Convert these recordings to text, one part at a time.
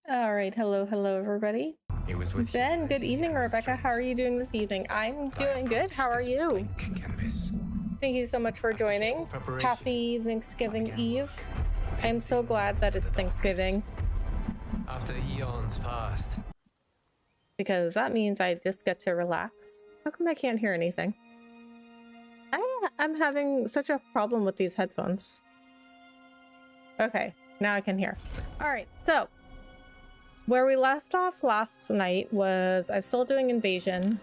All right, hello everybody. It was with Ben, you good that evening, you Rebecca. How are you doing this evening? I'm doing good. How are you? Canvas. Thank you so much for joining. Happy Thanksgiving Eve. I'm so glad that it's Thanksgiving After eons passed. because that means I just get to relax. How come I can't hear anything? I'm having such a problem with these headphones. Okay, now I can hear. All right, so where we left off last night was I'm still doing invasion.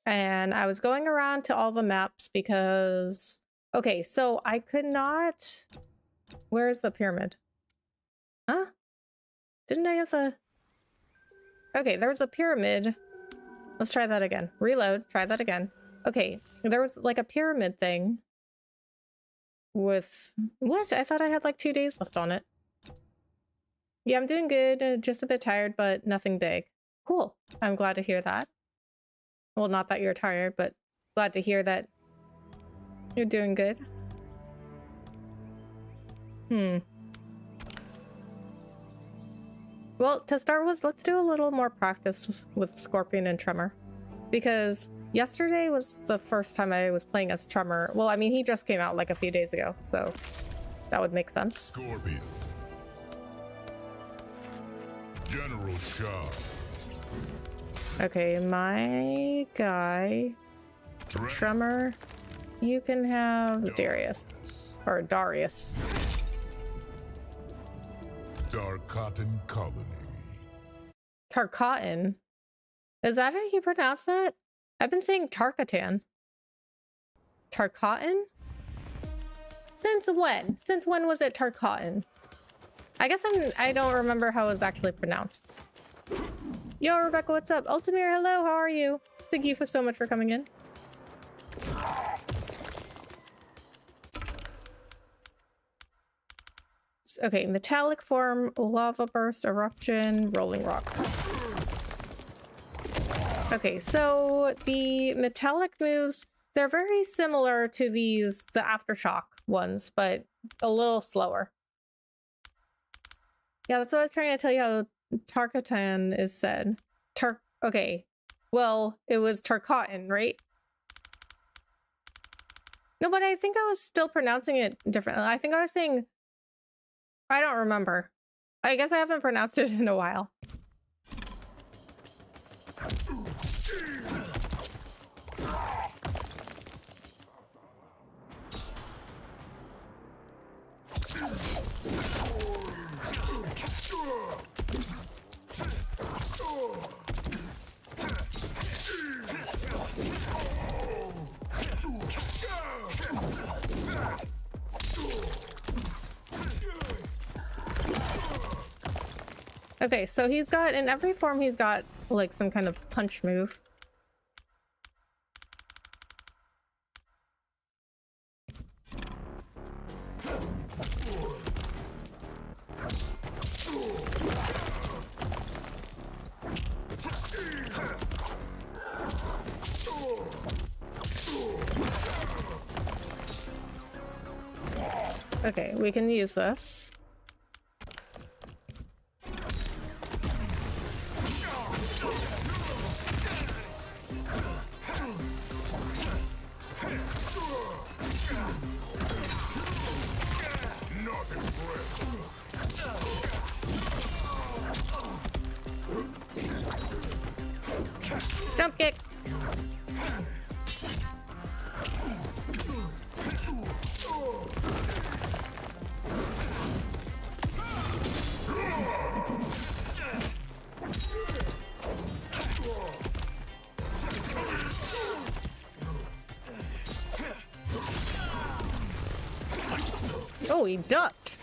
And I was going around to all the maps because... Okay, so I could not... Where's the pyramid? Huh? Didn't I have the... Okay, there was a pyramid. Let's try that again. Reload, try that again. Okay, there was like a pyramid thing with... What? I thought I had like 2 days left on it. Yeah, I'm doing good. Just a bit tired, but nothing big. Cool. I'm glad to hear that. Well, not that you're tired, but glad to hear that you're doing good. Well, to start with, let's do a little more practice with Scorpion and Tremor. Because yesterday was the first time I was playing as Tremor. Well, I mean, he just came out like a few days ago, so that would make sense. Scorpion. General Shah. Okay, my guy, Tremor, you can have Darius. Or Darius. Tarkatan Colony. Tarkatan? Is that how you pronounce that? I've been saying Tarkatan. Tarkatan? Since when? Since when was it Tarkatan? I guess I don't remember how it was actually pronounced. Yo, Rebecca, what's up? Ultimir, hello, how are you? Thank you so much for coming in. Okay, metallic form, lava burst, eruption, rolling rock. Okay, so the metallic moves, they're very similar to the aftershock ones, but a little slower. Yeah, that's what I was trying to tell you how Tarkatan is said. Okay. Well, it was Tarkatan, right? No, but I think I was still pronouncing it differently. I think I was saying... I don't remember. I guess I haven't pronounced it in a while. Okay, so he's got, in every form, he's got like some kind of punch move. Okay, we can use this. Jump kick. Oh, he ducked.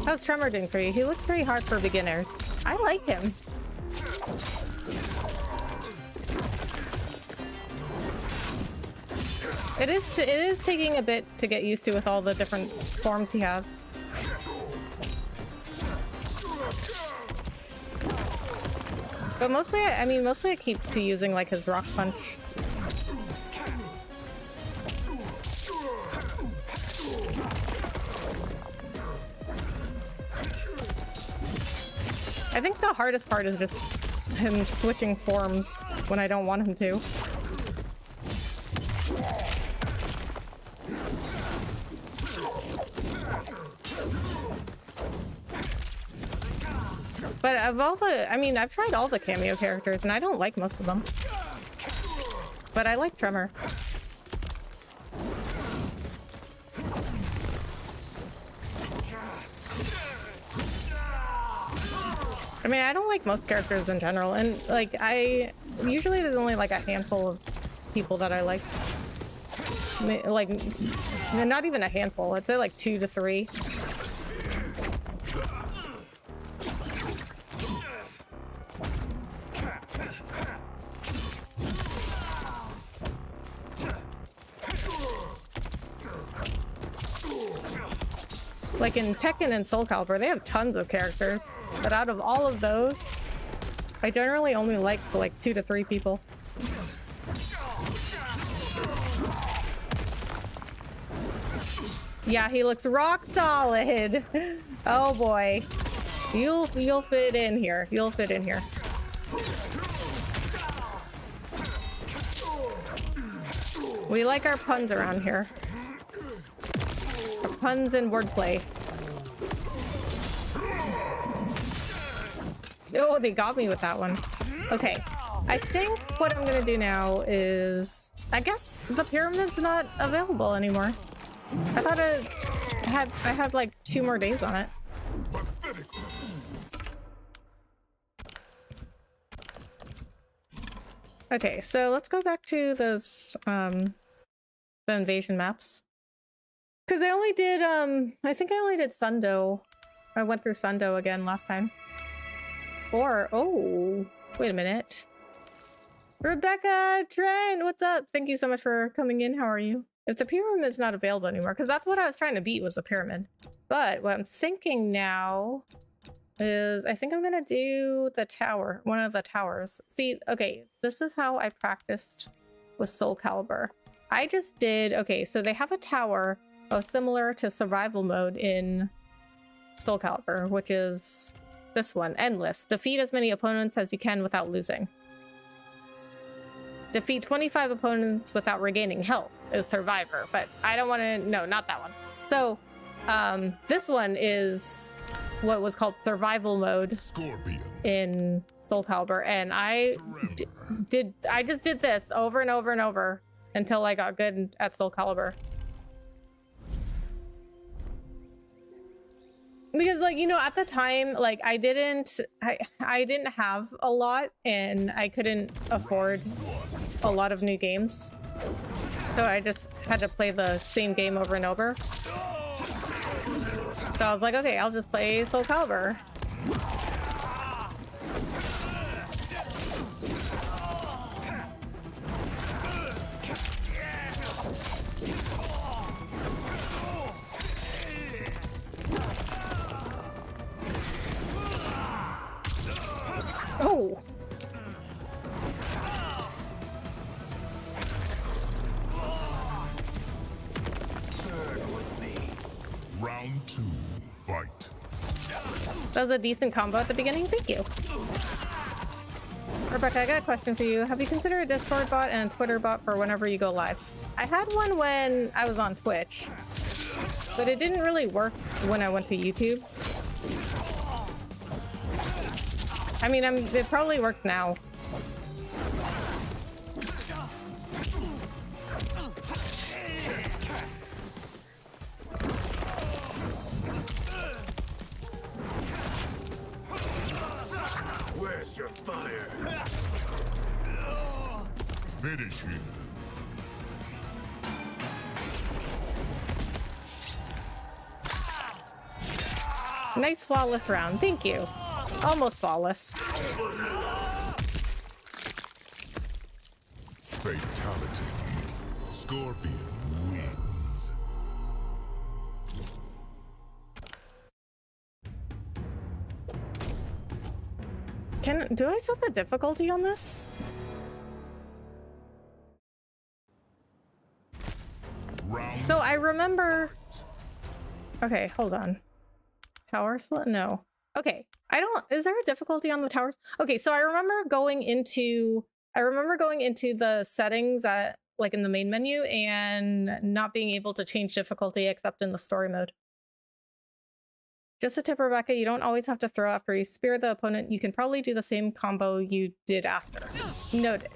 How's Tremor doing for you? He looks pretty hard for beginners. I like him. It is taking a bit to get used to with all the different forms he has. But mostly, I mean, mostly I keep to using like his rock punch. I think the hardest part is just him switching forms when I don't want him to. But of all the, I mean, I've tried all the cameo characters and I don't like most of them. But I like Tremor. I mean, I don't like most characters in general, and like usually there's only like a handful of people that I like. Like, not even a handful. I'd say like 2 to 3. Like in Tekken and Soul Calibur, they have tons of characters, but out of all of those, I generally only like 2 to 3 people. Yeah, he looks rock solid. Oh boy, you'll fit in here. You'll fit in here. We like our puns around here. Puns and wordplay. Oh, they got me with that one. Okay, I think what I'm gonna do now is, I guess the pyramid's not available anymore. I thought I had like 2 more days on it. Okay, so let's go back to those the invasion maps. Because I only did, I think I only did Sundo. I went through Sundo again last time. Or, oh, wait a minute. Rebecca, Trent, what's up? Thank you so much for coming in. How are you? If the pyramid's not available anymore, because that's what I was trying to beat, was the pyramid. But what I'm thinking now is I think I'm going to do the tower, one of the towers. See, okay, this is how I practiced with Soul Calibur. I just did, okay, so they have a tower similar to survival mode in Soul Calibur, which is this one, endless. Defeat as many opponents as you can without losing. Defeat 25 opponents without regaining health is survivor, but I don't want to, no, not that one. So this one is what was called survival mode Scorpion. In Soul Calibur, and I just did this over and over and over until I got good at Soul Calibur. Because, like, you know, at the time, like, I didn't have a lot, and I couldn't afford a lot of new games. So I just had to play the same game over and over. So I was like, okay, I'll just play Soul Calibur. Oh! Round 2, fight. That was a decent combo at the beginning. Thank you. Rebecca, I got a question for you. Have you considered a Discord bot and a Twitter bot for whenever you go live? I had one when I was on Twitch, but it didn't really work when I went to YouTube. I mean, it probably works now. Where's your fire? Finish him. Nice flawless round. Thank you. Almost flawless. Fatality. Scorpion wins. Do I set the difficulty on this? Round So I remember... Okay, hold on. Tower slot? No. Okay, I don't... Is there a difficulty on the towers? Okay, so I remember going into the settings at, like, in the main menu and not being able to change difficulty except in the story mode. Just a tip, Rebecca, you don't always have to throw after you spear the opponent. You can probably do the same combo you did after. Noted.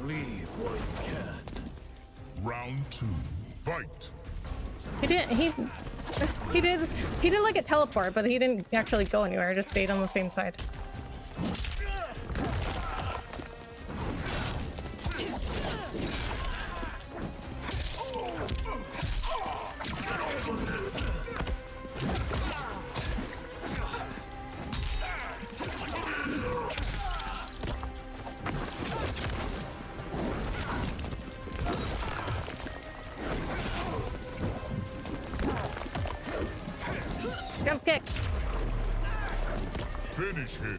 Leave what you can. Round 2. Fight. He did like a teleport, but he didn't actually go anywhere. He just stayed on the same side. Jump kick. Finish him.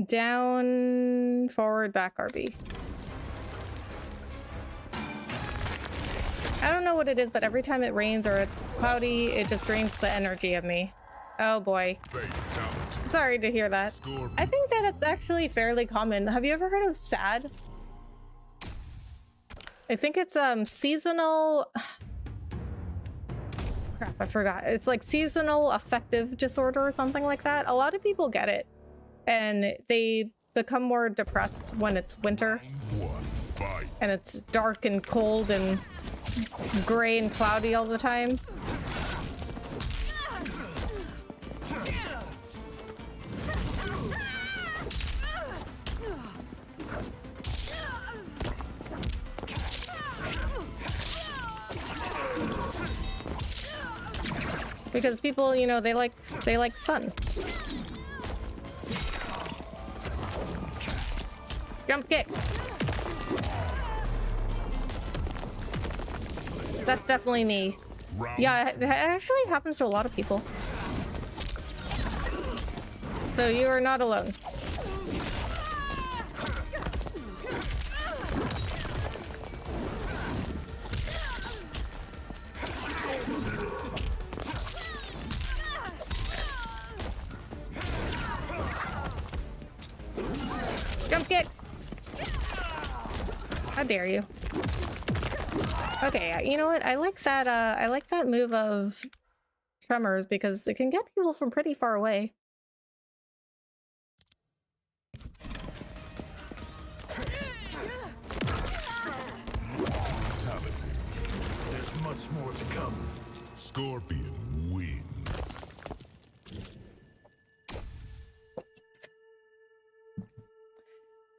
Down, forward, back, RB. I don't know what it is, but every time it rains or it's cloudy, it just drains the energy of me. Oh boy. Fatality. Sorry to hear that. Scorpion. I think that it's actually fairly common. Have you ever heard of SAD? I think it's seasonal... Crap, I forgot. It's like seasonal affective disorder or something like that. A lot of people get it, and they become more depressed when it's winter. Round 1. Fight. And it's dark and cold and gray and cloudy all the time. Because people, you know, they like sun. Jump kick. That's definitely me. Round Yeah, it actually happens to a lot of people. So you are not alone. Jump kick! How dare you? Okay, you know what? I like that move of Tremors because it can get people from pretty far away. Fatality. There's much more to come. Scorpion wins.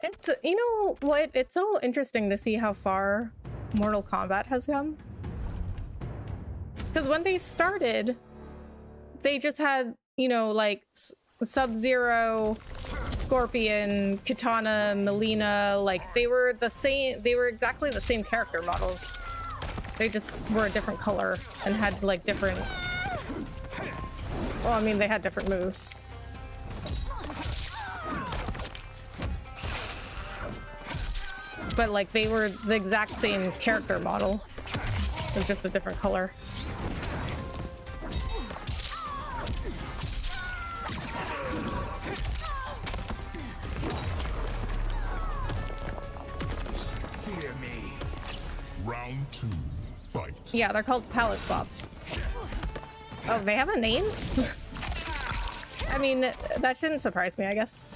It's, you know what? It's so interesting to see how far Mortal Kombat has come. Because when they started, they just had, you know, like Sub-Zero, Scorpion, Kitana, Melina, like they were exactly the same character models. They just were a different color and had like different, well, I mean, they had different moves. But like they were the exact same character model. It's just a different color. Fear me. 2, fight. Yeah, they're called palette swaps. Oh, they have a name? I mean, that shouldn't surprise me, I guess.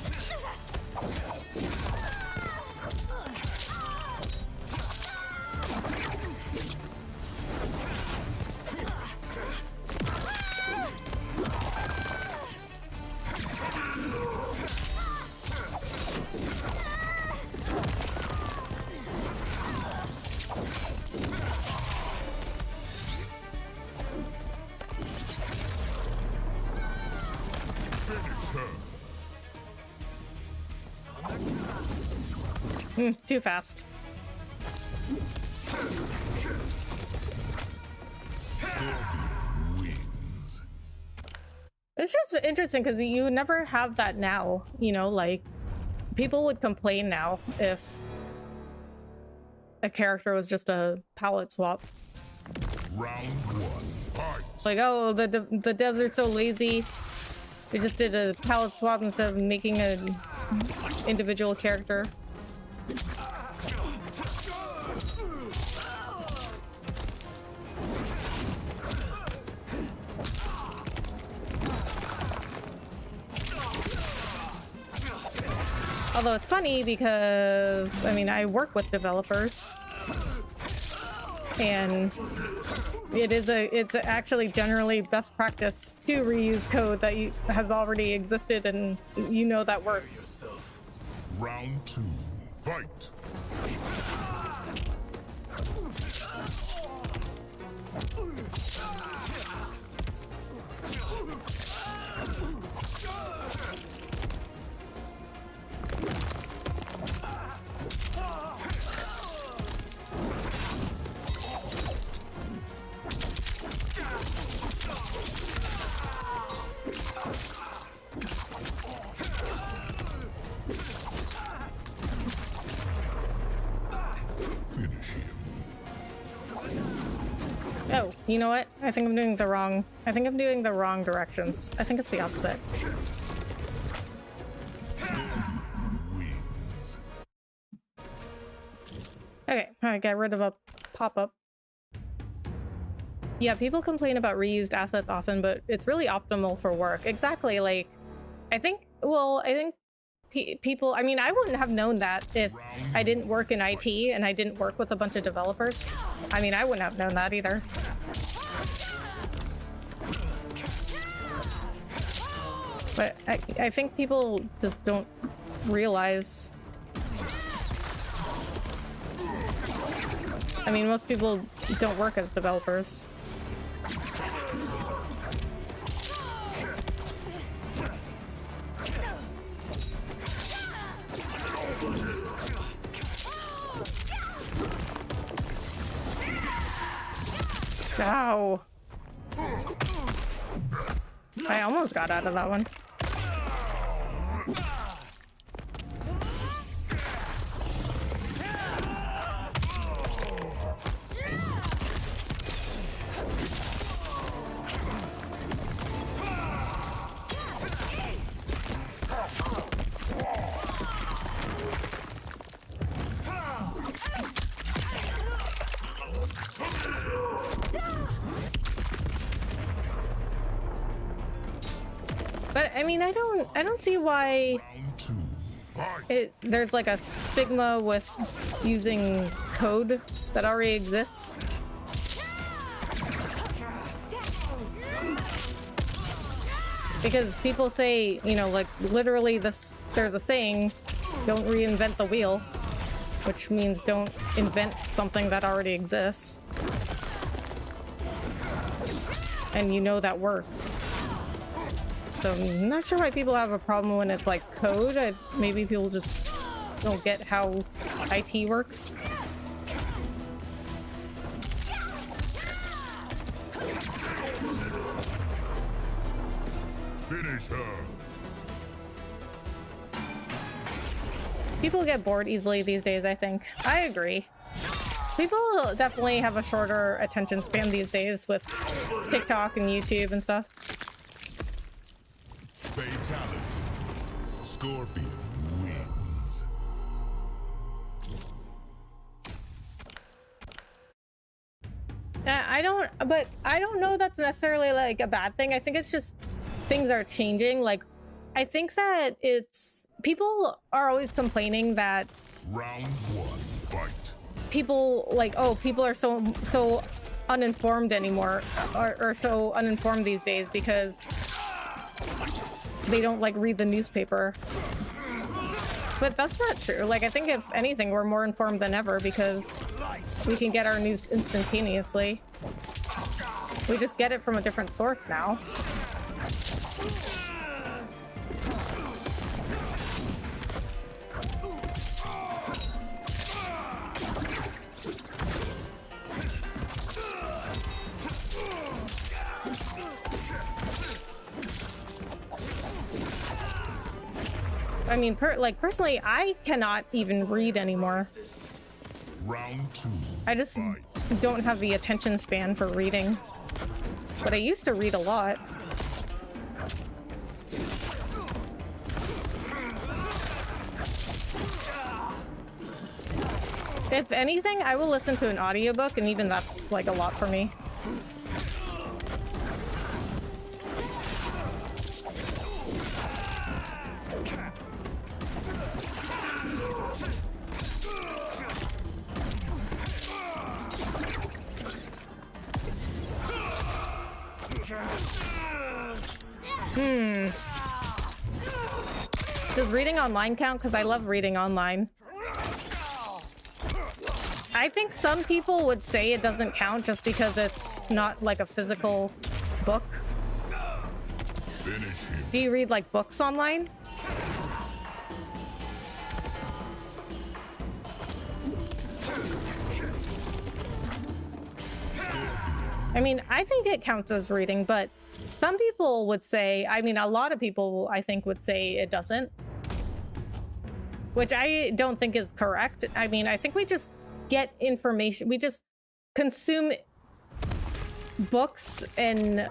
Too fast. Wins. It's just interesting because you never have that now, you know, like people would complain now if a character was just a palette swap. Round 1, fight. It's like, oh, the devs are so lazy. They just did a palette swap instead of making an individual character. Although it's funny because, I mean, I work with developers and it's actually generally best practice to reuse code that has already existed and you know that works. Round 2, fight. Oh, you know what? I think I'm doing the wrong directions. I think it's the opposite. Wins. Okay, I got rid of a pop-up. Yeah, people complain about reused assets often, but it's really optimal for work. Exactly, like, I think people, I mean, I wouldn't have known that if I didn't work in IT and I didn't work with a bunch of developers. I mean, I wouldn't have known that either. But I think people just don't realize. I mean, most people don't work as developers. Ow. I almost got out of that one. But I mean, I don't see why there's like a stigma with using code that already exists. Because people say, you know, like literally there's a saying, don't reinvent the wheel, which means don't invent something that already exists. And you know that works. So I'm not sure why people have a problem when it's like code. Maybe people just don't get how IT works. Finish her. People get bored easily these days, I think. I agree. People definitely have a shorter attention span these days with TikTok and YouTube and stuff. Fatality. Scorpion. I don't know that's necessarily like a bad thing. I think it's just things are changing. Like, I think that people are always complaining that Round one, fight. people like, oh, people are so uninformed anymore, or so uninformed these days because they don't like read the newspaper. But that's not true. Like, I think if anything, we're more informed than ever because we can get our news instantaneously. We just get it from a different source now. I mean, personally, I cannot even read anymore. Round two. I just don't have the attention span for reading. But I used to read a lot. If anything, I will listen to an audiobook, and even that's like a lot for me. Does reading online count? Because I love reading online. I think some people would say it doesn't count just because it's not like a physical book. Do you read like books online? I mean, I think it counts as reading, but some people would say, I mean, a lot of people I think would say it doesn't, which I don't think is correct. I mean, I think we just get information. We just consume books and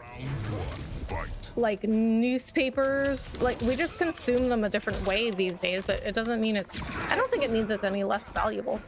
like newspapers. Like, we just consume them a different way these days, but it doesn't mean I don't think it means it's any less valuable.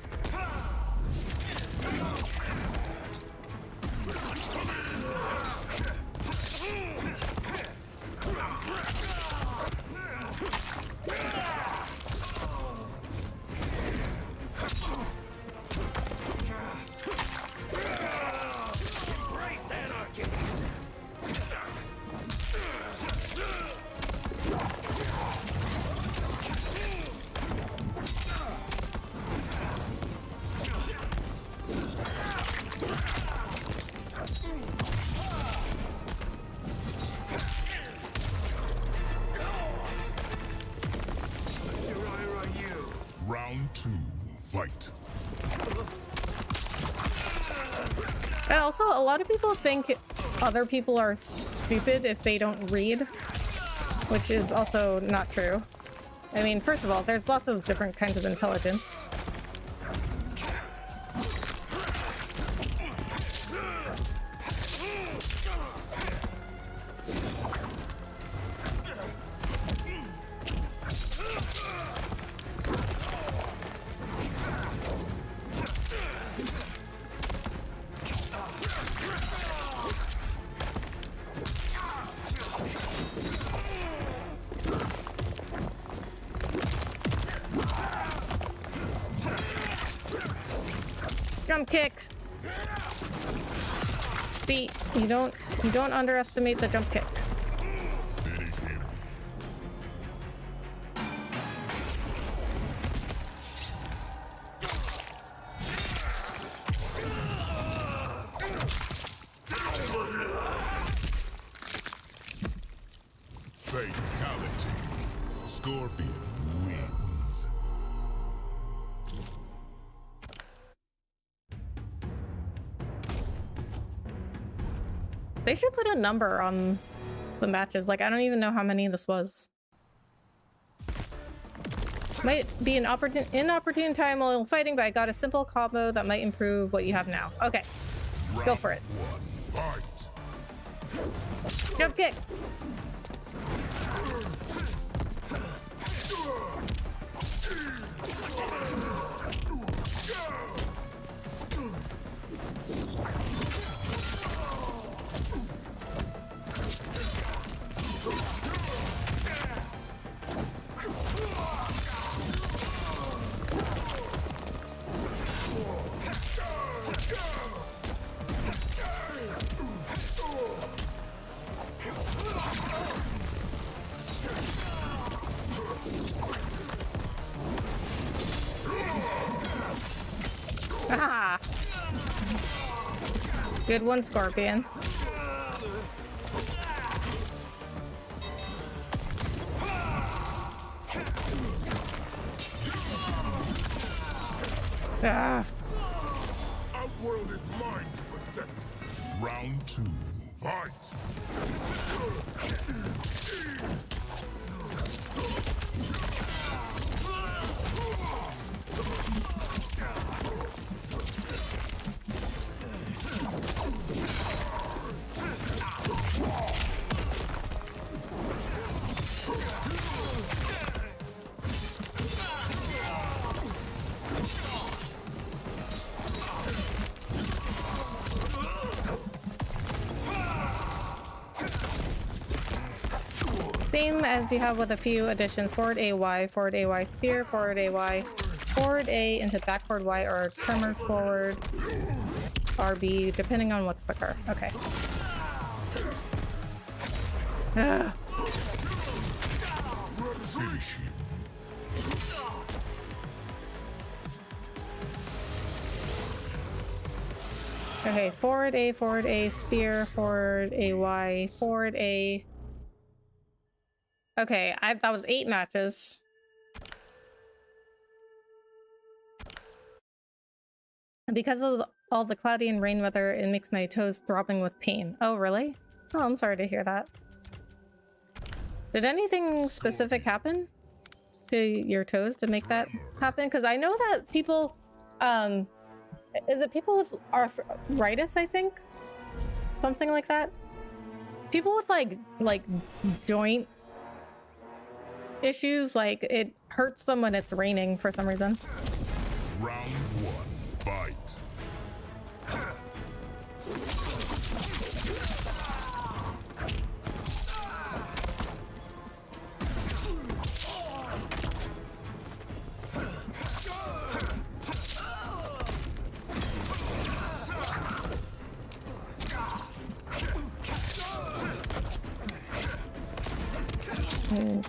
Round two, fight. And also, a lot of people think other people are stupid if they don't read, which is also not true. I mean, first of all, there's lots of different kinds of intelligence. Jump kick. See, you don't underestimate the jump kick. Finish him. Fatality. Scorpion wins. They should put a number on the matches. Like, I don't even know how many this was. Might be an inopportune time while fighting, but I got a simple combo that might improve what you have now. Okay, go for it. Fight. Jump kick. Good one, Scorpion. Ah. Outworld is mine to protect. Round 2. Fight. Same as you have with a few additions. Forward AY spear, forward AY, forward A into backward Y, or tremors forward RB, depending on what's quicker. Okay. Ugh. Finish him. Okay, forward A, spear, forward AY, forward A. Okay, that was 8 matches. And because of all the cloudy and rain weather, it makes my toes throbbing with pain. Oh, really? Oh, I'm sorry to hear that. Did anything specific happen to your toes to make that happen? Because I know that people, is it people with arthritis, I think? Something like that? People with like joint issues, like it hurts them when it's raining for some reason. Round 1. Fight.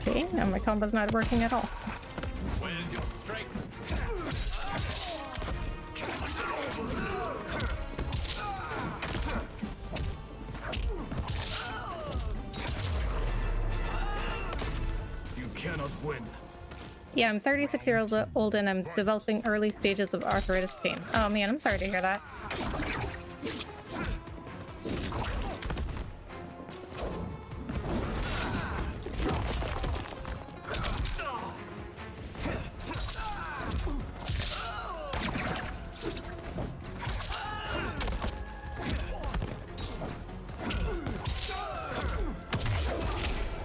Okay, now my combo's not working at all. Where's your strength? You cannot win. Yeah, I'm 36 years old and I'm developing early stages of arthritis pain. Oh man, I'm sorry to hear that.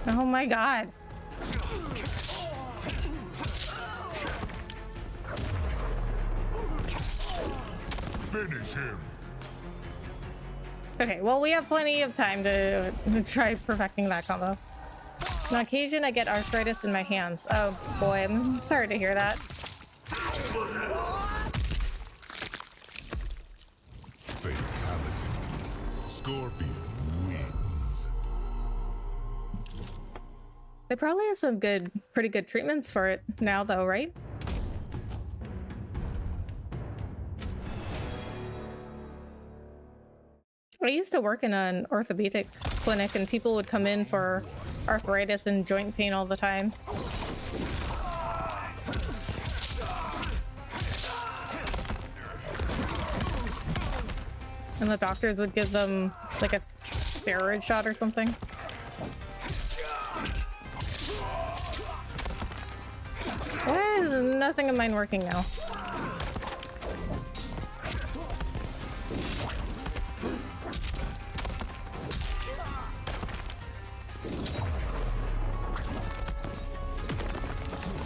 Oh my god. Finish him. Okay, well, we have plenty of time to try perfecting that combo. On occasion, I get arthritis in my hands. Oh boy, I'm sorry to hear that. Fatality. Scorpion wins. They probably have some pretty good treatments for it now though, right? I used to work in an orthopedic clinic and people would come in for arthritis and joint pain all the time. And the doctors would give them like a steroid shot or something. Why is nothing of mine working now?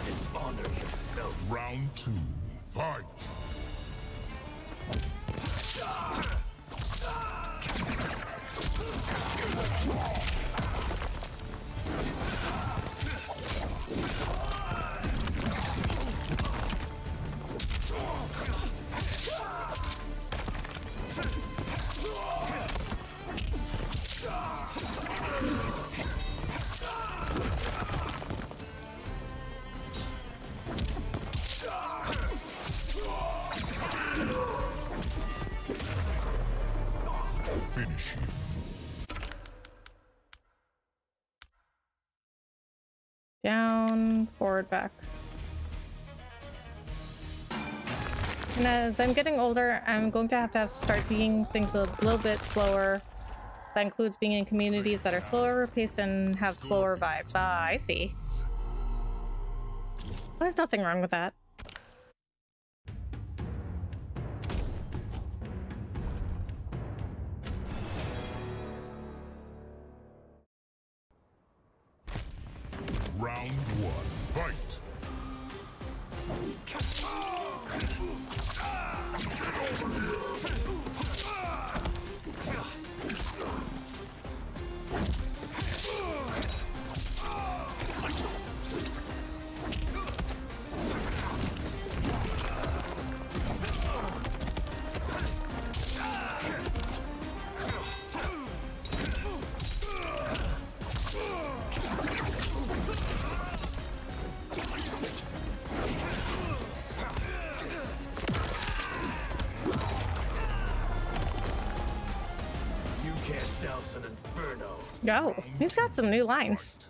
Dishonor yourself. Round 2. Fight. Down, forward, back. And as I'm getting older, I'm going to have start doing things a little bit slower. That includes being in communities that are slower paced and have slower vibes. Ah, I see. There's nothing wrong with that. Round one, fight! An inferno. Oh, he's got some new lines.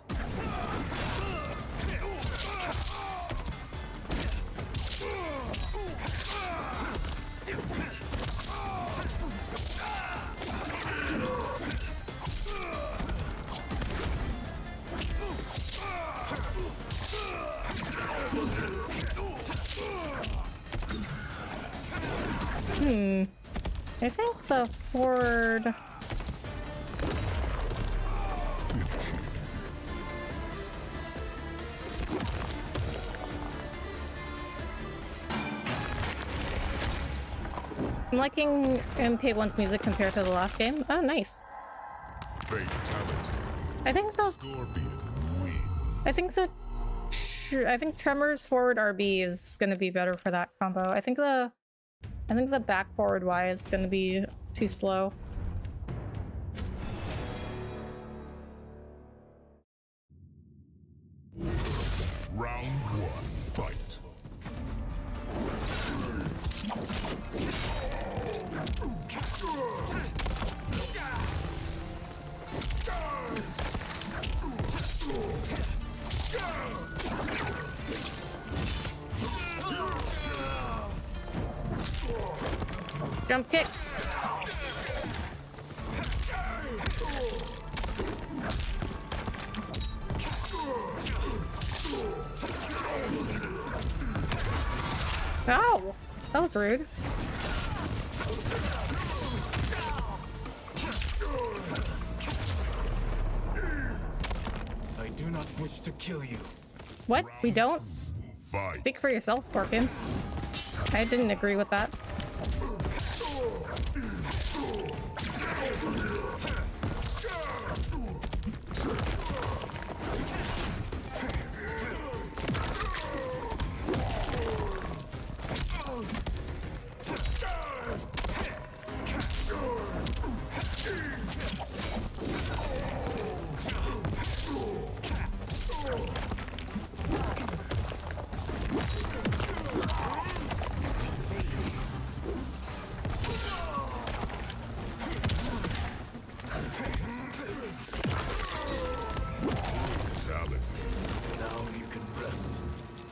I think the forward... I'm liking MK1's music compared to the last game. Oh, nice. Fatality. I think the... Scorpion wins. I think Tremor's forward RB is gonna be better for that combo. I think the back forward Y is gonna be too slow. Round one, fight. Jump kick. Oh, that was rude. I do not wish to kill you. What? We don't? Fight. Speak for yourself, Scorpion. I didn't agree with that.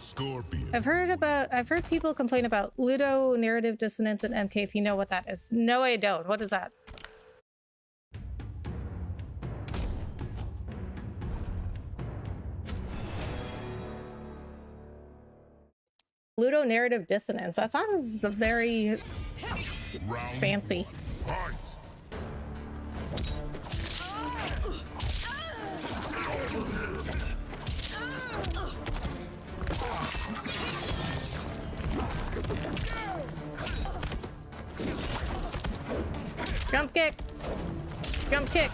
Scorpion. I've heard people complain about Ludo narrative dissonance in MK, if you know what that is. No, I don't. What is that? Ludo narrative dissonance. That sounds very fancy. Fight. Jump kick! Jump kick!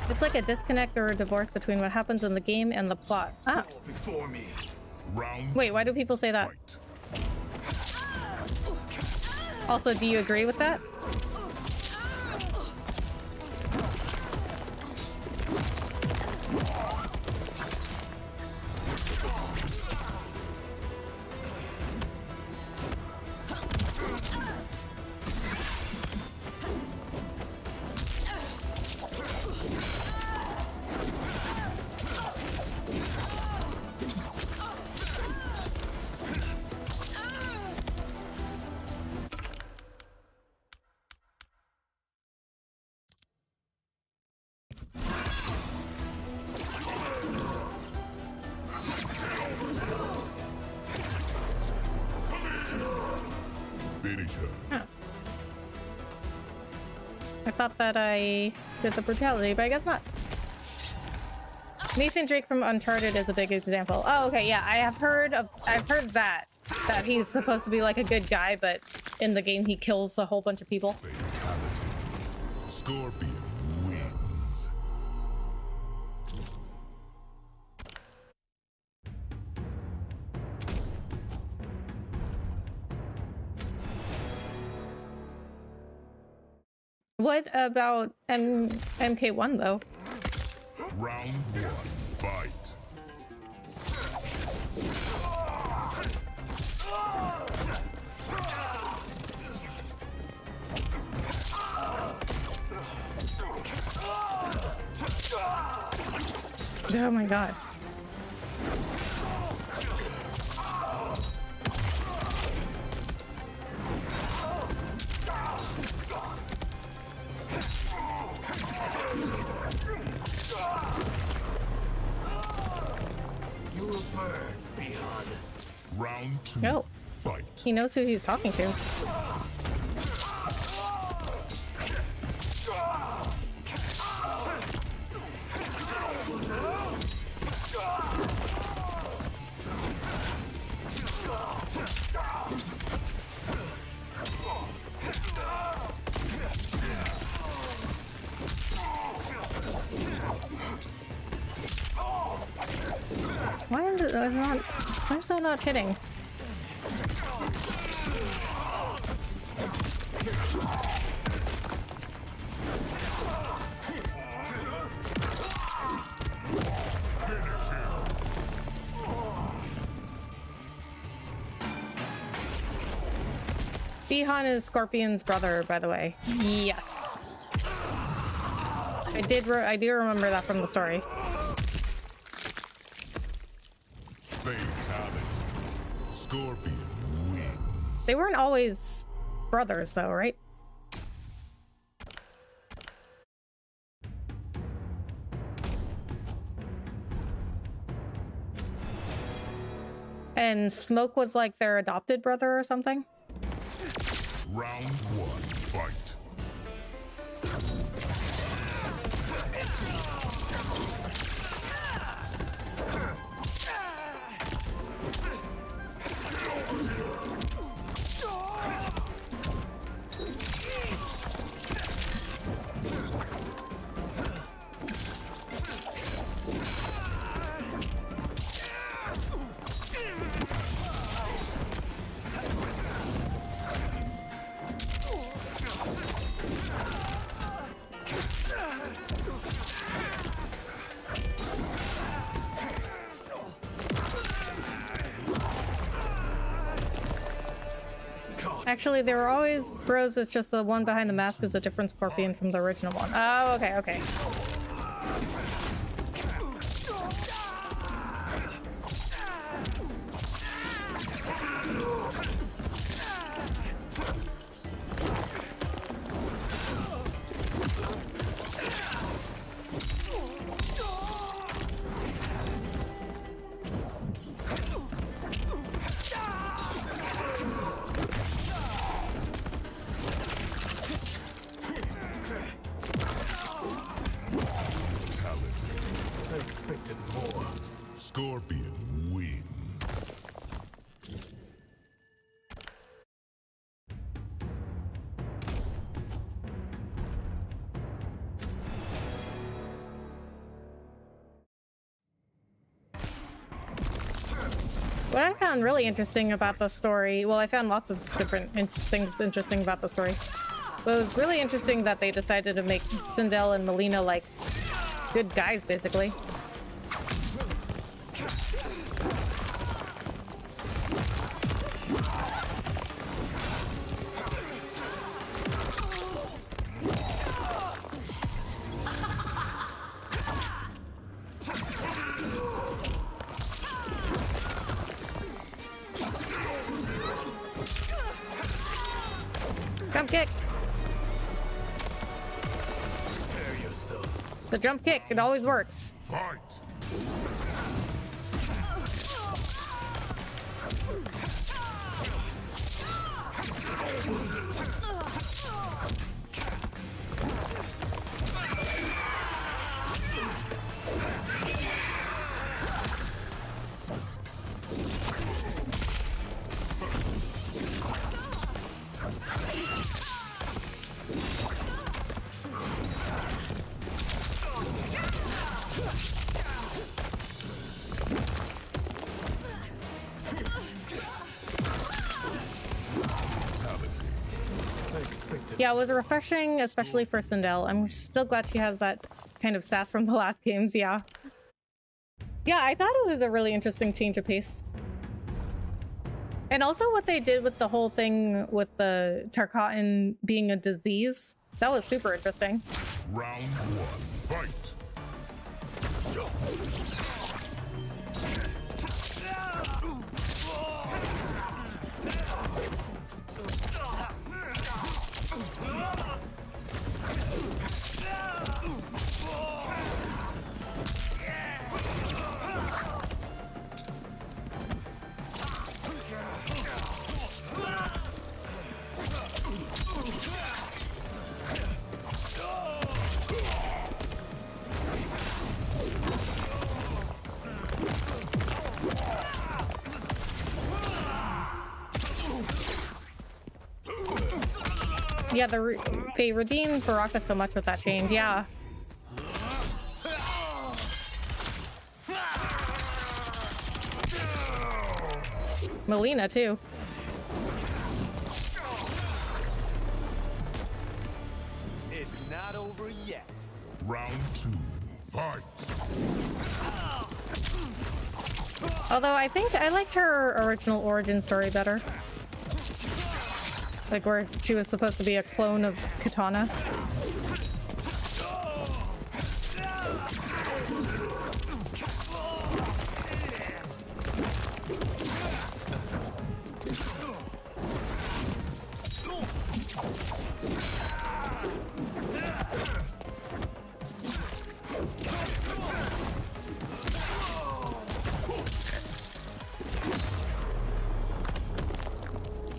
It's like a disconnect or a divorce between what happens in the game and the plot. Ah! Before me. Wait, why do people say that? Also, do you agree with that? Finish her. Oh. I thought that I did the brutality, but I guess not. Nathan Drake from Uncharted is a big example. Oh, okay, yeah, I've heard that he's supposed to be like a good guy, but in the game he kills a whole bunch of people. Fatality. Scorpion wins. What about MK1 though? Round 1, fight. Oh my god. You will burn, Beyond. Round 2, No. fight. He knows who he's talking to. Why is that not hitting? Bihan is Scorpion's brother, by the way. Yes. I do remember that from the story. Fatality. Scorpion wins. They weren't always brothers, though, right? And Smoke was like their adopted brother or something? Round 1, fight. Actually, they were always bros. It's just the one behind the mask is a different Scorpion from the original one. Oh, okay, okay. Scorpion wins. What I found really interesting about the story, well, I found lots of different things interesting about the story. But it was really interesting that they decided to make Sindel and Melina like good guys, basically. Jump kick! The jump kick, it always works. Fight! Yeah, it was refreshing, especially for Sindel. I'm still glad she has that kind of sass from the last games, yeah. Yeah, I thought it was a really interesting change of pace. And also what they did with the whole thing with the Tarkatan being a disease, that was super interesting. Round 1, fight! Yeah, they redeemed Baraka so much with that change, yeah. Melina, too. It's not over yet. Round 2, fight! Although I think I liked her original origin story better. Like where she was supposed to be a clone of Katana.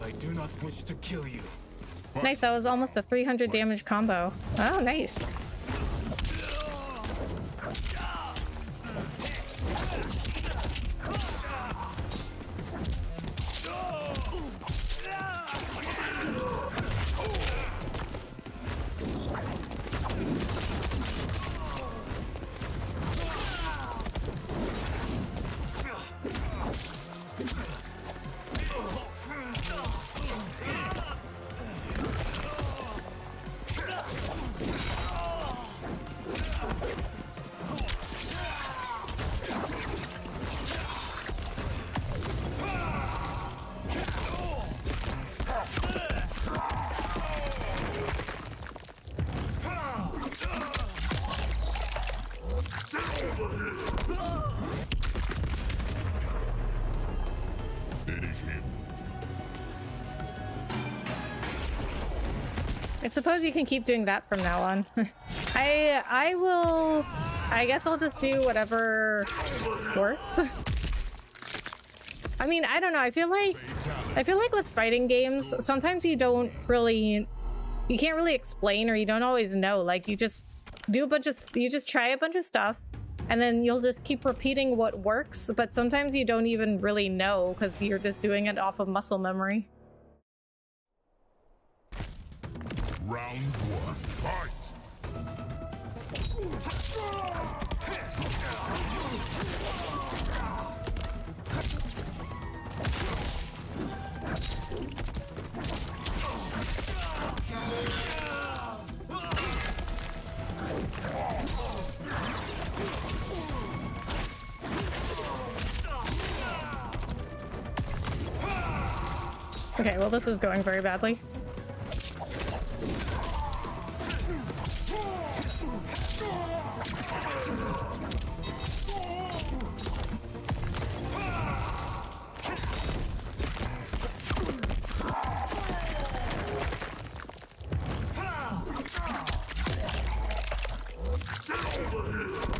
I do not wish to kill you. Nice, that was almost a 300 damage combo. Oh, nice. I suppose you can keep doing that from now on. I guess I'll just do whatever works. I mean, I don't know. I feel like with fighting games, sometimes you can't really explain, or you don't always know. Like you just try a bunch of stuff, and then you'll just keep repeating what works, but sometimes you don't even really know because you're just doing it off of muscle memory. Round 1, fight! Okay, well this is going very badly.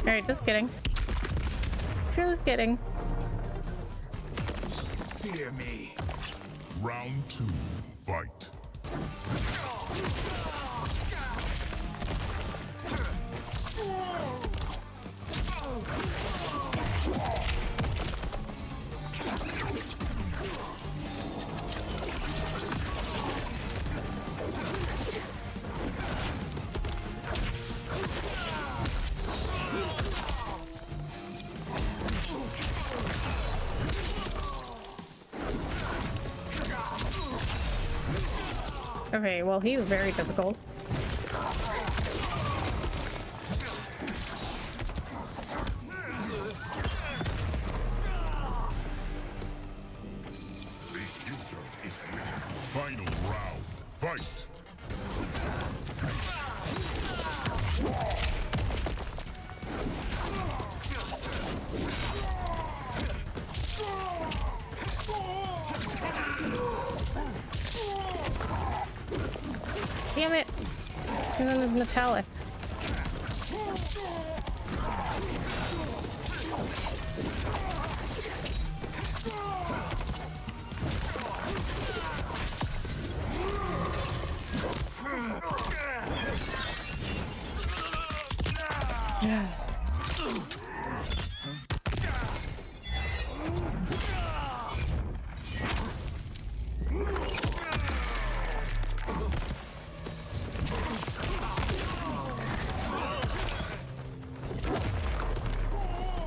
Alright, just kidding. Just kidding. Fear me. Round 2, fight! Okay, well, he was very difficult. The future is written. Final round. Fight. Damn it! This one is metallic.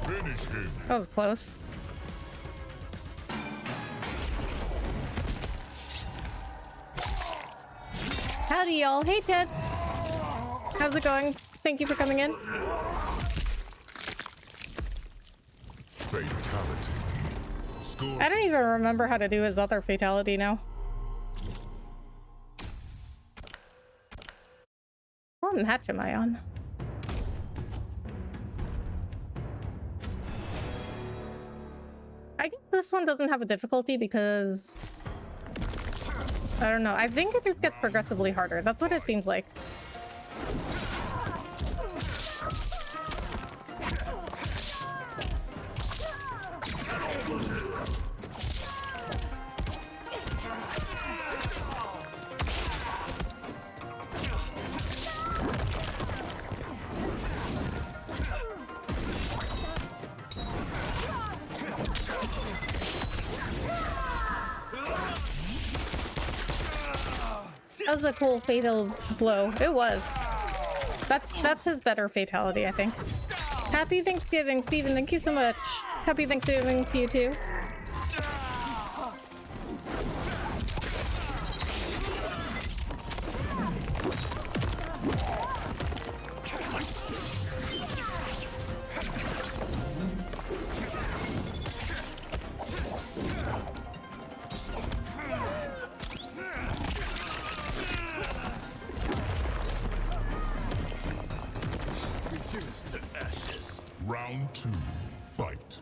Finish him. That was close. Howdy, y'all. Hey, Ted. How's it going? Thank you for coming in. Fatality. Score. I don't even remember how to do his other fatality now. What match am I on? I guess this one doesn't have a difficulty because... I don't know. I think it just gets progressively harder. That's what it seems like. That was a cool fatal blow. It was. That's his better fatality, I think. Happy Thanksgiving, Steven. Thank you so much. Happy Thanksgiving to you too. Round 2. Fight.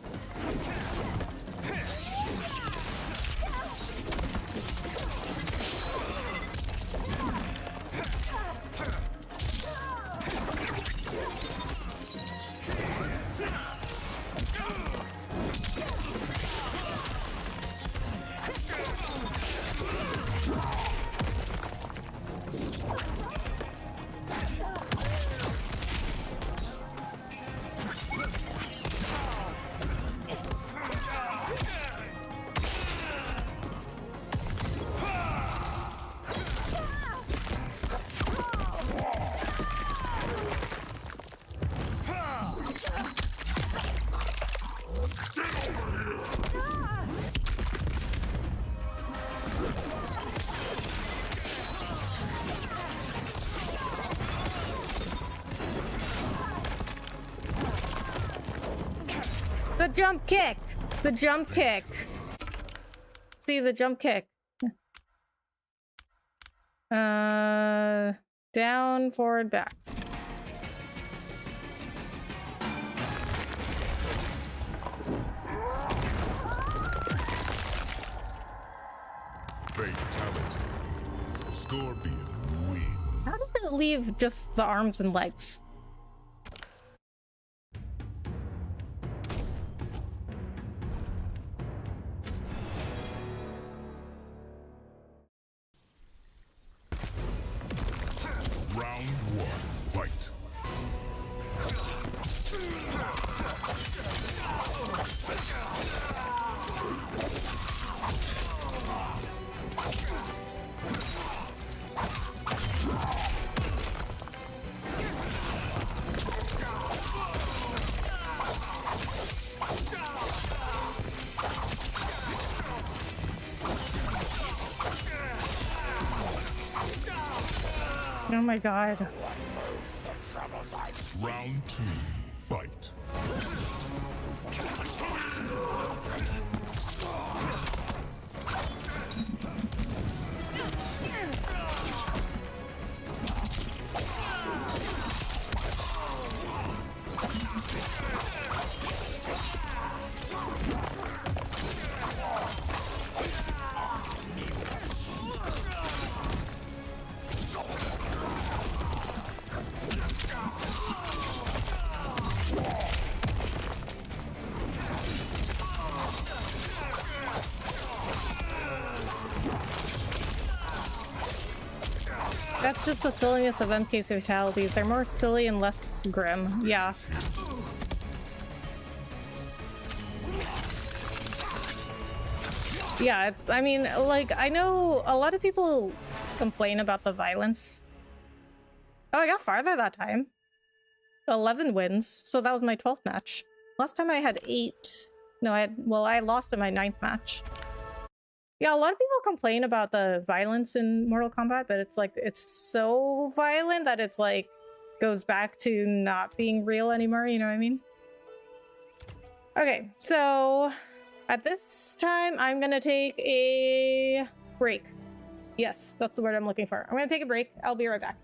The jump kick! The jump kick! See the jump kick. Down, forward, back. Fatality. Scorpion wins. How does it leave just the arms and legs? Round 1. Fight. Oh my god. Round 2, fight. That's just the silliness of MK's fatalities. They're more silly and less grim. Yeah. Yeah, I mean, like, I know a lot of people complain about the violence. Oh, I got farther that time. 11 wins, so that was my 12th match. Last time I had 8. No, I lost in my 9th match. Yeah, a lot of people complain about the violence in Mortal Kombat, but it's like, it's so violent that it's like, goes back to not being real anymore, you know what I mean? Okay, so at this time, I'm gonna take a break. Yes, that's the word I'm looking for. I'm gonna take a break. I'll be right back.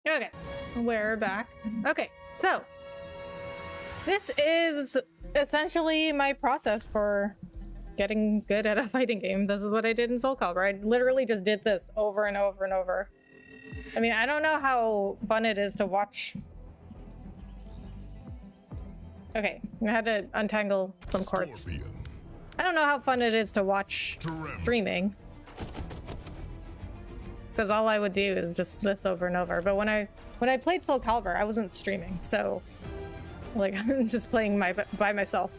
Okay, we're back. Okay, so this is essentially my process for getting good at a fighting game. This is what I did in Soul Calibur. I literally just did this over and over and over. I mean, I don't know how fun it is to watch. Okay, I had to untangle some cords. Scorpion. don't know how fun it is to watch streaming. Because all I would do is just this over and over. But when I played Soul Calibur, I wasn't streaming, so like I'm just playing by myself.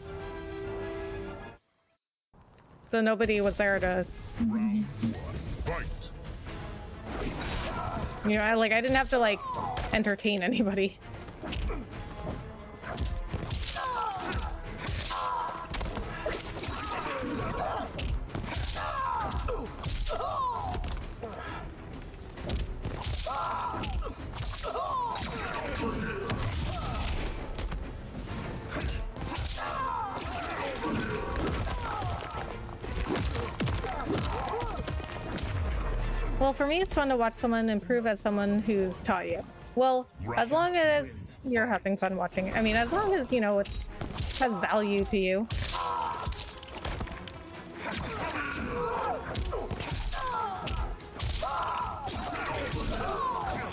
So nobody was there to, you know, I didn't have to like entertain anybody. Well, for me, it's fun to watch someone improve as someone who's taught you. Well, as long as you're having fun watching it. I mean, as long as, you know, has value to you.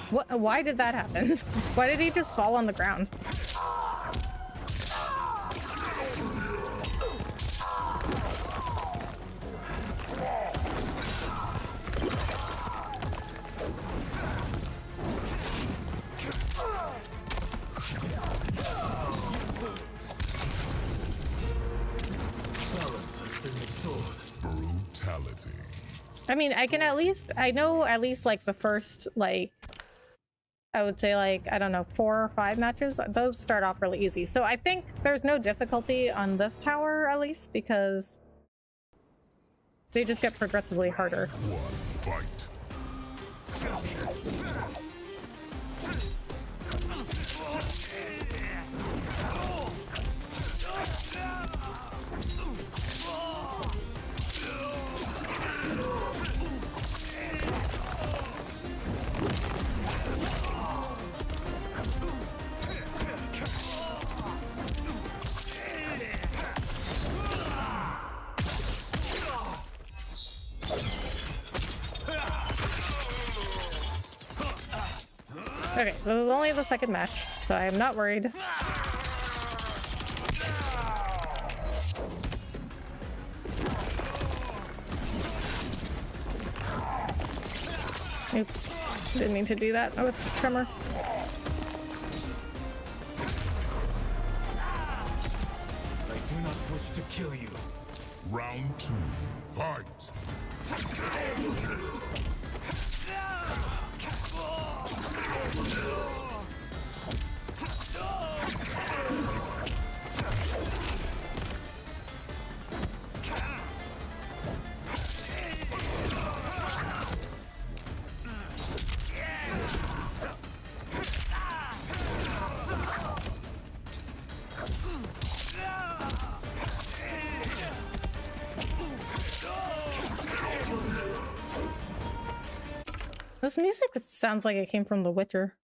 What? Why did that happen? Why did he just fall on the ground? Brutality. I mean, I know at least like the first, like, I would say like, I don't know, 4 or 5 matches, those start off really easy. So I think there's no difficulty on this tower, at least, because they just get progressively harder. One fight. Okay, so this is only the second match, so I'm not worried. Oops, didn't mean to do that. Oh, it's Tremor. I do not wish to kill you. Round 2, fight. This music sounds like it came from The Witcher.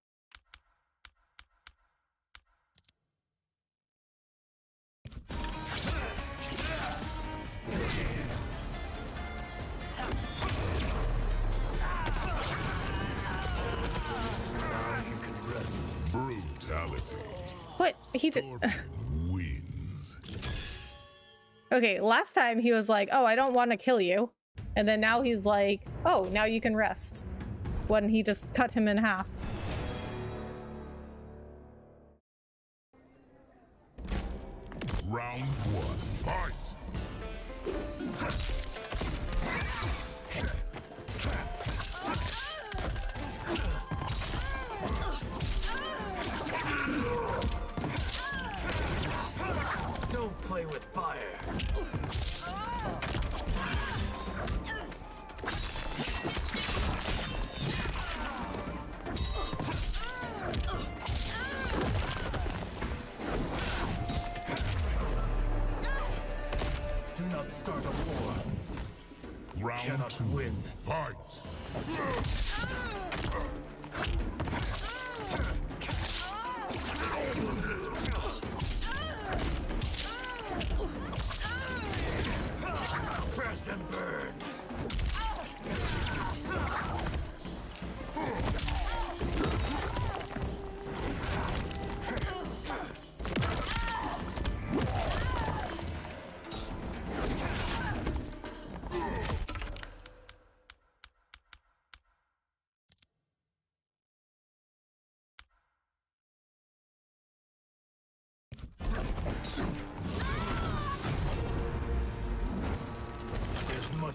Brutality. What? He did. Wins. Okay, last time he was like, oh, I don't want to kill you. And then now he's like, oh, now you can rest. When he just cut him in half. Round 1, fight. Don't play with fire. Do not start a war. Round Cannot 2, win. fight. Press and burn.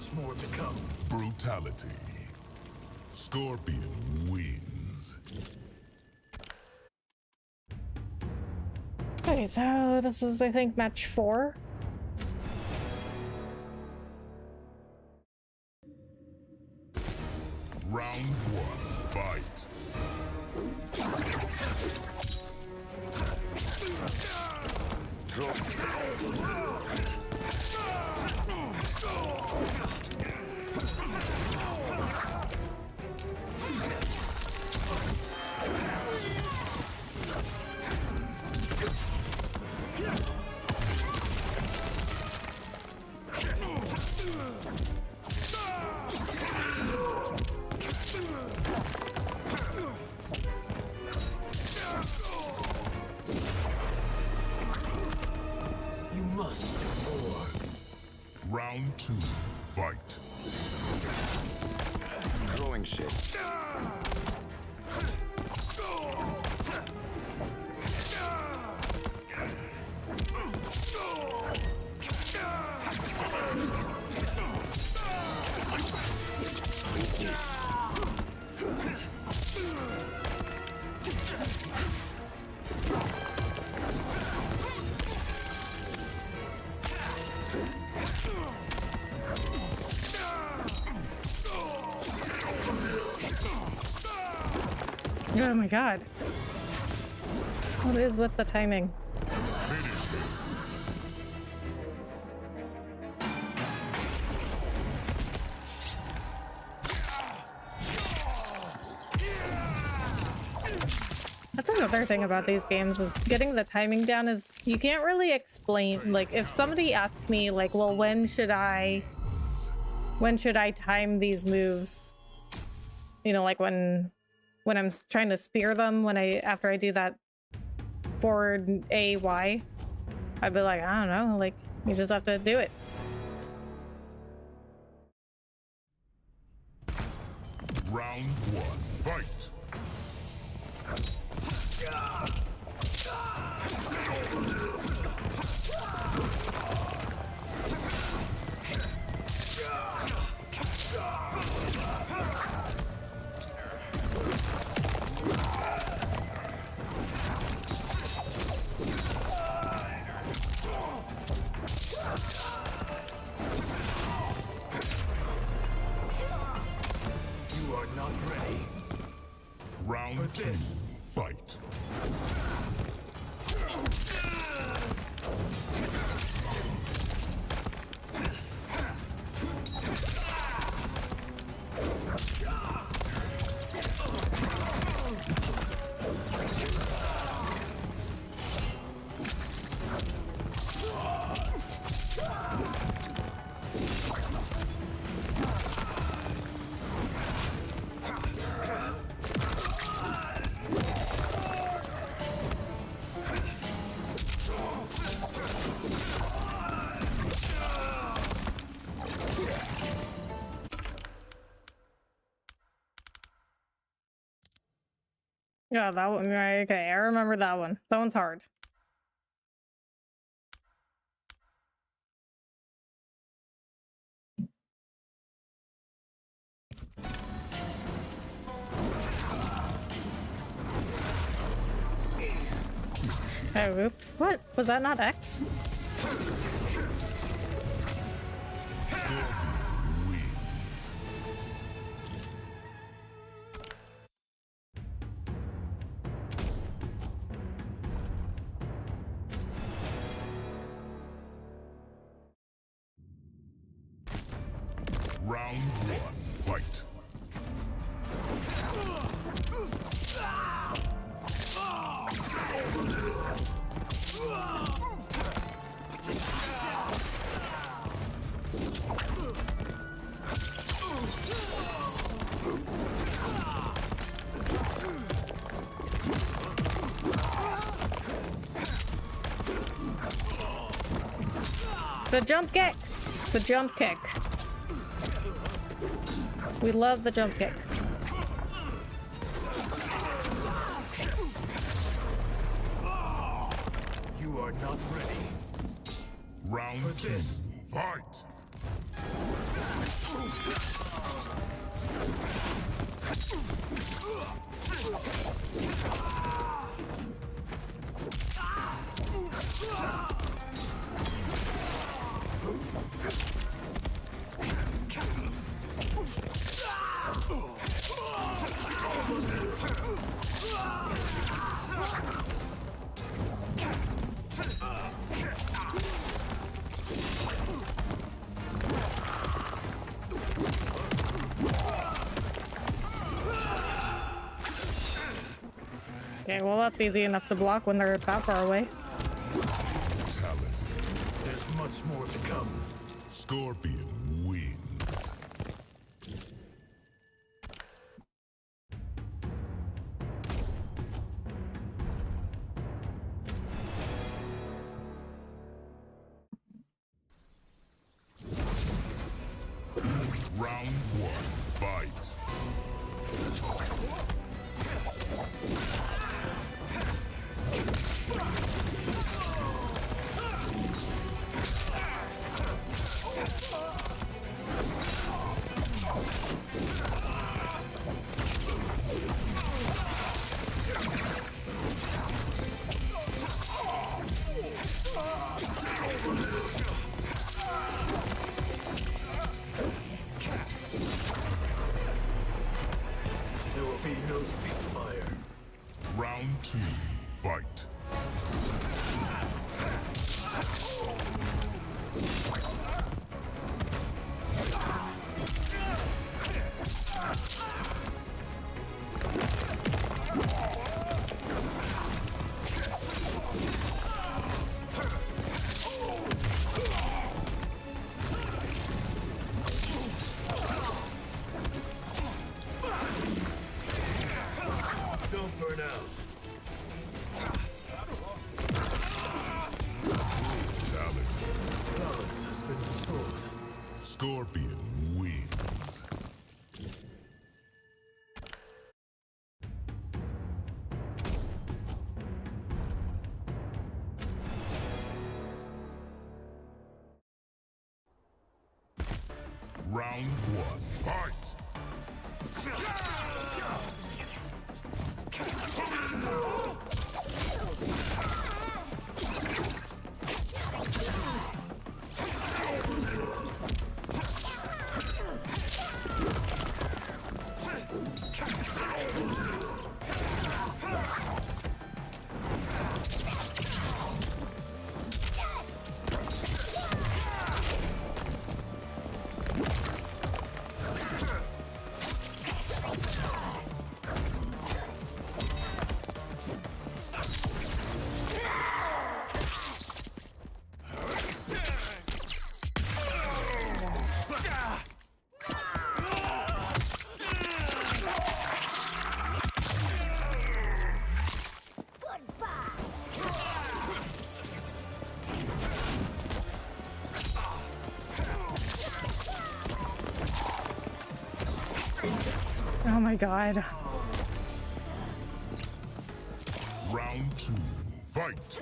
much more to come. Brutality. Scorpion wins. Okay, so this is, I think, match 4. Round 1, fight. You must do more. Round 2, fight. Throwing shit. Oh my god. What is with the timing? Finish him. That's another thing about these games, is getting the timing down. Is you can't really explain, like, if somebody asks me like, well, when should I time these moves, you know, like when I'm trying to spear them, after I do that forward A Y, I'd be like, I don't know, like, you just have to do it. Round 1, fight. You are not ready. Round 2, fight. Yeah, that one, right? Okay, I remember that one. That one's hard. Oh, oops. What? Was that not X? Scorpion wins. Round 1, fight. The jump kick! The jump kick. We love the jump kick. You are not ready. Round 2, fight. Okay, well that's easy enough to block when they're that far away. Fatality. There's much more to come. Scorpion wins. Round one, fight. There will be no ceasefire. Round two, fight. Don't burn out. Fatality. Balance has been restored. Scorpion wins. Round one, fight! Oh my god. Round two, fight!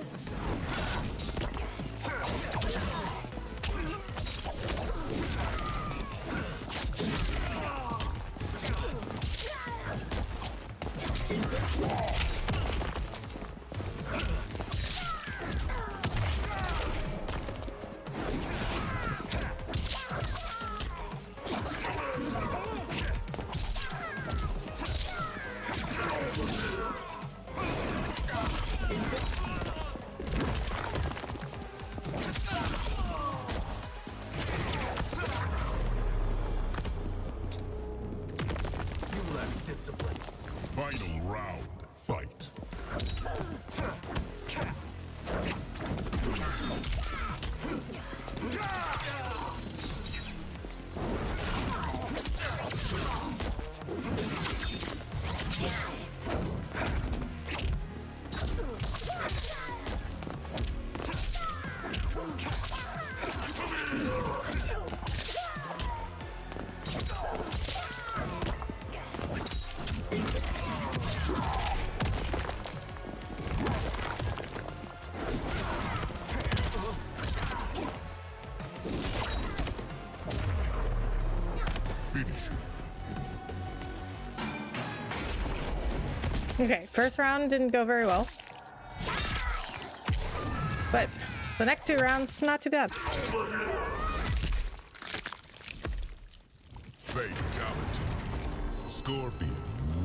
Okay, first round didn't go very well. But the next 2 rounds, not too bad. Fatality. Scorpion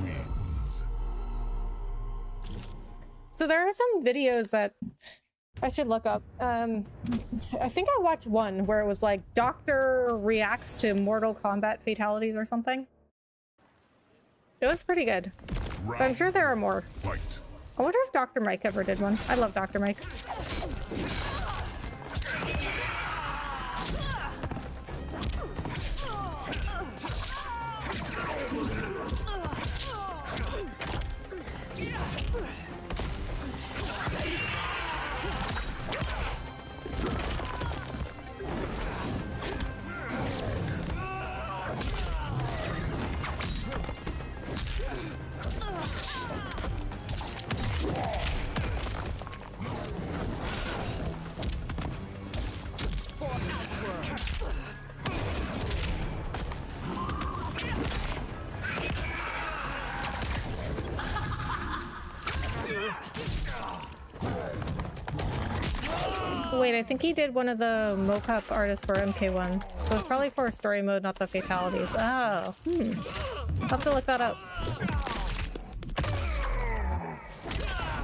wins. So there are some videos that I should look up. I think I watched one where it was like Doctor reacts to Mortal Kombat fatalities or something. It was pretty good. But I'm sure there are more. Fight. I wonder if Dr. Mike ever did one. I love Dr. Mike. Wait, I think he did one of the mocap artists for MK1. So it's probably for story mode, not the fatalities. Oh, I'll have to look that up.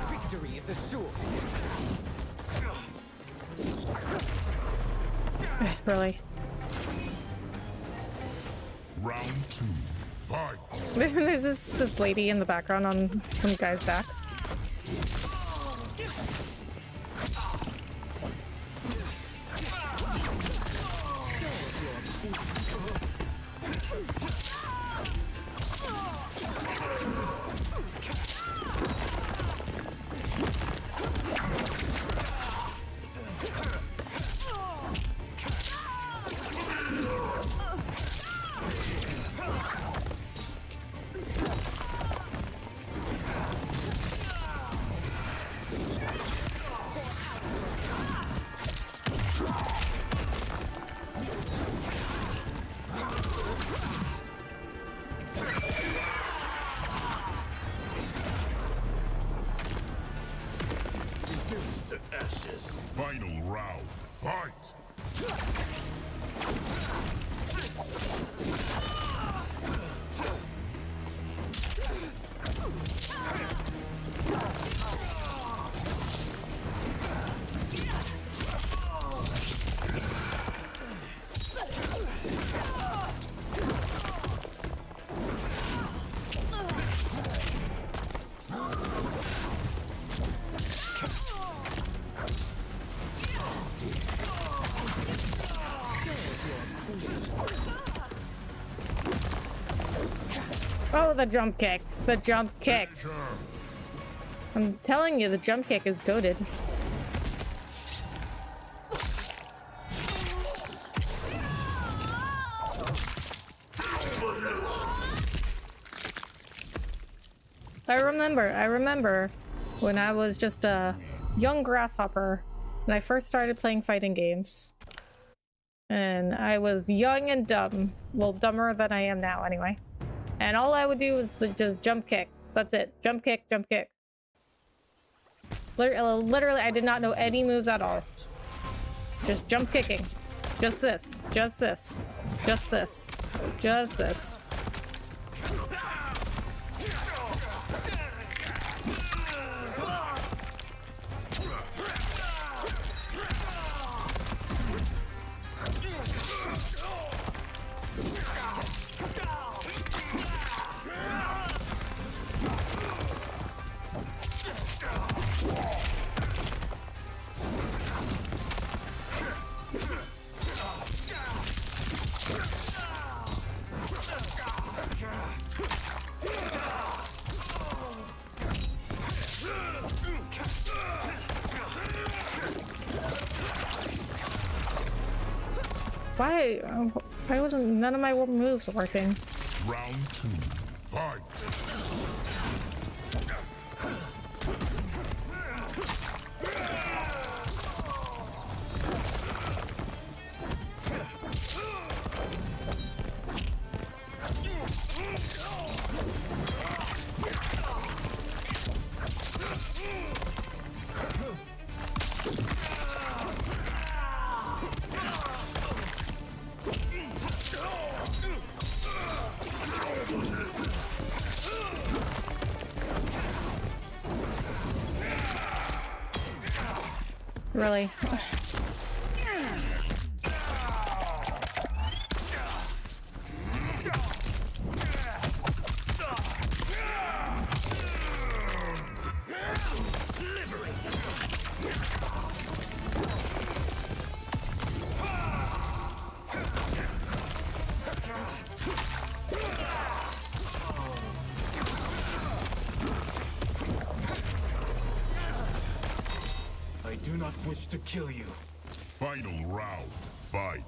Victory is assured. Really? Round 2. Fight. There's this lady in the background on some guy's back. To ashes. Final round. Fight. Oh, the jump kick. The jump kick. I'm telling you, the jump kick is goated. I remember when I was just a young grasshopper when I first started playing fighting games. And I was young and dumb. Well, dumber than I am now anyway. And all I would do was just jump kick. That's it. Jump kick, jump kick. Literally, I did not know any moves at all. Just jump kicking. Just this. Just this. Just this. Just this. Why wasn't none of my moves working? Round 2. Fight. Really? I do not wish to kill you. Final round, fight.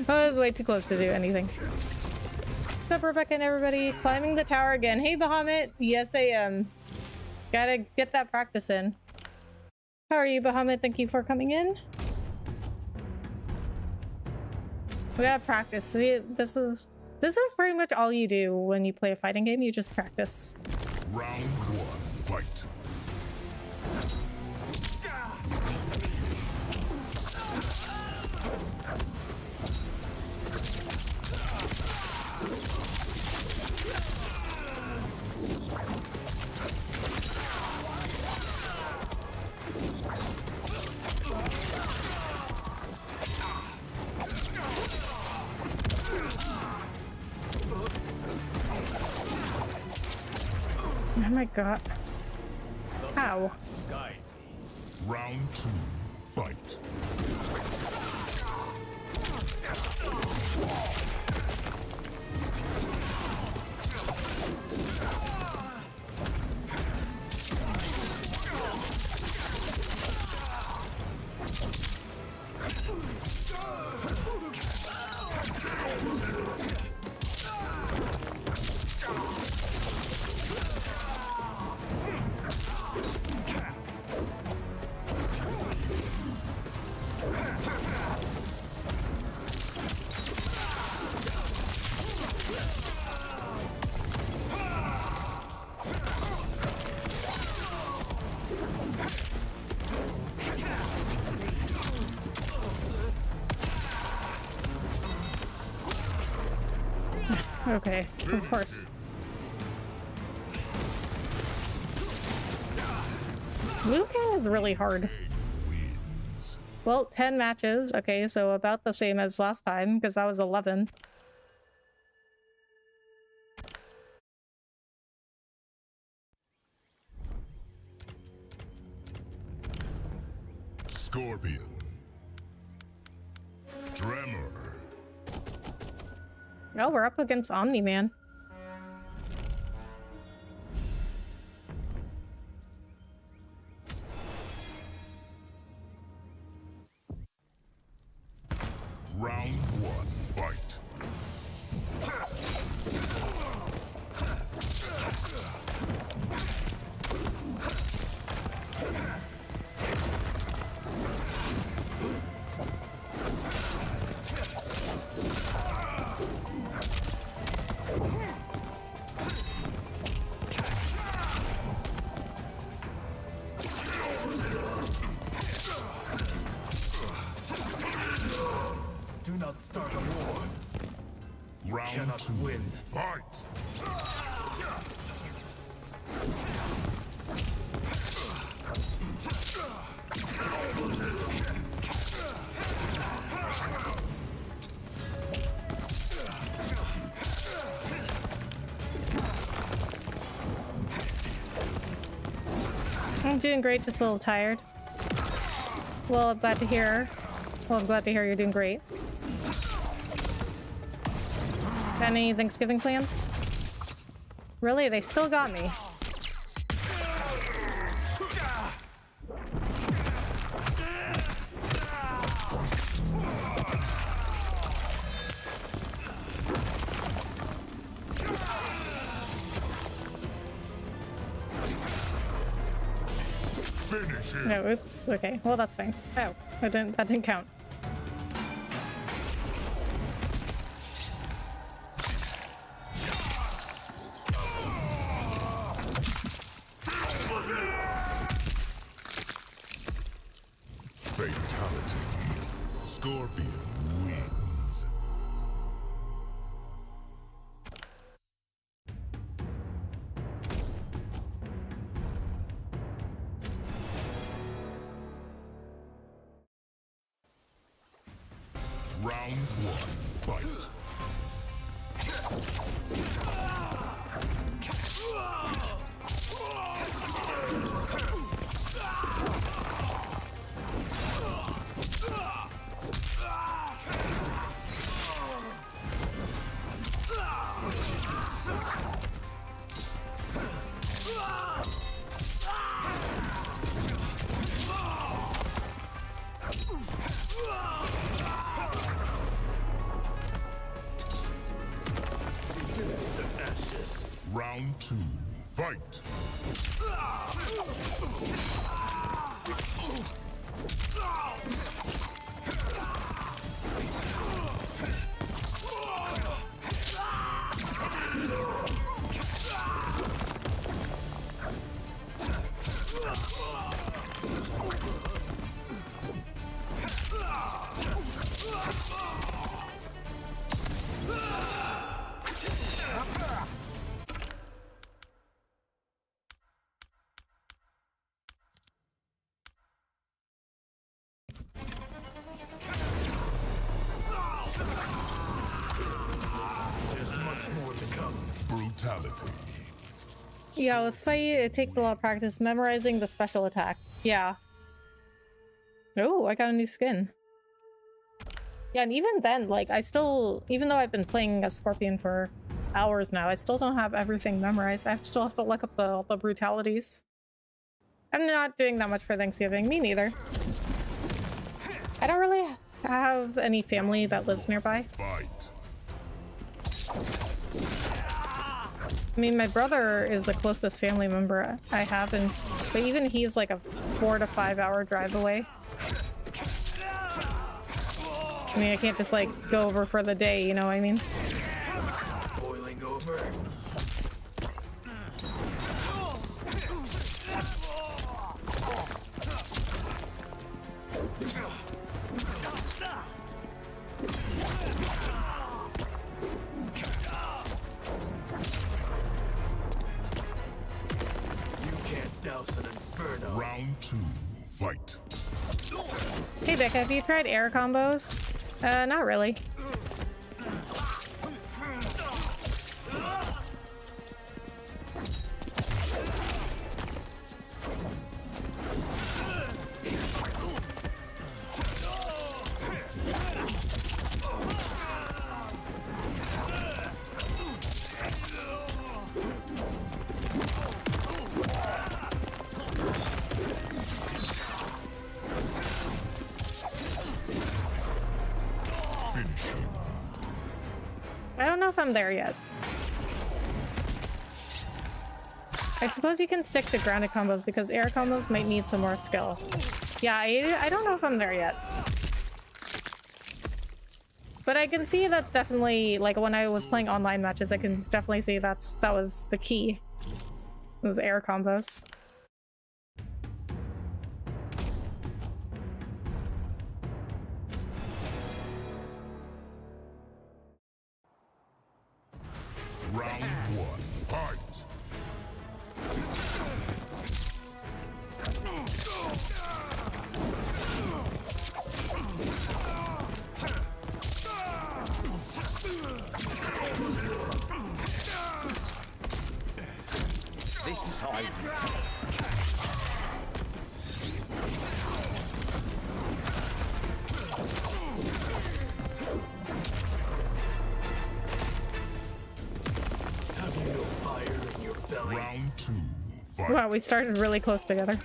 I was way too close to do anything. What's up, Rebecca and everybody? Climbing the tower again. Hey, Bahamut. Yes, I am. Gotta get that practice in. How are you, Bahamut? Thank you for coming in. We gotta practice. This is pretty much all you do when you play a fighting game. You just practice. Round one, fight. Oh my god. How? Round two, fight. Okay, of course. Liu Kang is really hard. Well, 10 matches. Okay, so about the same as last time, because that was 11. Scorpion. Tremor. Oh, we're up against Omni-Man. Round one, fight. Do not start a war. You Round cannot two, win. fight. I'm doing great, just a little tired. Well, I'm glad to hear. Well, I'm glad to hear you're doing great. Got any Thanksgiving plans? Really? They still got me. Finish him. No, oops. Okay, well that's fine. Oh, that didn't count. Fatality. Scorpion wins. Round one, fight. Round two, fight. There's much more to come. Brutality. Yeah, with fight, it takes a lot of practice memorizing the special attack. Yeah. Oh, I got a new skin. Yeah, and even then, like, I still, even though I've been playing as Scorpion for hours now, I still don't have everything memorized. I still have to look up all the brutalities. I'm not doing that much for Thanksgiving. Me neither. I don't really have any family that lives nearby. Fight. I mean, my brother is the closest family member I have, but even he's like a 4 to 5 hour drive away. I mean, I can't just like go over for the day, you know what I mean? Boiling over. You can't douse an inferno. Round two, fight. Hey Becca, have you tried air combos? Not really. I don't know if I'm there yet. I suppose you can stick to grounded combos because air combos might need some more skill. Yeah, I don't know if I'm there yet. But I can see that's definitely, like, when I was playing online matches, I can definitely see that was the key. Was air combos. Round one, fight. This is how I Have you no fire in your belly? Round two, fight. Wow, we started really close together.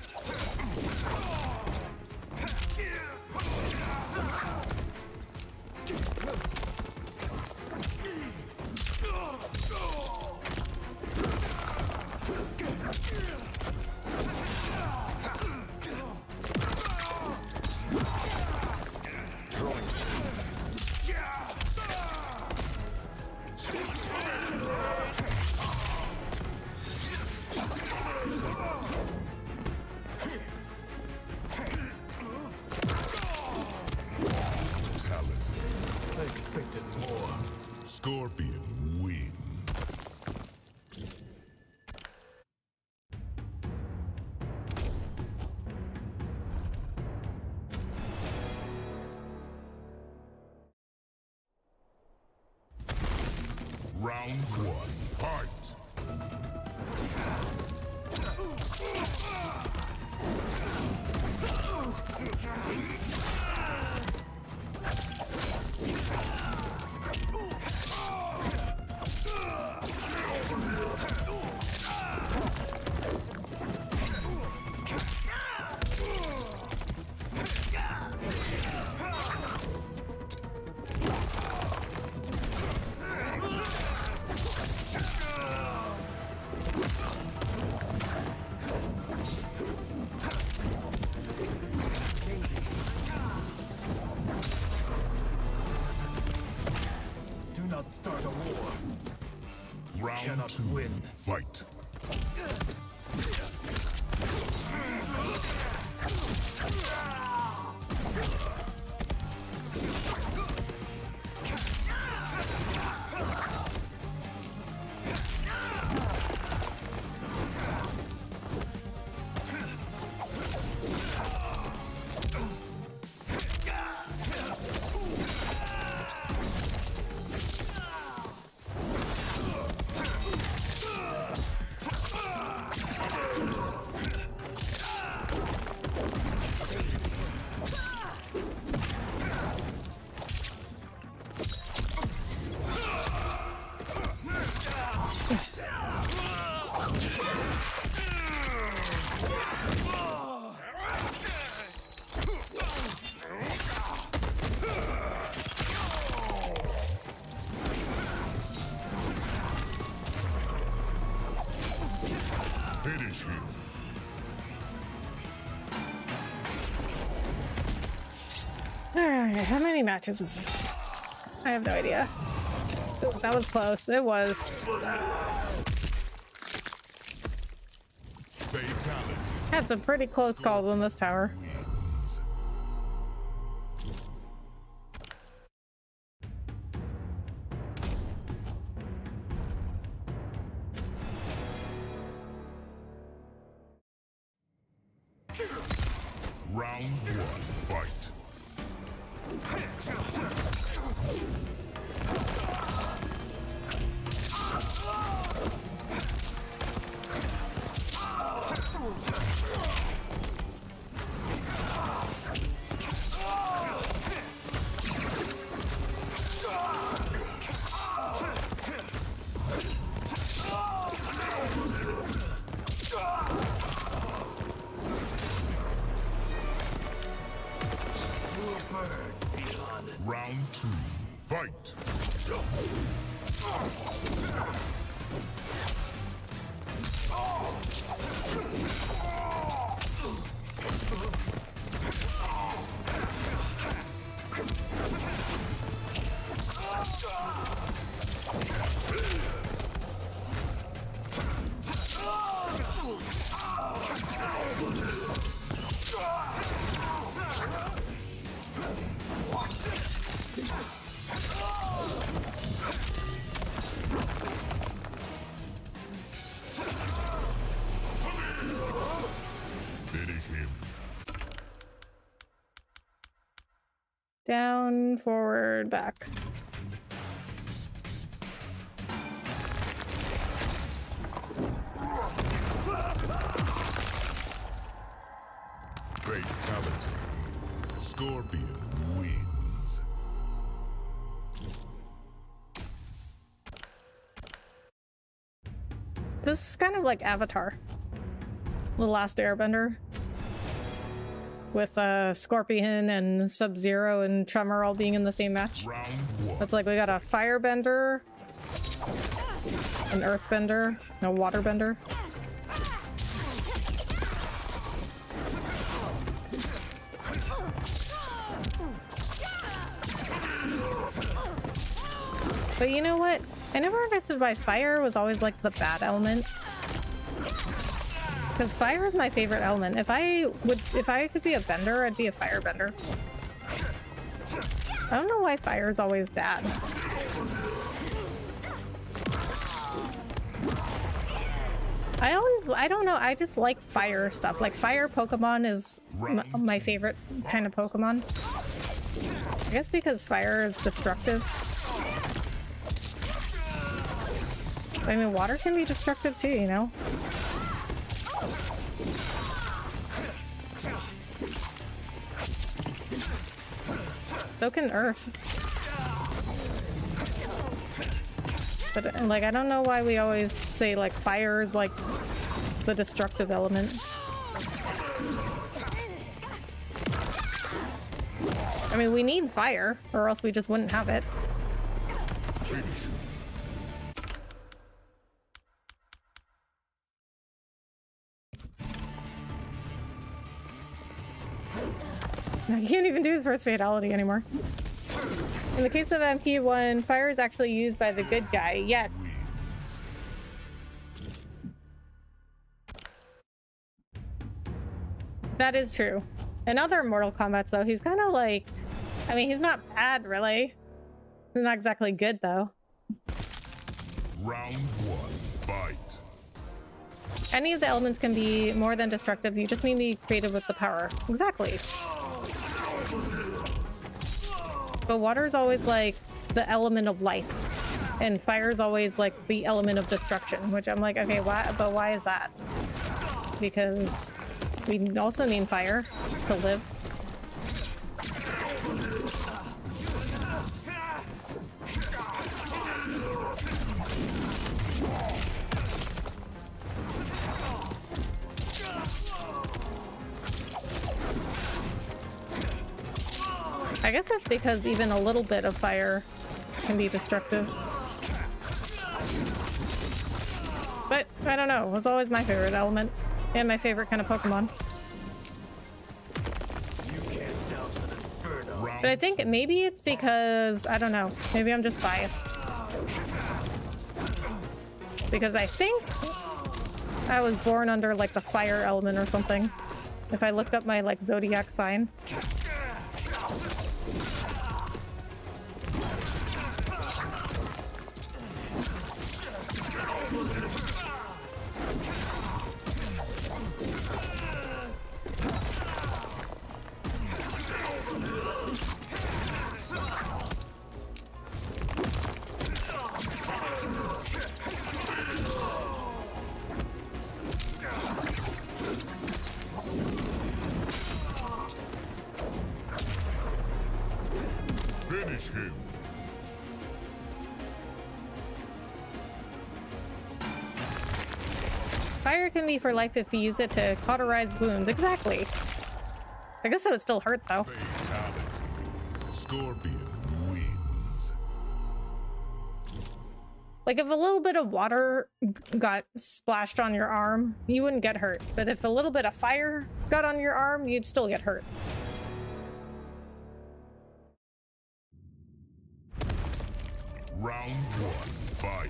Scorpion wins. Round one, fight! Do not start a war. Round Cannot two, win. fight! Finish him. Alright, how many matches is this? I have no idea. Ooh, that was close. It was. Fatality Had some pretty close calls on this tower. wins. Round one, fight! Round two, fight! Finish him. Down, forward, back. Fatality. Scorpion wins. This is kind of like Avatar. The Last Airbender. With Scorpion and Sub-Zero and Tremor all being in the same match. Round one. It's like we got a firebender, an earthbender, and a waterbender. But you know what? I never understood why fire was always like the bad element. Because fire is my favorite element. If I could be a bender, I'd be a firebender. I don't know why fire is always bad. I don't know, I just like fire stuff. Like fire Pokemon is my favorite kind of Pokemon. I guess because fire is destructive. I mean, water can be destructive too, you know? So can earth. But like, I don't know why we always say like fire is like the destructive element. I mean, we need fire or else we just wouldn't have it. I can't even do his first fatality anymore. In the case of MP1, fire is actually used by the good guy. Yes. That is true. In other Mortal Kombats, though, he's kind of like... I mean, he's not bad, really. He's not exactly good, though. Round 1, fight. Any of the elements can be more than destructive. You just need to be creative with the power. Exactly. But water is always like the element of life, and fire is always like the element of destruction, which I'm like, okay, why? But why is that? Because we also need fire to live. I guess that's because even a little bit of fire can be destructive. But I don't know, it's always my favorite element and my favorite kind of Pokemon. But I think maybe it's because, I don't know, maybe I'm just biased. Because I think I was born under like the fire element or something. If I looked up my like zodiac sign. Finish him. Fire can be for life if you use it to cauterize wounds. Exactly. I guess it would still hurt though. Fatality. Scorpion wins. Like if a little bit of water got splashed on your arm, you wouldn't get hurt. But if a little bit of fire got on your arm, you'd still get hurt. Round 1, fight.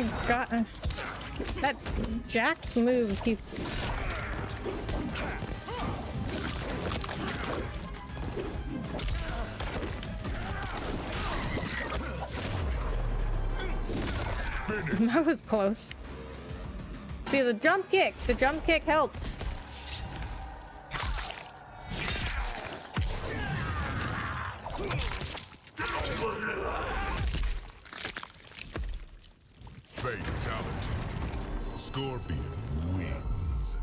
my god. That Jack's move keeps... That was close. See, the jump kick helped. Fatality. Scorpion wins.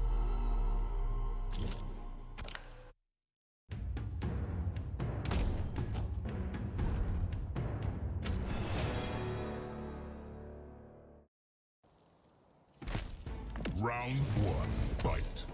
Round one, fight.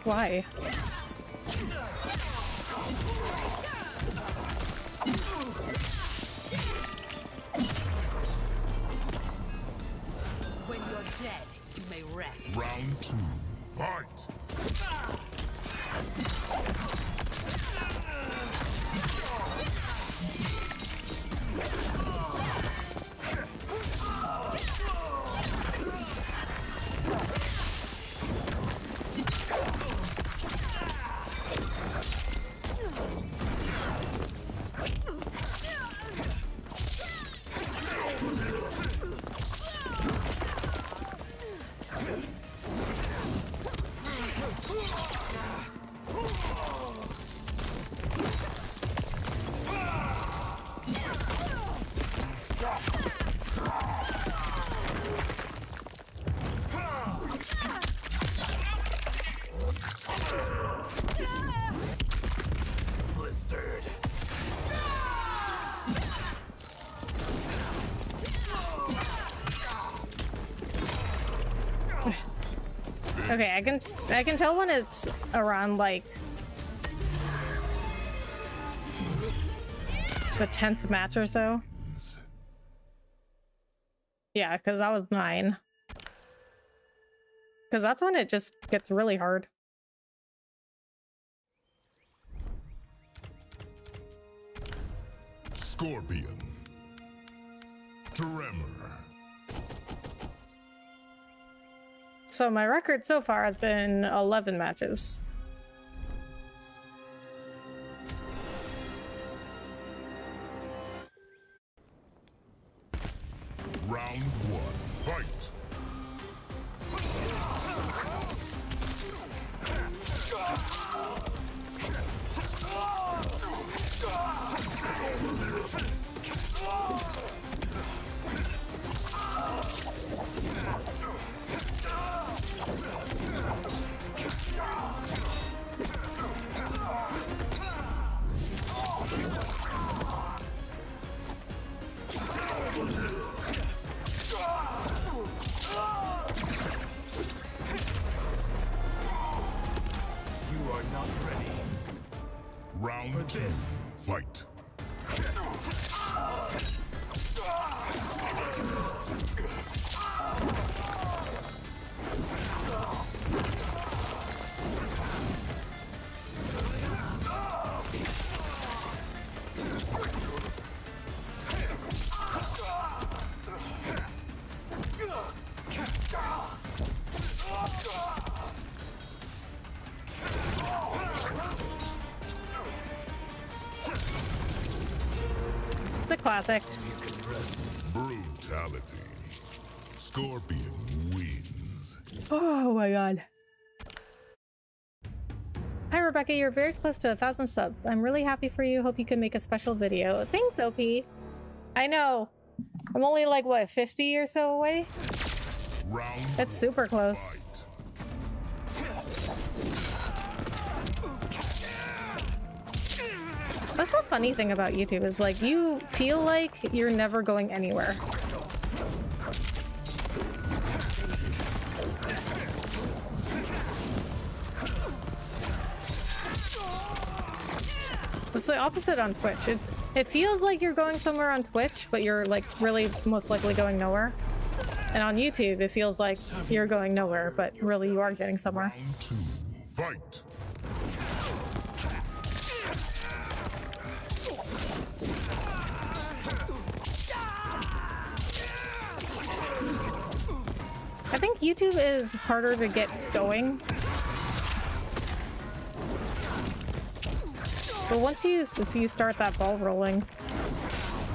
Why? When you're dead, you may rest. Round two, fight. Blistered. Okay, I can tell when it's around like the 10th match or so. Yeah, because that was 9. Because that's when it just gets really hard. Scorpion. Tremor. So my record so far has been 11 matches. Round one, fight. You are not ready. Round two, fight. The classic. Brutality. Scorpion wins. Oh my god. Hi Rebecca, you're very close to 1,000 subs. I'm really happy for you. Hope you can make a special video. Thanks, OP. I know. I'm only like, what, 50 or so away? Round That's super close. fight. That's the funny thing about YouTube is like you feel like you're never going anywhere. the opposite on Twitch. It feels like you're going somewhere on Twitch, but you're like really most likely going nowhere. And on YouTube, it feels like you're going nowhere, but really you are getting somewhere. Round 2, fight. I think YouTube is harder to get going. But once you start that ball rolling,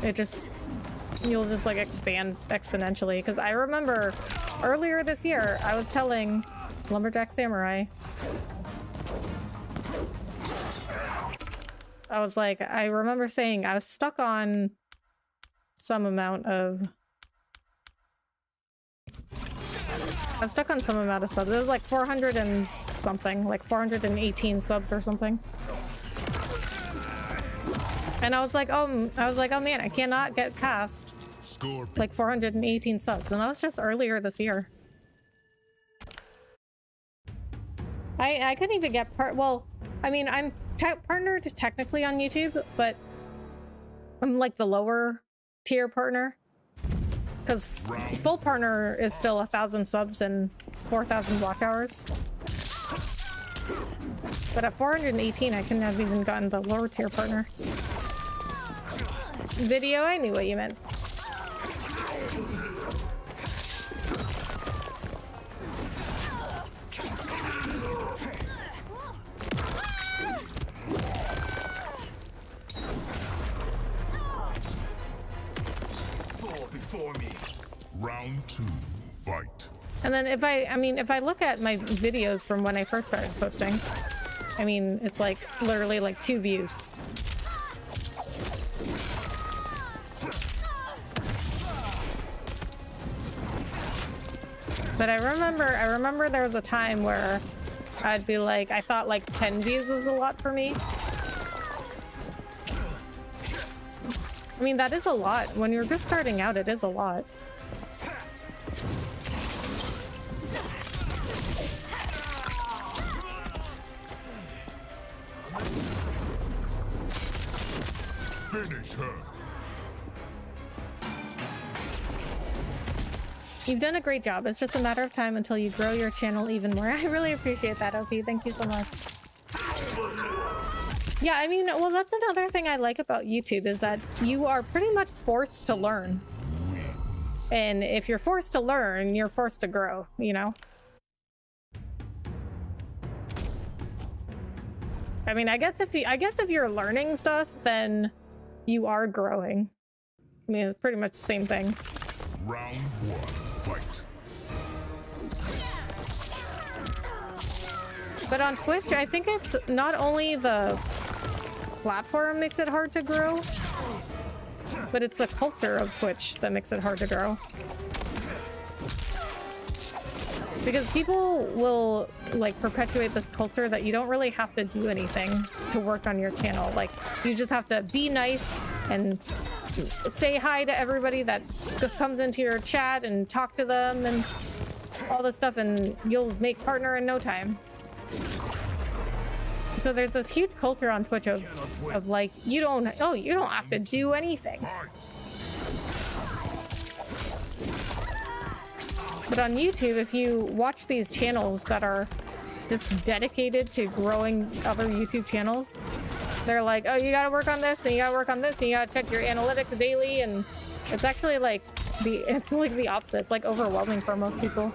you'll just like expand exponentially. Because I remember earlier this year, I was telling Lumberjack Samurai, I remember saying I was stuck on some amount of subs. It was like 400 and something, like 418 subs or something. And I was like, oh man, I cannot get past like 418 subs. And that was just earlier this year. I couldn't even get well, I mean, I'm partnered technically on YouTube, but I'm like the lower tier partner. Because full partner is still 1,000 subs and 4,000 block hours. But at 418, I couldn't have even gotten the lower tier partner. Video, I knew what you meant. Before me. Round 2, fight. And then if I look at my videos from when I first started posting, I mean, it's like literally like 2 views. But I remember there was a time where I'd be like, I thought like 10 views was a lot for me. I mean, that is a lot. When you're just starting out, it is a lot. Finish her. You've done a great job. It's just a matter of time until you grow your channel even more. I really appreciate that, OP. Thank you so much. Yeah, I mean, well, that's another thing I like about YouTube is that you are pretty much forced to learn. And if you're forced to learn, you're forced to grow, you know? I mean, I guess if you're learning stuff, then you are growing. I mean, it's pretty much the same thing. Round 1, fight. But on Twitch, I think it's not only the platform makes it hard to grow, but it's the culture of Twitch that makes it hard to grow. Because people will like perpetuate this culture that you don't really have to do anything to work on your channel. Like, you just have to be nice and say hi to everybody that just comes into your chat and talk to them and all this stuff, and you'll make partner in no time. So there's this huge culture on Twitch of like, you don't have to do anything. But on YouTube, if you watch these channels that are just dedicated to growing other YouTube channels, they're like, oh, you gotta work on this, and you gotta work on this, and you gotta check your analytics daily, and it's actually like it's like the opposite. It's like overwhelming for most people.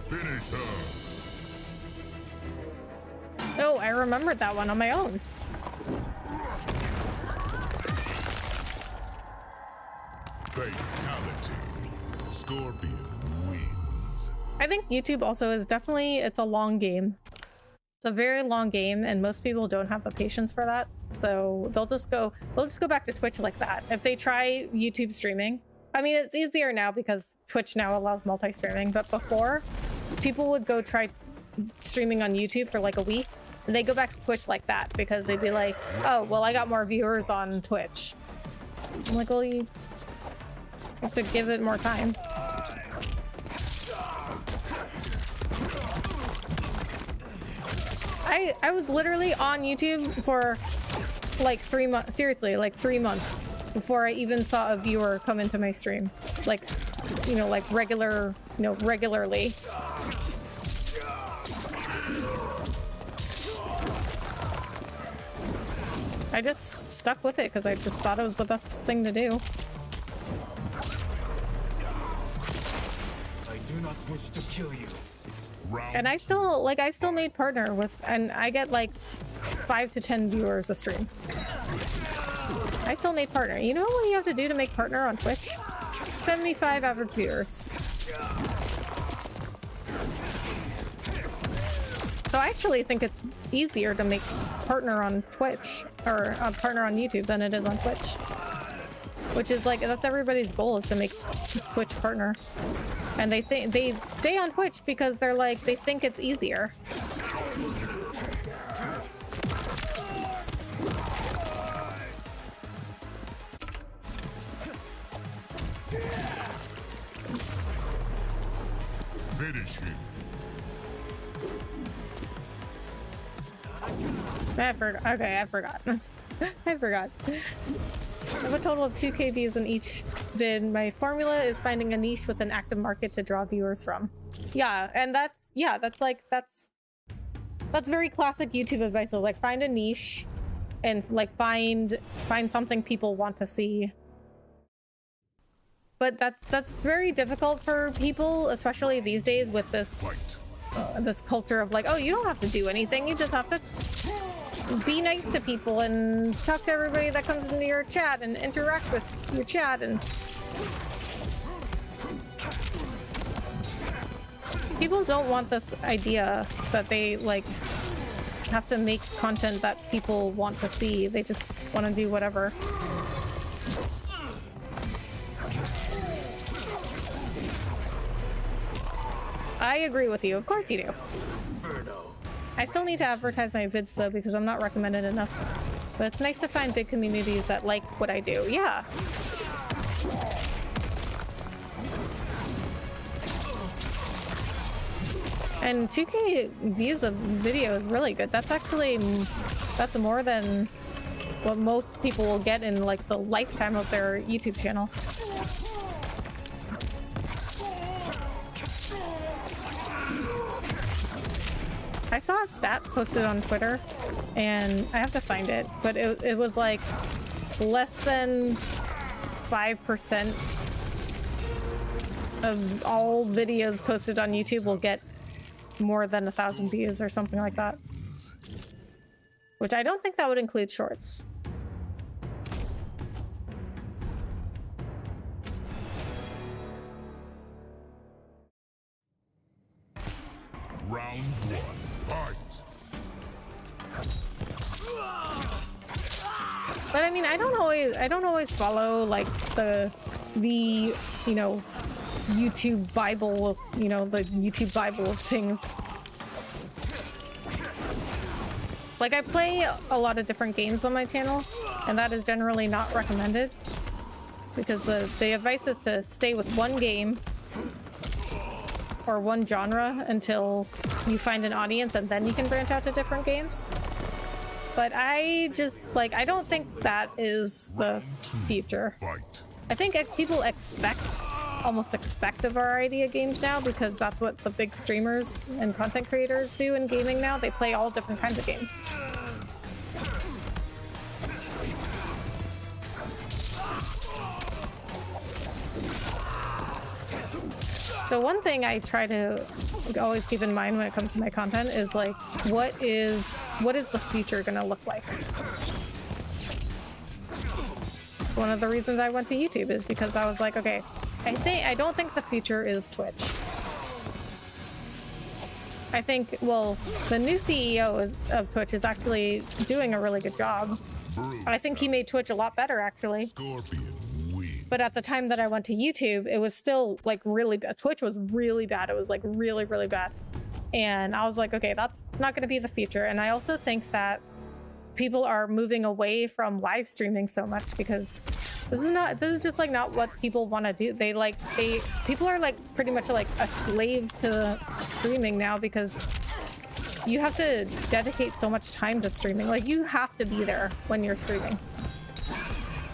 Finish her. Oh, I remembered that one on my own. Fatality. Scorpion wins. I think YouTube also is definitely, it's a long game. It's a very long game, and most people don't have the patience for that. So they'll just go back to Twitch like that. If they try YouTube streaming, I mean, it's easier now because Twitch now allows multi-streaming, but before, people would go try streaming on YouTube for like a week, And they go back to Twitch like that because they'd be like, oh, well, I got more viewers on Twitch. I'm like, well, you have to give it more time. I was literally on YouTube for like 3 months, seriously, like 3 months before I even saw a viewer come into my stream. Like, you know, like regularly. I just stuck with it because I just thought it was the best thing to do. I do not wish to kill you. And I still made partner with, and I get like 5 to 10 viewers a stream. I still made partner. You know what you have to do to make partner on Twitch? 75 average viewers. So I actually think it's easier to make partner on Twitch, or partner on YouTube, than it is on Twitch. Which is like, that's everybody's goal, is to make Twitch partner. And they stay on Twitch because they're like, they think it's easier. Finish him. I forgot. Okay, I forgot. I forgot. I have a total of 2 KVs in each vid. My formula is finding a niche with an active market to draw viewers from. Yeah, and that's very classic YouTube advice. So like, find a niche and like find something people want to see. But that's very difficult for people, especially these days with this this culture of like, oh, you don't have to do anything, you just have to be nice to people and talk to everybody that comes into your chat and interact with your chat. And people don't want this idea that they like have to make content that people want to see. They just want to do whatever. I agree with you. Of course you do. I still need to advertise my vids though, because I'm not recommended enough. But it's nice to find big communities that like what I do. Yeah. And 2K views of video is really good. That's more than what most people will get in like the lifetime of their YouTube channel. I saw a stat posted on Twitter, and I have to find it, but it was like less than 5% of all videos posted on YouTube will get more than 1,000 views or something like that. Which I don't think that would include shorts. Round 1, fight! But I mean, I don't always follow like the you know, YouTube Bible, you know, the YouTube Bible of things. Like, I play a lot of different games on my channel, and that is generally not recommended because the advice is to stay with one game or one genre until you find an audience, and then you can branch out to different games. But I just, like, I don't think that is the future. I think people almost expect a variety of games now, because that's what the big streamers and content creators do in gaming now. They play all different kinds of games. So one thing I try to always keep in mind when it comes to my content is like, what is the future gonna look like? One of the reasons I went to YouTube is because I was like, okay, I don't think the future is Twitch. I think, well, the new CEO of Twitch is actually doing a really good job. I think he made Twitch a lot better, actually. But at the time that I went to YouTube, it was still like really bad. Twitch was really bad. It was like really, really bad. And I was like, okay, that's not going to be the future. And I also think that people are moving away from live streaming so much because this is just like not what people want to do. People are like pretty much like a slave to streaming now because you have to dedicate so much time to streaming. Like you have to be there when you're streaming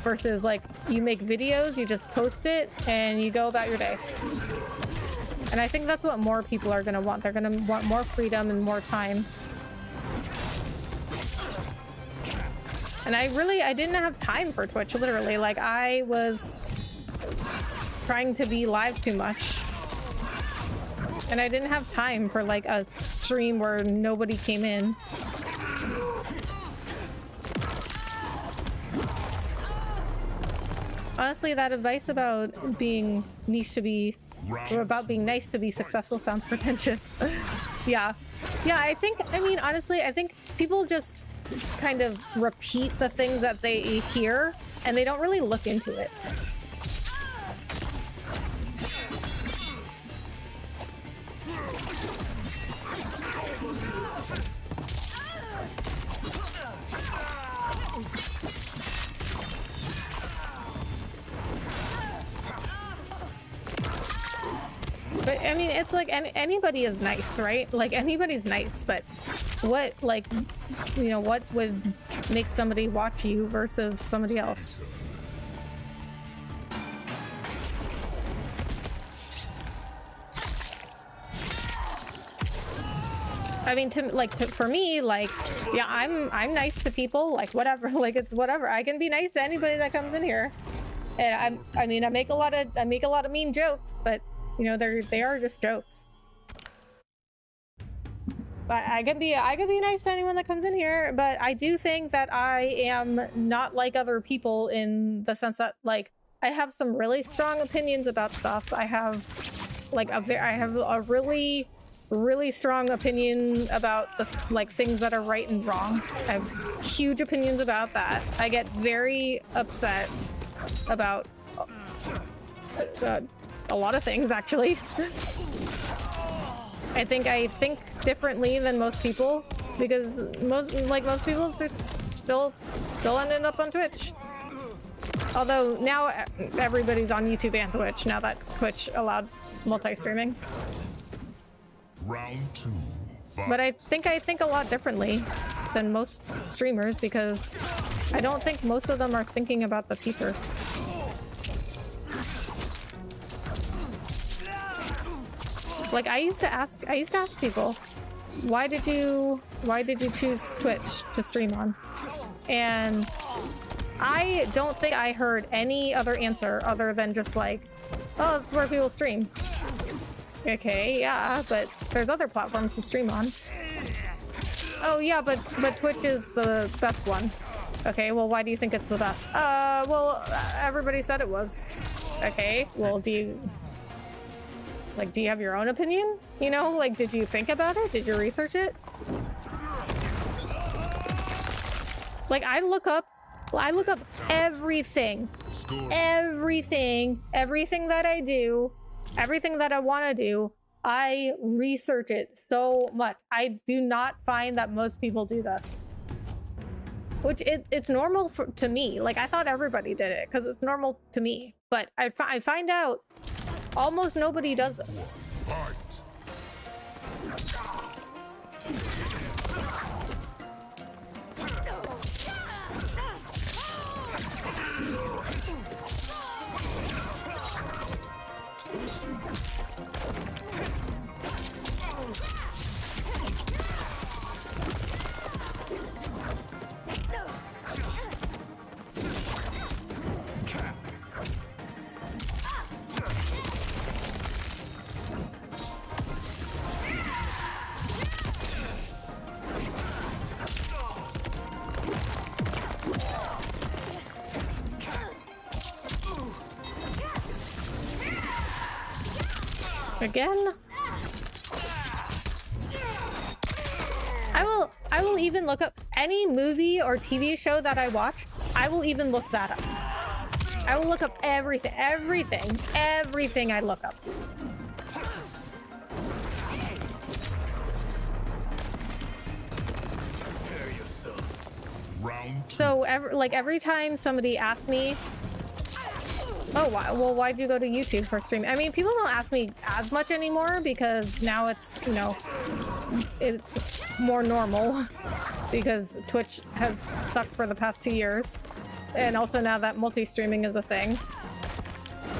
versus like you make videos, you just post it and you go about your day. And I think that's what more people are going to want. They're going to want more freedom and more time. And I didn't have time for Twitch, literally. Like, I was trying to be live too much. And I didn't have time for, like, a stream where nobody came in. Honestly, that advice about being niche to be, or about being nice to be successful sounds pretentious. Yeah. Yeah, I mean, honestly, I think people just kind of repeat the things that they hear and they don't really look into it. But I mean, it's like anybody is nice, right? Like anybody's nice, but what, like, you know, what would make somebody watch you versus somebody else? I mean, for me, like, yeah, I'm nice to people, like whatever, like it's whatever. I can be nice to anybody that comes in here, and I mean, I make a lot of mean jokes, but you know, they are just jokes. But I can be nice to anyone that comes in here, but I do think that I am not like other people in the sense that, like, I have some really strong opinions about stuff. I have a really, really strong opinion about the, like, things that are right and wrong. I have huge opinions about that. I get very upset about a lot of things, actually. I think differently than most people, because most people still ended up on Twitch. Although now everybody's on YouTube and Twitch now that Twitch allowed multi-streaming. Round 2. Fight. But I think a lot differently than most streamers because I don't think most of them are thinking about the future. Like I used to ask people, why did you choose Twitch to stream on? And I don't think I heard any other answer other than just like, oh, it's where people stream. Okay, yeah, but there's other platforms to stream on. Oh yeah, but Twitch is the best one. Okay, well, why do you think it's the best? Well, everybody said it was. Okay, well, do you have your own opinion? You know, like, did you think about it? Did you research it? Like, I look up everything. Everything that I do, everything that I want to do, I research it so much. I do not find that most people do this. Which it's normal to me. Like, I thought everybody did it because it's normal to me. But I find out almost nobody does this. Fight. Again? I will even look up any movie or TV show that I watch. I will even look that up. I will look up everything I look up. Round 2. So every time somebody asks me, oh, well, why'd you go to YouTube for streaming? I mean, people don't ask me as much anymore because now it's, you know, it's more normal because Twitch has sucked for the past 2 years. And also now that multi-streaming is a thing.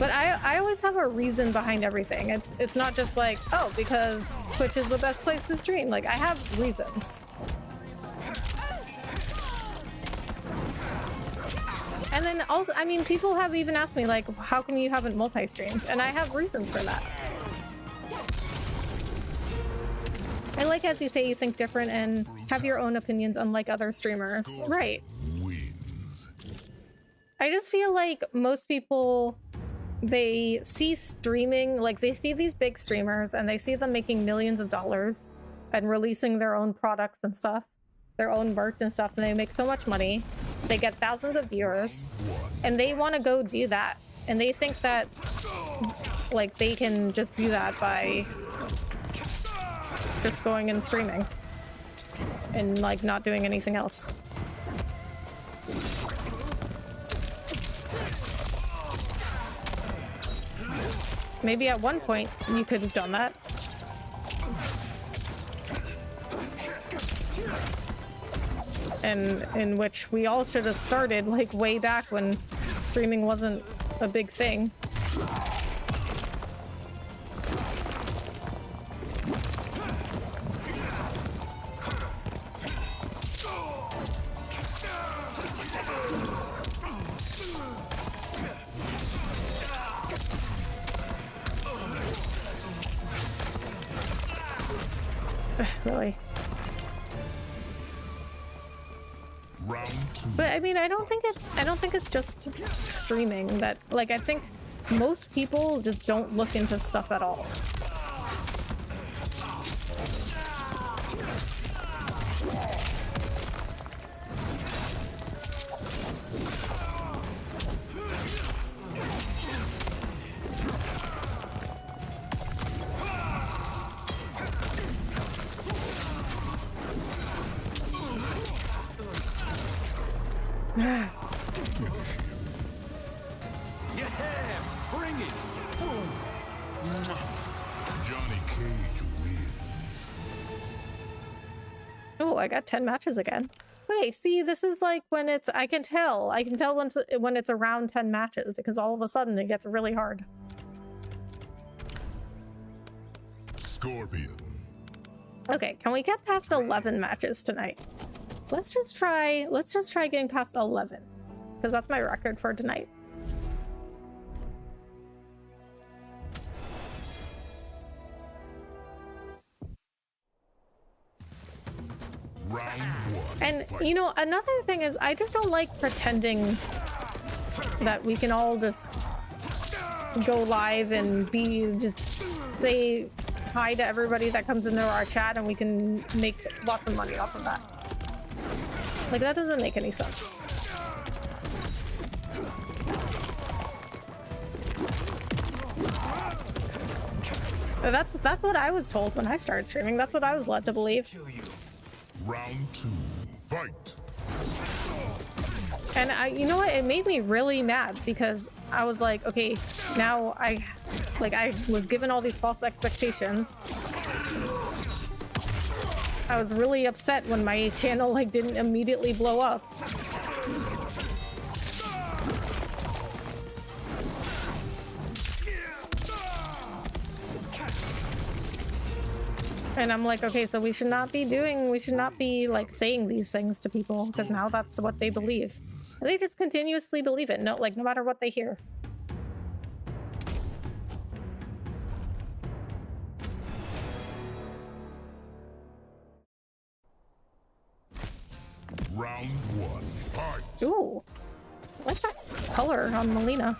But I always have a reason behind everything. It's not just like, oh, because Twitch is the best place to stream. Like, I have reasons. And then also, I mean, people have even asked me, like, how come you haven't multi-streamed? And I have reasons for that. I like, as you say, you think different and have your own opinions unlike other streamers. Right. Wins. I just feel like most people, they see streaming, like they see these big streamers and they see them making millions of dollars and releasing their own products and stuff, their own merch and stuff, and they make so much money. They get thousands of viewers and they want to go do that. And they think that like they can just do that by just going and streaming and like not doing anything else. Maybe at one point you could have done that. And in which we all should have started like way back when streaming wasn't a big thing. Really. Round 2. But I mean, I don't think it's just streaming that, like, I think most people just don't look into stuff at all. Yeah, bring it. Johnny Cage wins. Oh, I got 10 matches again. Wait, see, this is like when it's, I can tell when it's around 10 matches because all of a sudden it gets really hard. Scorpion. Okay, can we get past 11 matches tonight? Let's just try getting past 11 because that's my record for tonight. Round 1. And you know, another thing is I just don't like pretending that we can all just go live and be just say hi to everybody that comes into our chat and we can make lots of money off of that. Like, that doesn't make any sense. But that's what I was told when I started streaming. That's what I was led to believe. Round 2. Fight. And you know what? It made me really mad because I was like, okay, now I was given all these false expectations. I was really upset when my channel like didn't immediately blow up. And I'm like, okay, so we should not be like saying these things to people because now that's what they believe. And they just continuously believe it. No matter what they hear. Round 1. Fight. Ooh, I like that color on Melina.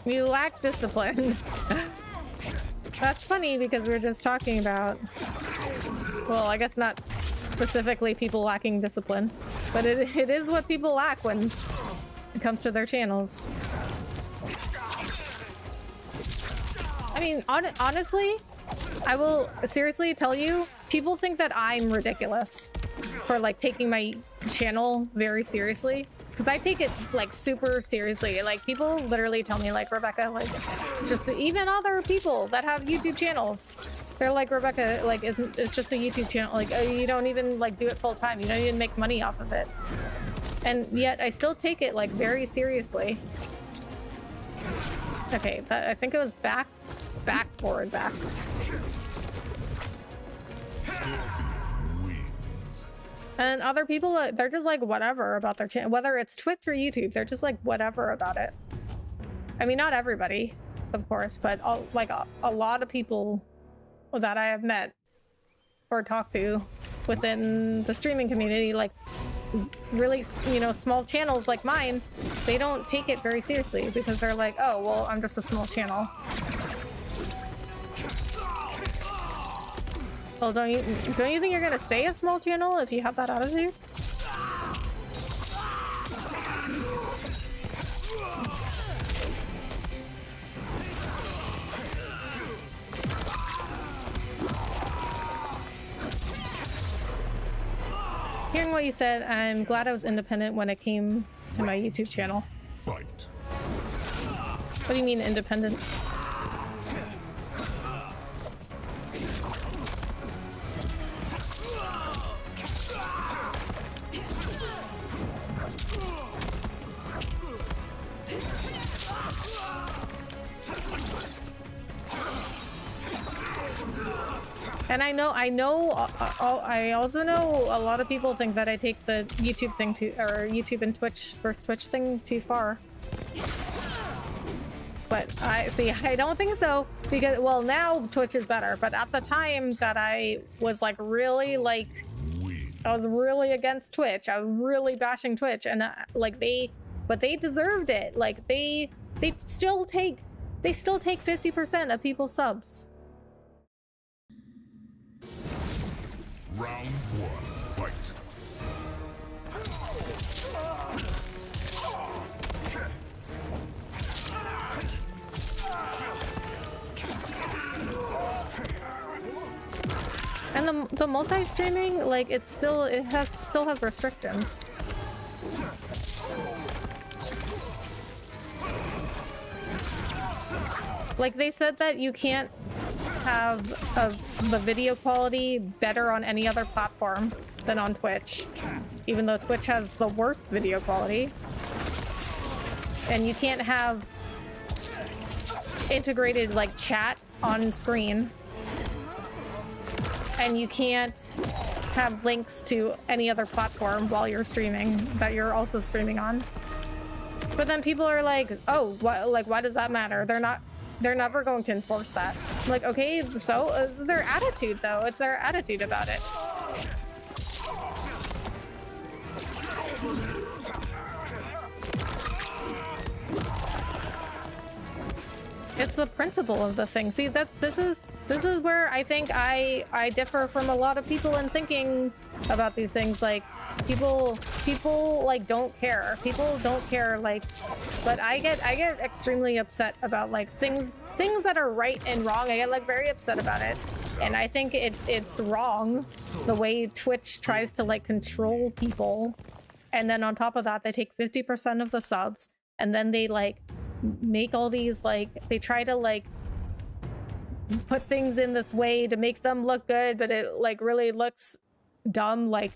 You lack discipline. That's funny because we were just talking about, well, I guess not specifically people lacking discipline, but it is what people lack when it comes to their channels. I mean, honestly, I will seriously tell you, people think that I'm ridiculous for like taking my channel very seriously. Because I take it like super seriously. Like people literally tell me like, Rebecca, like just even other people that have YouTube channels, they're like, Rebecca, like it's just a YouTube channel. Like you don't even like do it full time. You don't even make money off of it. And yet I still take it like very seriously. Okay, I think it was back, forward, back. And other people, they're just like whatever about their channel, whether it's Twitch or YouTube, they're just like whatever about it. I mean, not everybody, of course, but like a lot of people that I have met or talked to within the streaming community, like really, you know, small channels like mine, they don't take it very seriously because they're like, oh, well, I'm just a small channel. Well, don't you think you're gonna stay a small channel if you have that attitude? Hearing what you said, I'm glad I was independent when it came to my YouTube channel. Fight. What do you mean independent? And I also know a lot of people think that I take the YouTube thing or YouTube and Twitch versus Twitch thing too far. But I don't think so because, well, now Twitch is better, but at the time that I was like really I was really against Twitch. I was really bashing Twitch and but they deserved it. Like they still take 50% of people's subs. Round one, fight. And the multi-streaming, like it still has restrictions. Like they said that you can't have the video quality better on any other platform than on Twitch, even though Twitch has the worst video quality. And you can't have integrated like chat on screen. And you can't have links to any other platform while you're streaming that you're also streaming on. But then people are like, oh, why does that matter? They're never going to enforce that. I'm like, okay, so their attitude though, it's their attitude about it. It's the principle of the thing. See, this is where I think I differ from a lot of people in thinking about these things. Like people like don't care. People don't care, like, but I get extremely upset about like things that are right and wrong. I get like very upset about it. And I think it's wrong the way Twitch tries to like control people. And then on top of that, they take 50% of the subs and then they like make all these like, they try to like put things in this way to make them look good, but it like really looks dumb. Like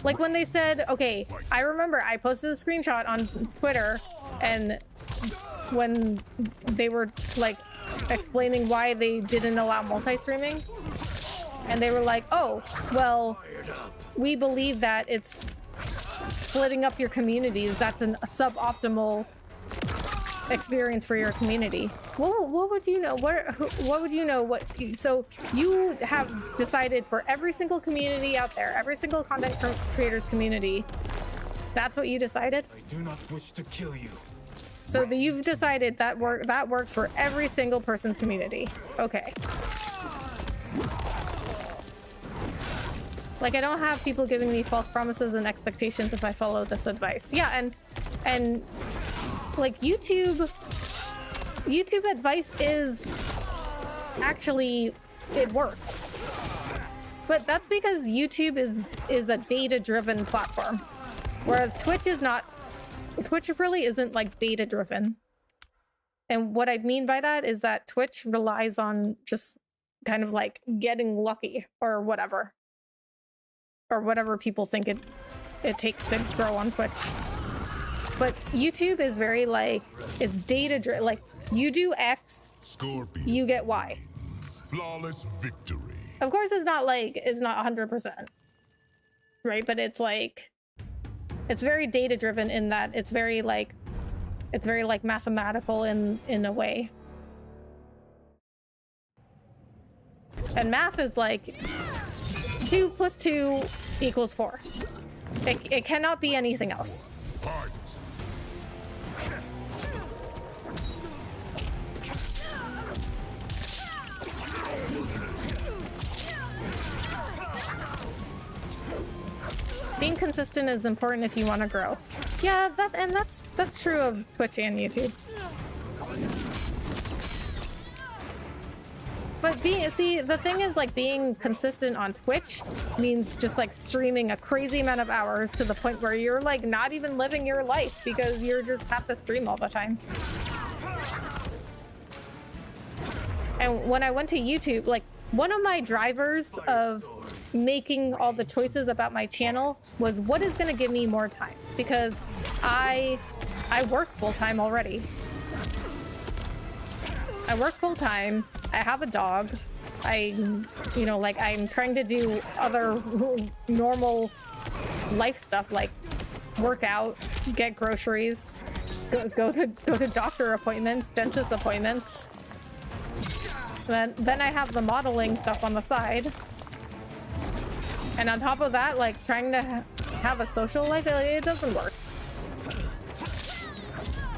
when they said, okay, I remember I posted a screenshot on Twitter and when they were like explaining why they didn't allow multi-streaming and they were like, oh, well, we believe that it's splitting up your communities. That's a suboptimal experience for your community. What would you know? What would you know? So you have decided for every single community out there, every single content creators community, that's what you decided? I do not wish to kill you. So you've decided that works for every single person's community. Okay. Like, I don't have people giving me false promises and expectations if I follow this advice. Yeah, and like YouTube advice is actually, it works. But that's because YouTube is a data-driven platform, whereas Twitch is not. Twitch really isn't like data-driven. And what I mean by that is that Twitch relies on just kind of like getting lucky or whatever people think it takes to grow on Twitch. But YouTube is very like, it's data-driven. Like, you do X, Scorpion. you get Y. Flawless victory. Of course, it's not 100%, right? But it's like, it's very data driven in that it's very like mathematical in a way. And math is like 2 + 2 = 4. It cannot be anything else. Fight. Being consistent is important if you want to grow. Yeah, that's true of Twitch and YouTube. But the thing is, like, being consistent on Twitch means just like streaming a crazy amount of hours to the point where you're like not even living your life because you just have to stream all the time. And when I went to YouTube, like, one of my drivers of making all the choices about my channel was what is going to give me more time, because I work full-time already. I work full-time. I have a dog. I'm trying to do other normal life stuff like work out, get groceries, go to doctor appointments, dentist appointments. Then I have the modeling stuff on the side. And on top of that, like, trying to have a social life, it doesn't work.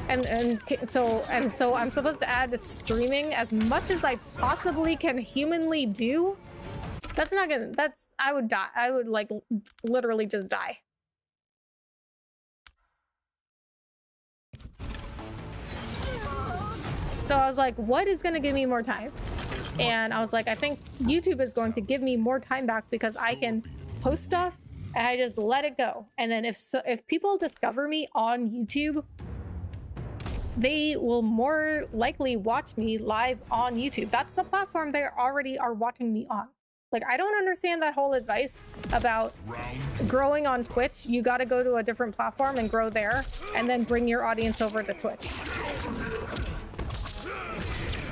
And so I'm supposed to add streaming as much as I possibly can humanly do. That's not gonna, I would die. I would like literally just die. So I was like, what is gonna give me more time? And I was like, I think YouTube is going to give me more time back because I can post stuff and I just let it go. And then if people discover me on YouTube, they will more likely watch me live on YouTube. That's the platform they already are watching me on. Like, I don't understand that whole advice about growing on Twitch. You got to go to a different platform and grow there and then bring your audience over to Twitch.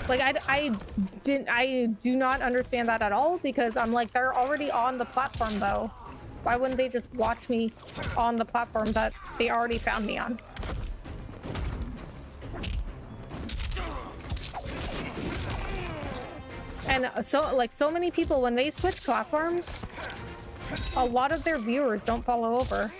Like, I do not understand that at all, because I'm like, they're already on the platform though. Why wouldn't they just watch me on the platform that they already found me on? And so many people, when they switch platforms, a lot of their viewers don't follow over.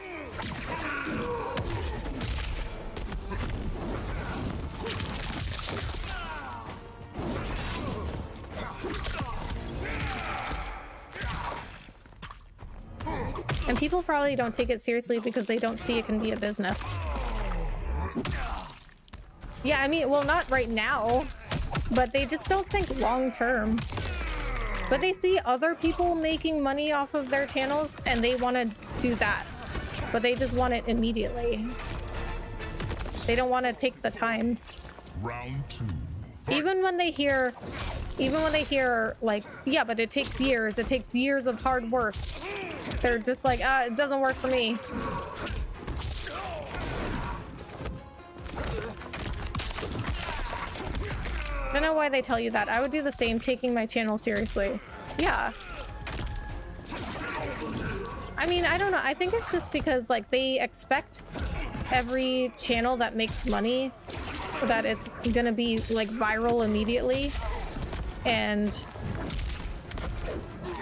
And people probably don't take it seriously because they don't see it can be a business. Yeah, I mean, well, not right now, but they just don't think long term. But they see other people making money off of their channels and they want to do that. But they just want it immediately. They don't want to take the time. Round 2. Even when they hear like, yeah, but it takes years of hard work. They're just like, it doesn't work for me. I don't know why they tell you that. I would do the same, taking my channel seriously. Yeah. I mean, I don't know. I think it's just because, like, they expect every channel that makes money that it's gonna be, like, viral immediately. And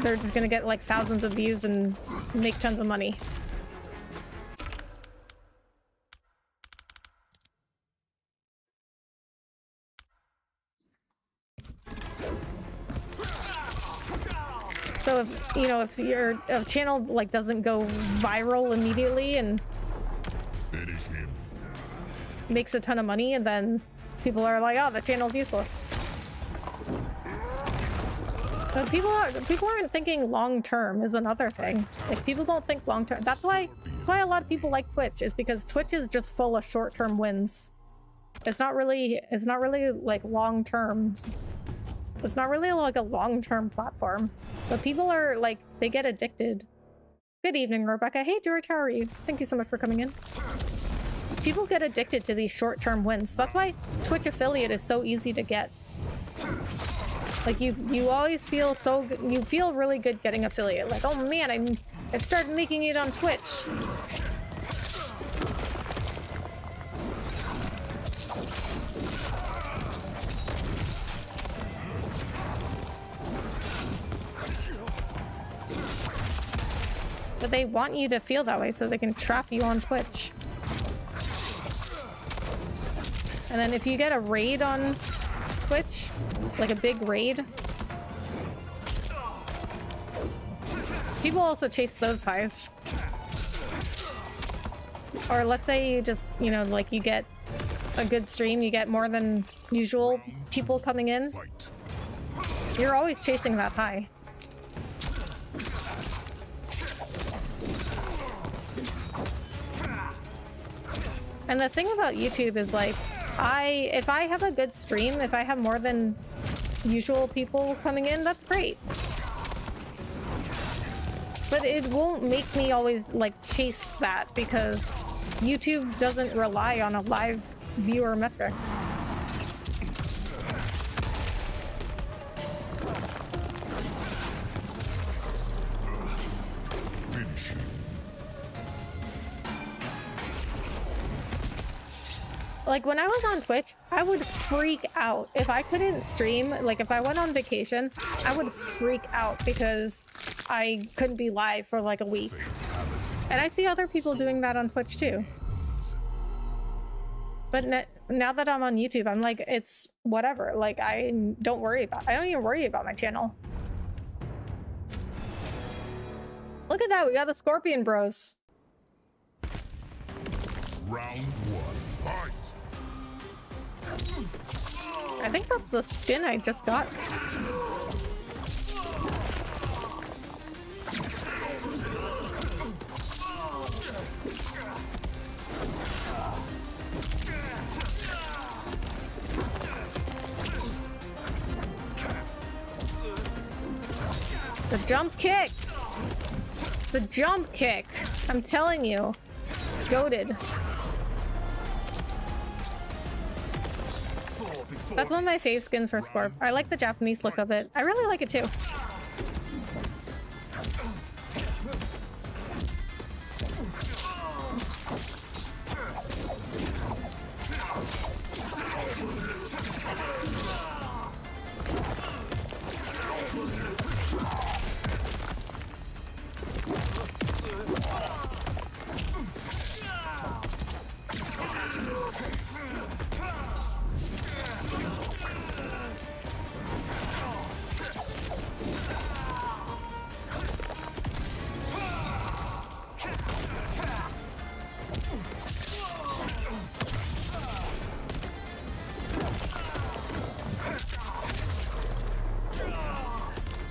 they're just gonna get, like, thousands of views and make tons of money. So if, you know, if your channel like doesn't go viral immediately and Finish him. makes a ton of money, and then people are like, oh, the channel's useless. But people aren't thinking long term is another thing. Like, people don't think long term. That's why a lot of people like Twitch, is because Twitch is just full of short term wins. It's not really like long term. It's not really like a long term platform. But people are like, they get addicted. Good evening, Rebecca. Hey, George, how are you? Thank you so much for coming in. People get addicted to these short term wins. That's why Twitch affiliate is so easy to get. Like, you always feel so good. You feel really good getting affiliate. Like, oh man, I started making it on Twitch. But they want you to feel that way so they can trap you on Twitch. And then if you get a raid on Twitch, like a big raid, people also chase those highs. Or let's say you just, you know, like you get a good stream, you get more than usual people coming in. You're always chasing that high. And the thing about YouTube is like, if I have a good stream, if I have more than usual people coming in, that's great. But it won't make me always like chase that, because YouTube doesn't rely on a live viewer metric. Like, when I was on Twitch, I would freak out. If I couldn't stream, like if I went on vacation, I would freak out because I couldn't be live for like a week. And I see other people doing that on Twitch too. But now that I'm on YouTube, I'm like, it's whatever. Like, I don't even worry about my channel. Look at that, we got the Scorpion Bros. Round one, fight! I think that's the skin I just got. The jump kick! The jump kick! I'm telling you. Goated. That's one of my fave skins for Scorp. I like the Japanese look of it. I really like it too.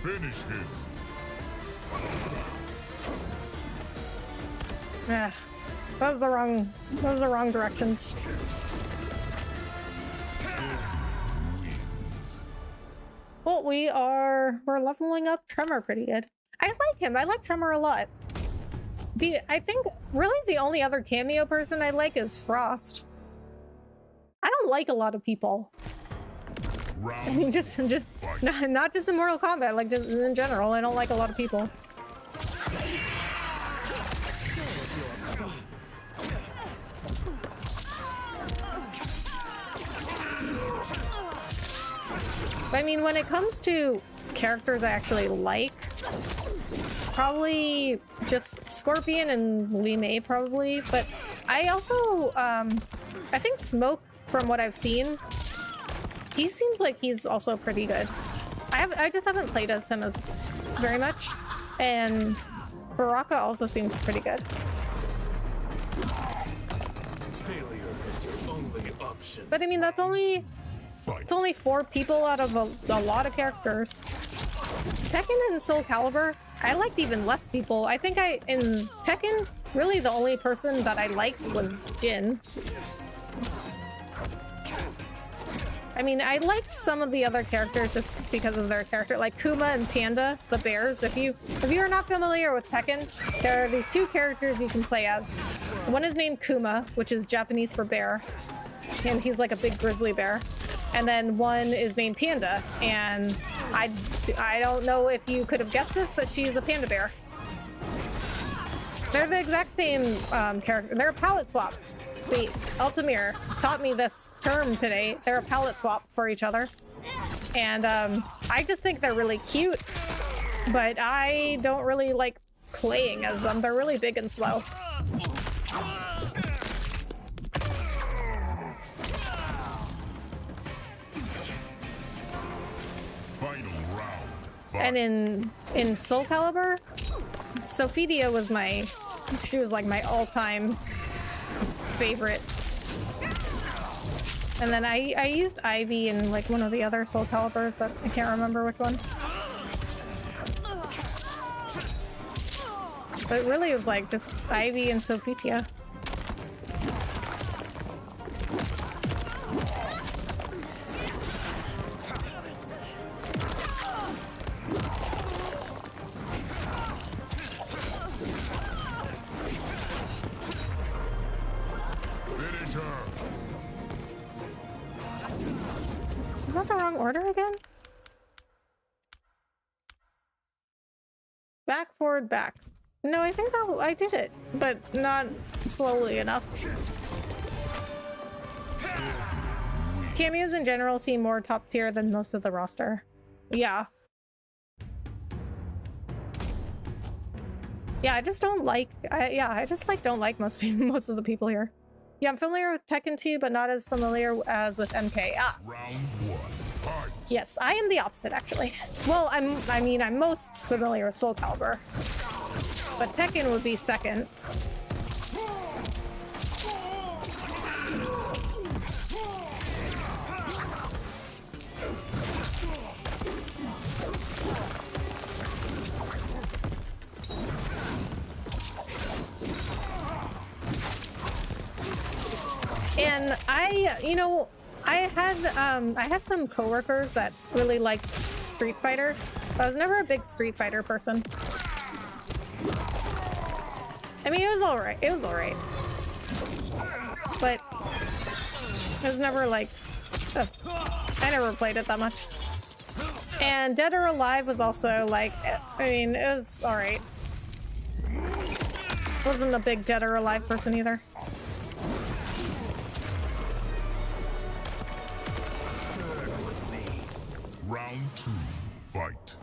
Finish him. Ugh. Those are the wrong directions. Well, we're leveling up Tremor pretty good. I like him. I like Tremor a lot. I think really the only other cameo person I like is Frost. I don't like a lot of people. I mean, just not just in Mortal Kombat, like just in general. I don't like a lot of people. But I mean, when it comes to characters I actually like, probably just Scorpion and Li Mei probably. But I also, I think Smoke, from what I've seen, he seems like he's also pretty good. I just haven't played as him as very much. And Baraka also seems pretty good. Failure is your only option. But I mean, that's only... Fight. It's only 4 people out of a lot of characters. Tekken and Soul Calibur, I liked even less people. I think in Tekken, really the only person that I liked was Jin. I mean, I liked some of the other characters just because of their character, like Kuma and Panda, the bears. If you are not familiar with Tekken, there are these 2 characters you can play as. One is named Kuma, which is Japanese for bear, and he's like a big grizzly bear. And then one is named Panda, and I don't know if you could have guessed this, but she's a panda bear. They're the exact same character. They're a palette swap. See, Altamir taught me this term today. They're a palette swap for each other. And I just think they're really cute, but I don't really like playing as them. They're really big and slow. Final round. Fight. And in Soul Calibur, Sophidia was she was like my all-time favorite. And then I used Ivy in like one of the other Soul Caliburs that I can't remember which one. But really it was like just Ivy and Sophitia. Is that the wrong order again? Back, forward, back. No, I think that I did it, but not slowly enough. Cameos in general seem more top tier than most of the roster. Yeah. Yeah, I just don't like. I just don't like most of the people here. Yeah, I'm familiar with Tekken 2, but not as familiar as with MK. Ah. Round 1. Fight. Yes, I am the opposite, actually. Well, I'm most familiar with Soul Calibur, but Tekken would be second. And I had some coworkers that really liked Street Fighter. I was never a big Street Fighter person. I mean, it was alright. It was alright. But it was never like... I never played it that much. And Dead or Alive was also like... I mean, it was alright. Wasn't a big Dead or Alive person either. Round 2. Fight.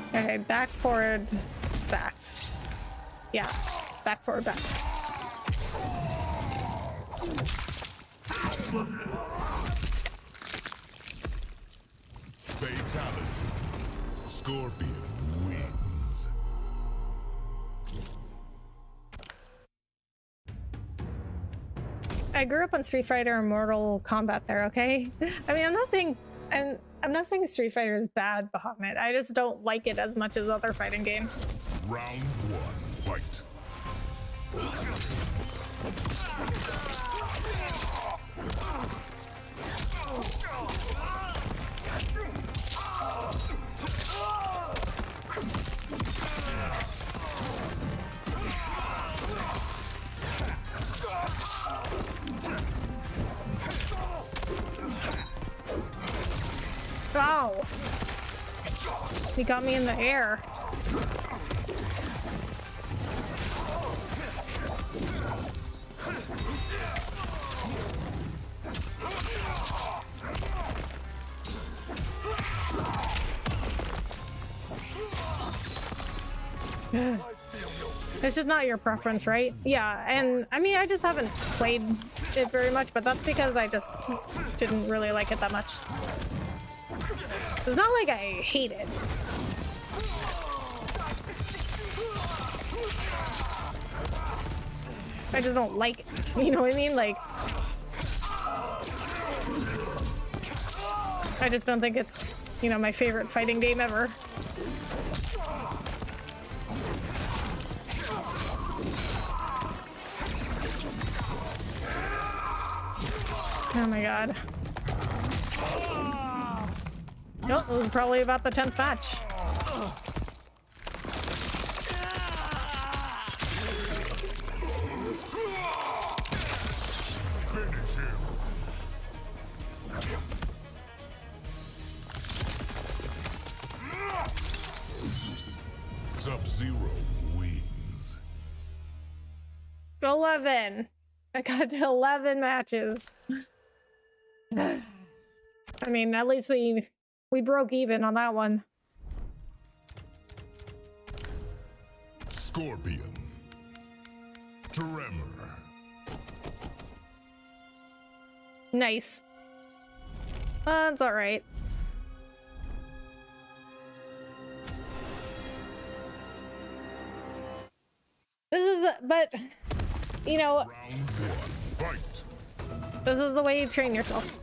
Okay, back, forward, back. Yeah, back, forward, back. Fatality. Scorpion wins. I grew up on Street Fighter and Mortal Kombat there, okay? I mean, I'm not saying Street Fighter is bad, Bahamut. I just don't like it as much as other fighting games. Round 1. Fight. Oh! He got me in the air. This is not your preference, right? Yeah, and I mean, I just haven't played it very much, but that's because I just didn't really like it that much. It's not like I hate it. I just don't like it. You know what I mean? Like, I just don't think it's, you know, my favorite fighting game ever. Oh my god. Nope, it was probably about the 10th match. Sub-Zero wins. 11. I got to 11 matches. I mean, at least we broke even on that one. Scorpion. Tremor. Nice. That's all right. This is, but you know, Round one, fight. this is the way you train yourself.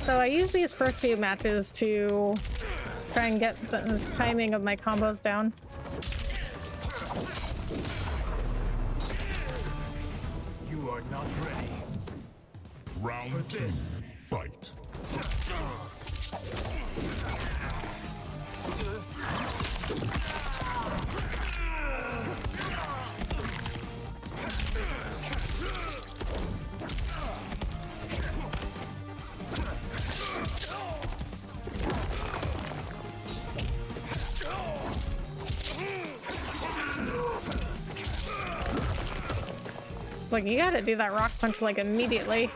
So I use these first few matches to try and get the timing of my combos down. You are not ready. Round two, fight. It's like, you gotta do that rock punch like immediately.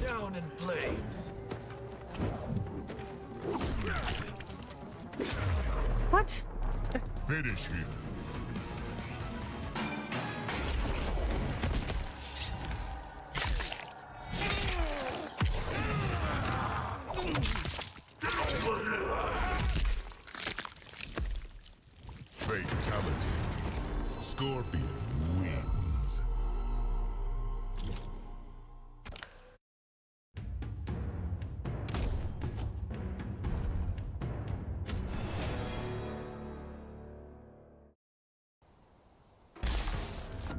Down in flames. What? Finish him. Fatality. Scorpion wins.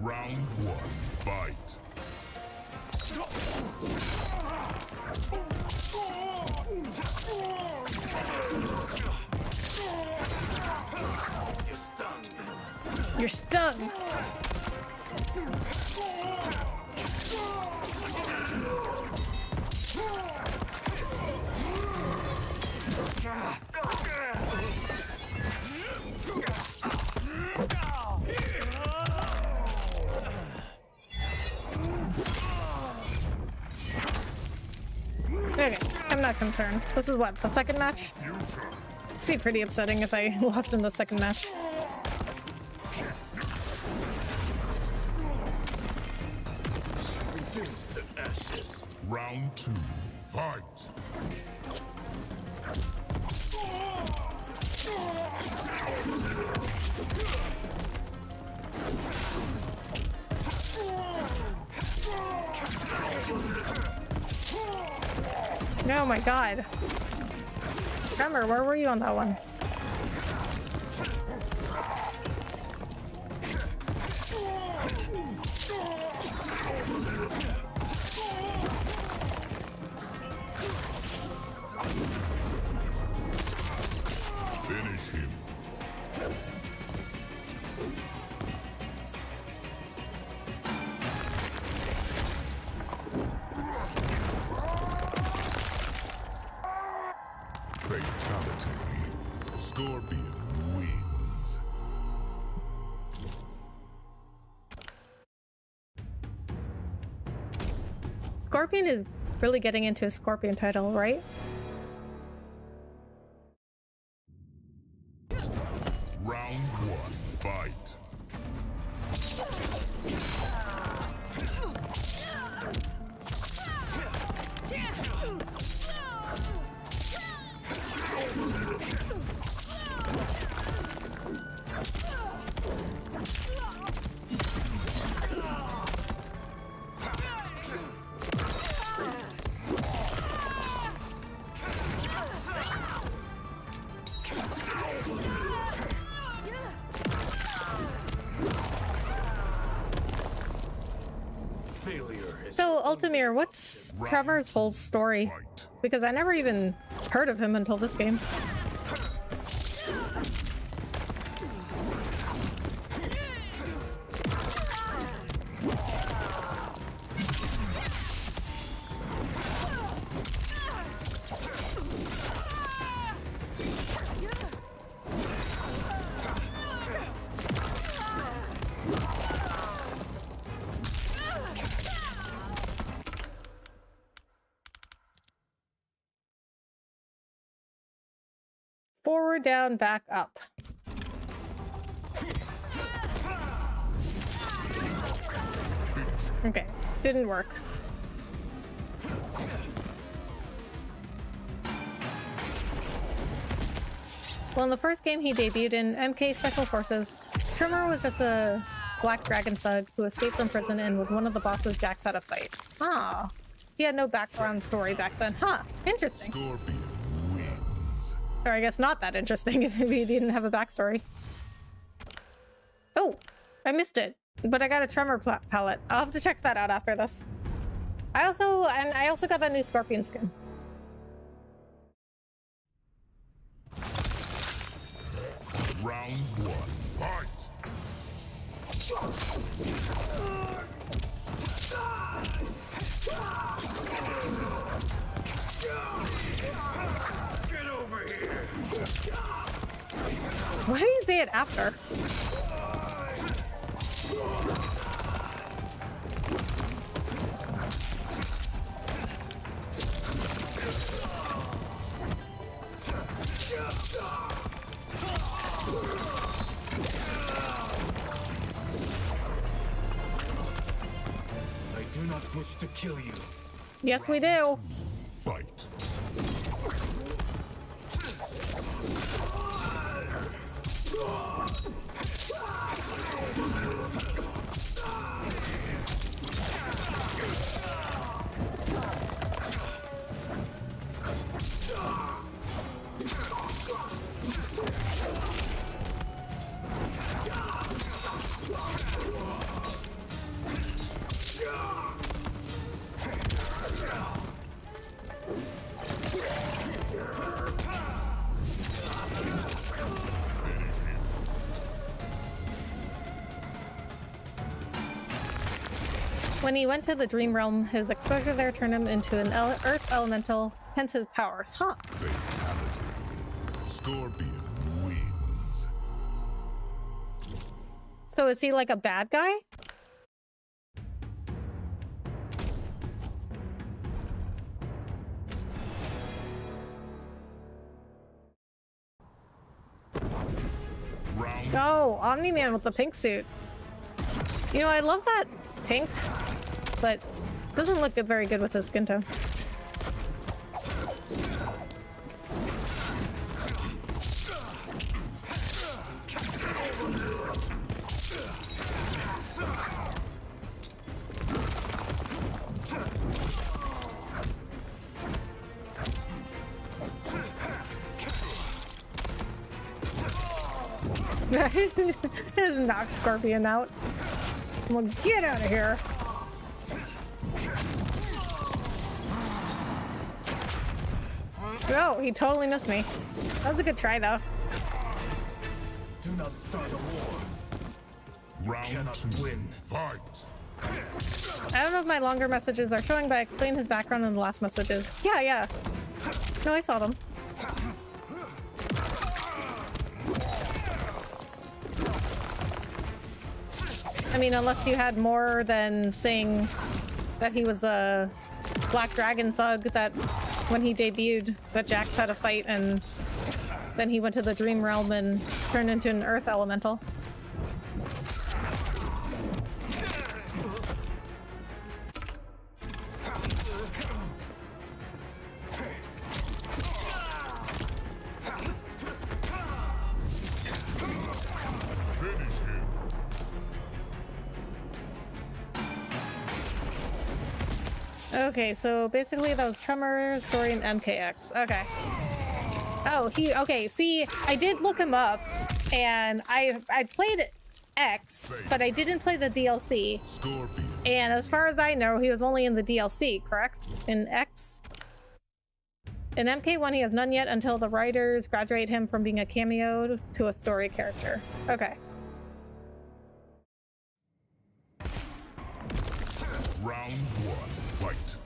Round one, fight. You're stung. Okay, I'm not concerned. This is what, the second match? It'd be pretty upsetting if I lost in the second match. Reduced to ashes. Round two, fight. Oh my god. Tremor, where were you on that one? Scorpion wins. Scorpion is really getting into a Scorpion title, right? Round one, fight. Failure is So, Ultimir, what's Tremor's whole story? Fight. Because I never even heard of him until this game. Forward, down, back, up. Okay, didn't work. Well, in the first game he debuted in MK Special Forces, Tremor was just a black dragon thug who escaped from prison and was one of the bosses Jax had to fight. Ah, he had no background story back then. Huh, interesting. Scorpion wins. Or I guess not that interesting if maybe he didn't have a backstory. Oh, I missed it, but I got a Tremor palette. I'll have to check that out after this. I also got that new Scorpion skin. Round one, fight. get over here. Why do you say it after? I do not wish to kill you. Yes, we do. Fight. When he went to the Dream Realm, his exposure there turned him into an Earth Elemental, hence his powers. Huh. Fatality. Scorpion wins. So is he like a bad guy? Round Oh, Omni-Man with the pink suit. You know, I love that pink, but doesn't look very good with his skin tone. Just knock Scorpion out. Well, get out of here. Oh, he totally missed me. That was a good try, though. Do not start a war. round Cannot two, win. fight. I don't know if my longer messages are showing, but I explained his background in the last messages. Yeah. No, I saw them. I mean, unless you had more than saying that he was a Black Dragon thug that when he debuted that Jax had a fight and then he went to the Dream Realm and turned into an Earth Elemental. Okay, so basically that was Tremor, Story, and MKX. Okay. Oh, okay, see, I did look him up, and I played X, but I didn't play the DLC. Scorpion. And as far as I know, he was only in the DLC, correct? In X? In MK1, he has none yet until the writers graduate him from being a cameo to a story character. Okay. Round one, fight.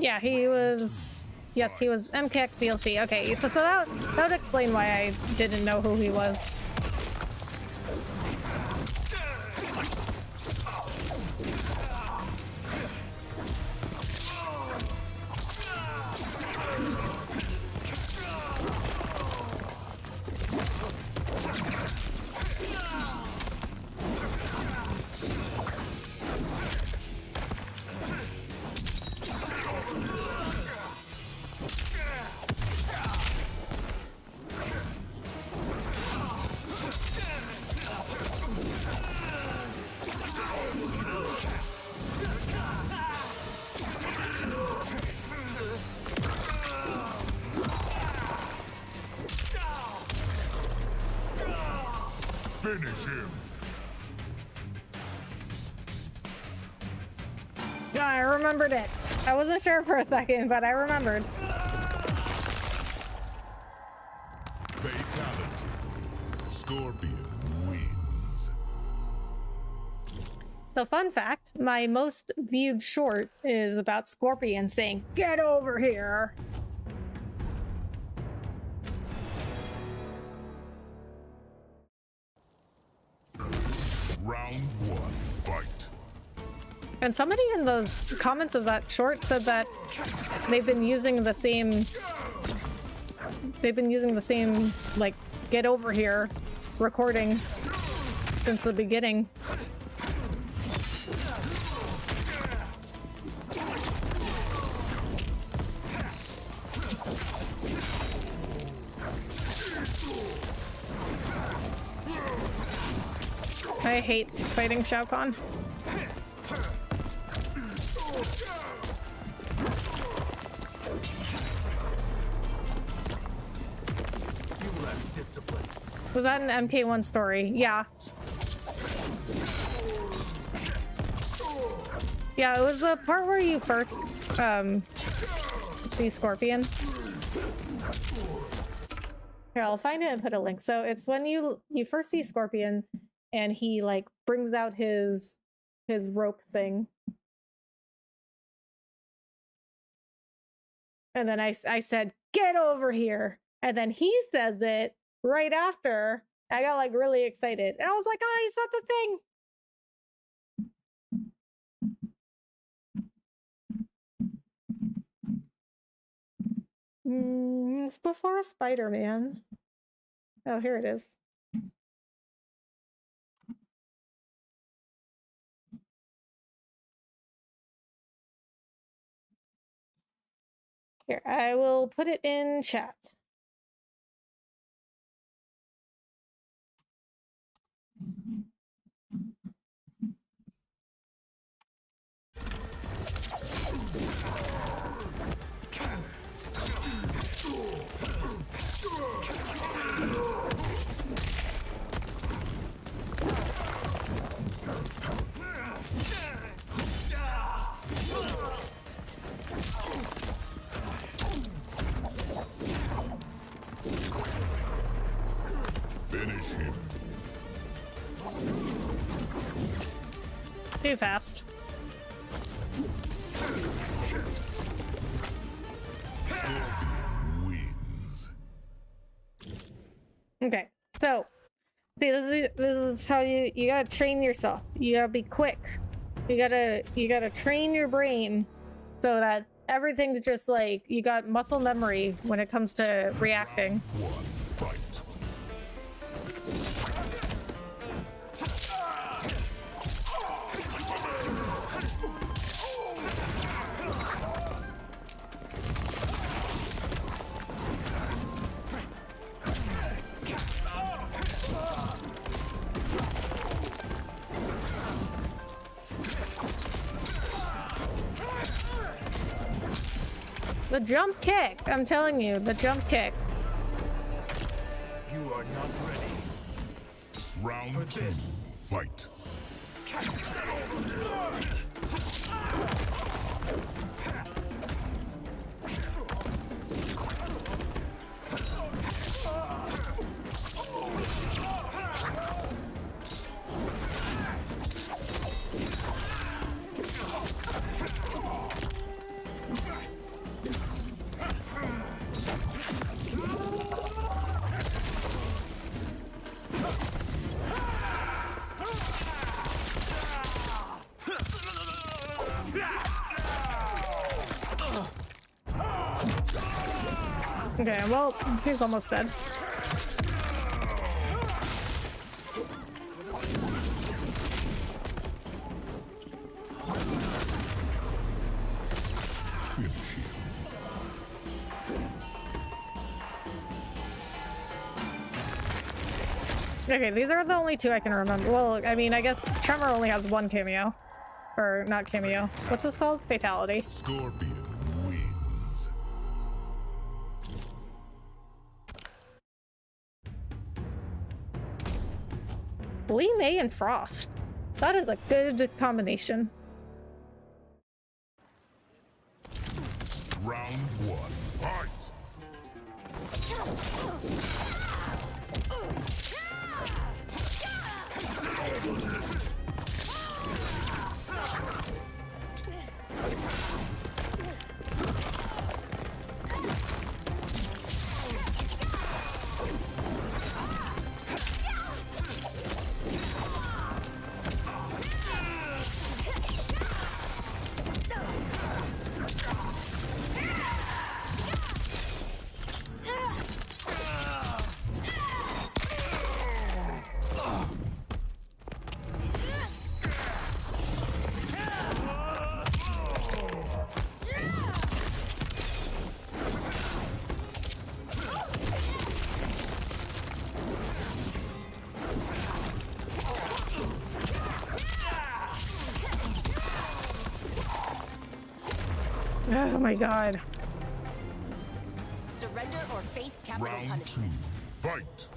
Yeah, he was... Yes, he was MKX DLC. Okay, so that would explain why I didn't know who he was. Finish him. Yeah, I remembered it. I wasn't sure for a second, but I remembered. Fatality. Scorpion wins. So fun fact, my most viewed short is about Scorpion saying, "Get over here." Round one, fight. And somebody in those comments of that short said that they've been using the same, like, "Get over here" recording since the beginning. I hate fighting Shao Kahn. You lack discipline. Was that an MK1 story? Yeah. Yeah, it was the part where you first see Scorpion. Here, I'll find it and put a link. So it's when you first see Scorpion and he like brings out his rope thing. And then I said, "Get over here." And then he says it right after. I got like really excited. And I was like, "Oh, he said the thing." It's before Spider-Man. Oh, here it is. Here, I will put it in chat. too fast. Wins. Okay, so see, this is how you gotta train yourself. You gotta be quick. You gotta train your brain so that everything's just like you got muscle memory when it comes to reacting. One, fight. The jump kick, I'm telling you, the jump kick. You are not ready. Round 2, fight. Okay, well, he's almost dead. Okay, these are the only two I can remember. Well, I mean, I guess Tremor only has one cameo. Or not cameo. What's this called? Fatality. Scorpion wins. Lee May and Frost. That is a good combination. Round 1, fight. Oh my god. Surrender or face capital Round punishment. 2, fight.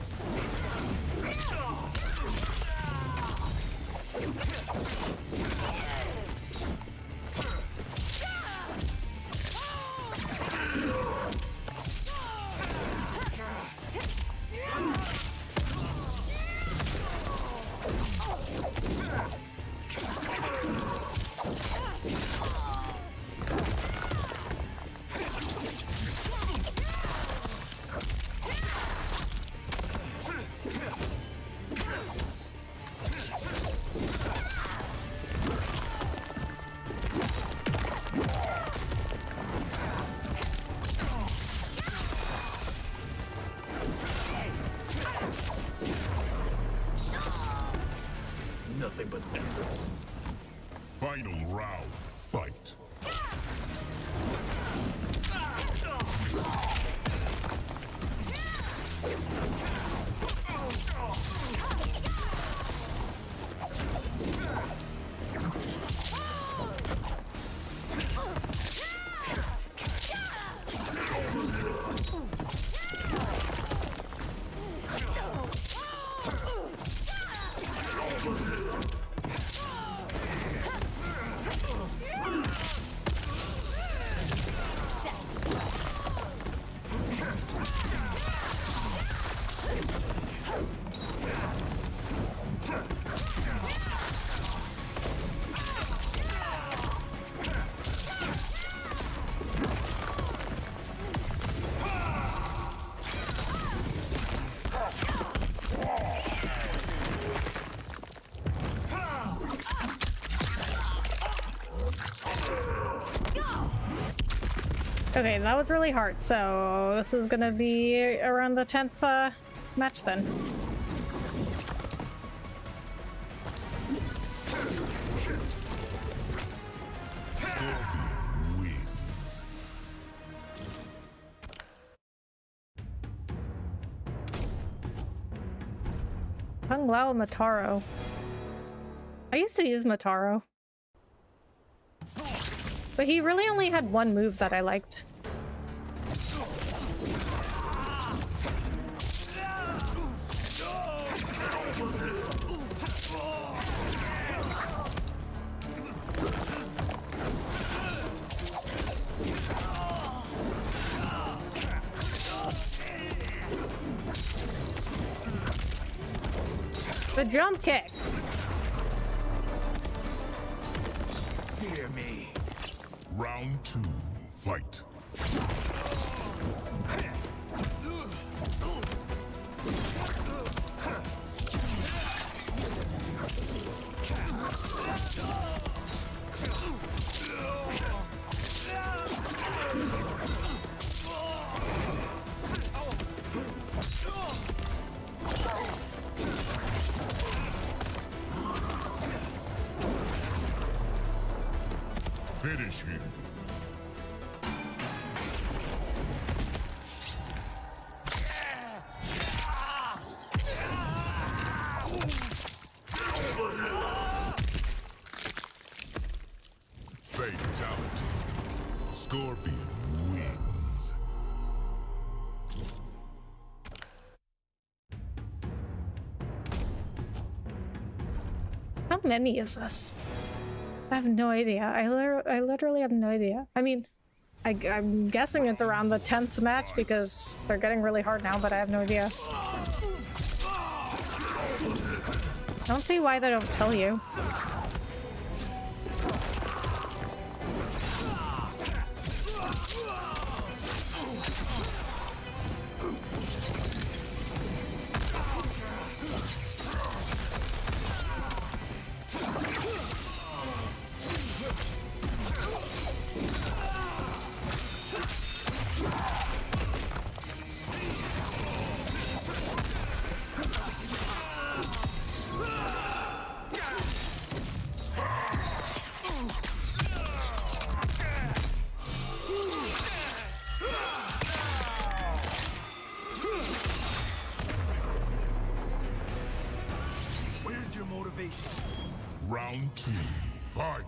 Okay, that was really hard. So this is gonna be around the 10th match then. Scorpion wins. Kung Lao Mataro. I used to use Mataro. But he really only had one move that I liked. The jump kick. Fear me. Round 2, fight. Finish him. Fatality. Scorpion wins. How many is this? I have no idea. I literally have no idea. I mean, I'm guessing it's around the 10th match because they're getting really hard now, but I have no idea. Don't see why they don't tell you. Where's your motivation? Round 2, fight.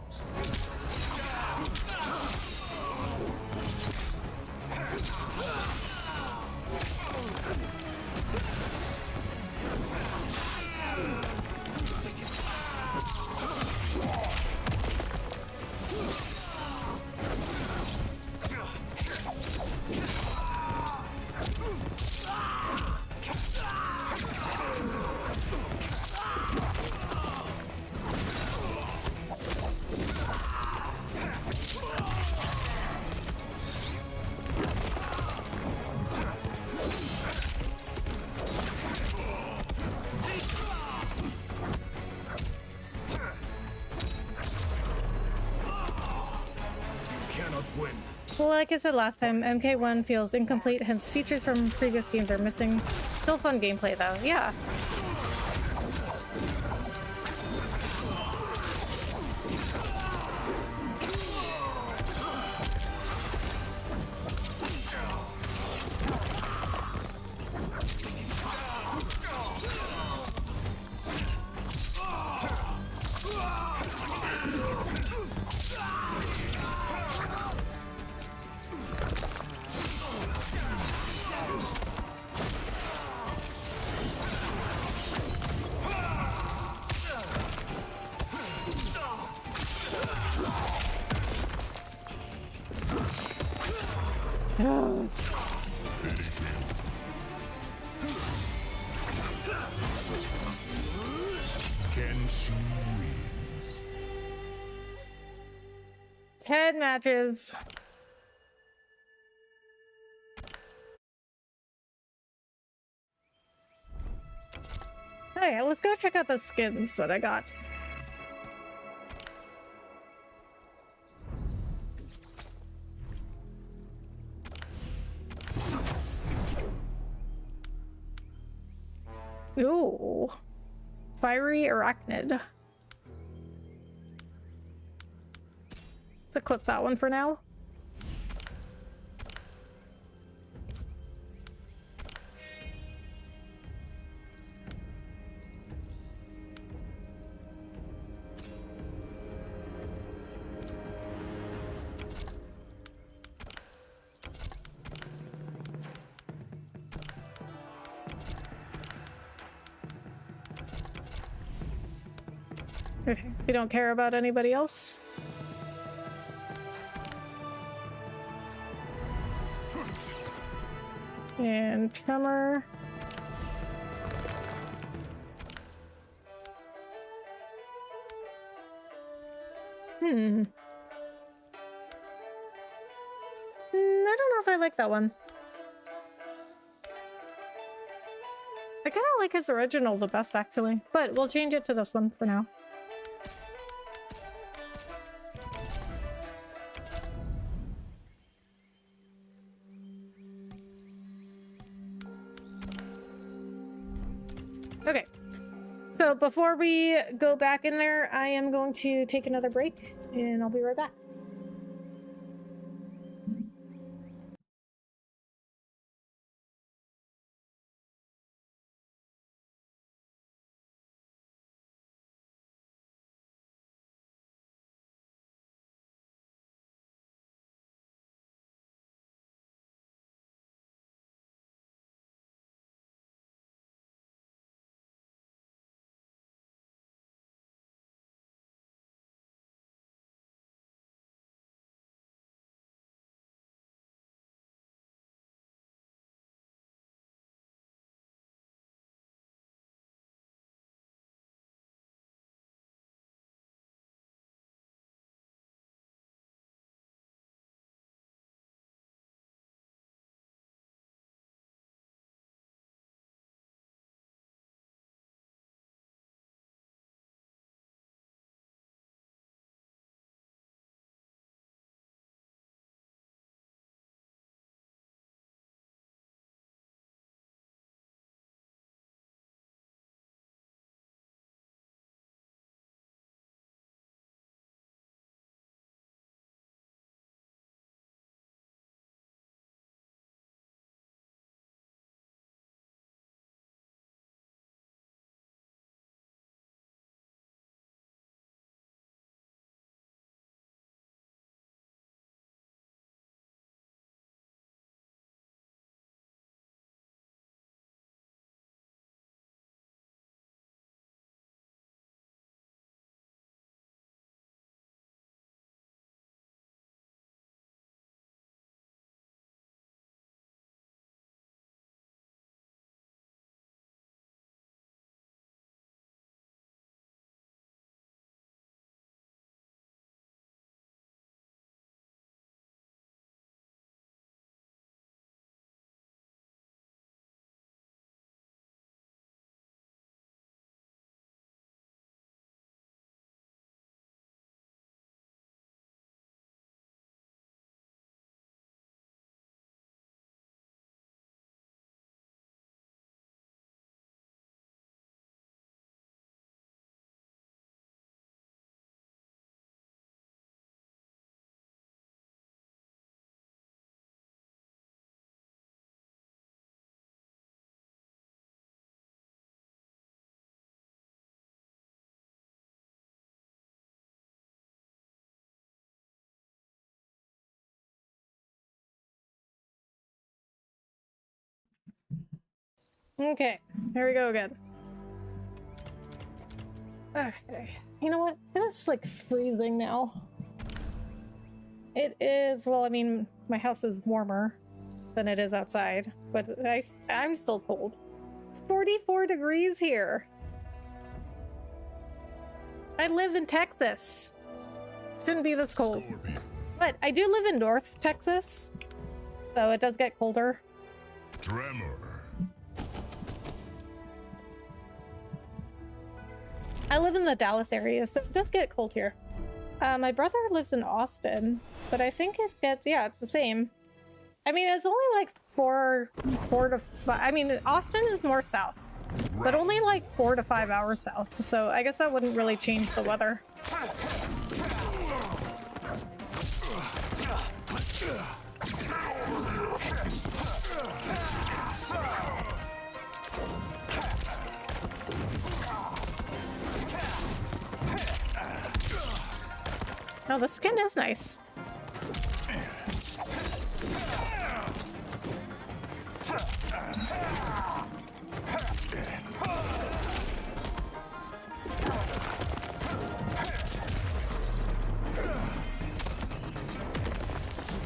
Cannot win. Well, like I said last time, MK1 feels incomplete, hence features from previous games are missing. Still fun gameplay though, yeah. Kenshin wins. 10 matches. Okay, let's go check out the skins that I got. Ooh. Fiery arachnid. Let's equip that one for now. Okay, we don't care about anybody else. And Tremor. I don't know if I like that one. I kind of like his original the best, actually. But we'll change it to this one for now. Okay, so before we go back in there, I am going to take another break, and I'll be right back. Okay, here we go again. Okay, you know what? It's like freezing now. It is, well, I mean, my house is warmer than it is outside, but I'm still cold. It's 44 degrees here. I live in Texas. Shouldn't be this cold. Scorpion. But I do live in North Texas, so it does get colder. Tremor. I live in the Dallas area, so it does get cold here. My brother lives in Austin, but I think it gets, yeah, it's the same. I mean, it's only like four to five. I mean, Austin is more south. but only like 4 to 5 hours south, so I guess that wouldn't really change the weather. Oh, the skin is nice.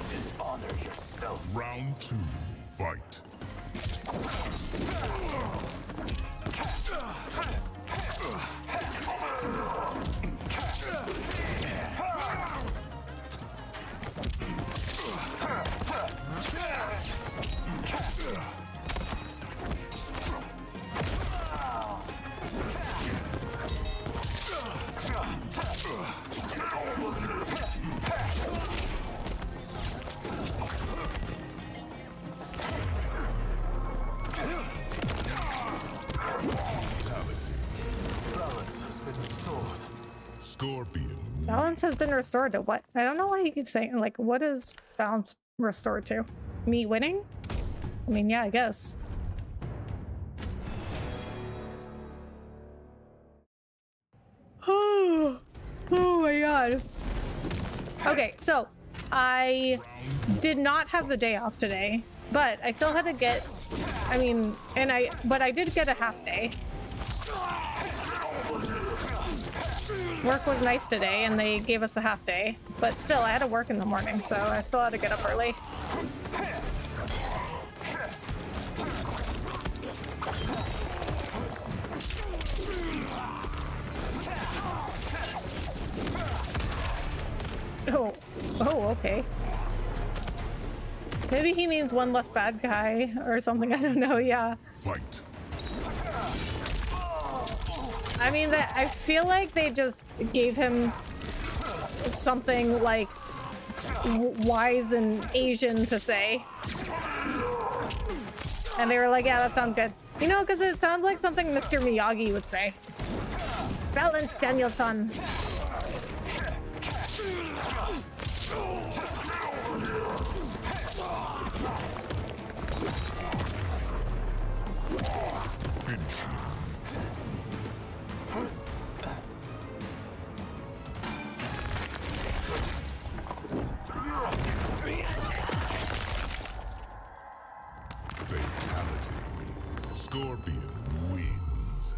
Dishonor yourself. Round 2, fight. Balance has been restored. Scorpion. Balance has been restored to what? I don't know why you keep saying, like, what is balance restored to? Me winning? I mean, yeah, I guess. Oh my god. Okay, so I did not have the day off today, but I still had to get, but I did get a half day. Work was nice today and they gave us a half day, but still I had to work in the morning, so I still had to get up early. Oh, okay. Maybe he means one less bad guy or something, I don't know, yeah. Fight. I mean, I feel like they just gave him something like wise and Asian to say. And they were like, yeah, that sounds good. You know, because it sounds like something Mr. Miyagi would say. Balance, Daniel-san. Fatality. Scorpion wins.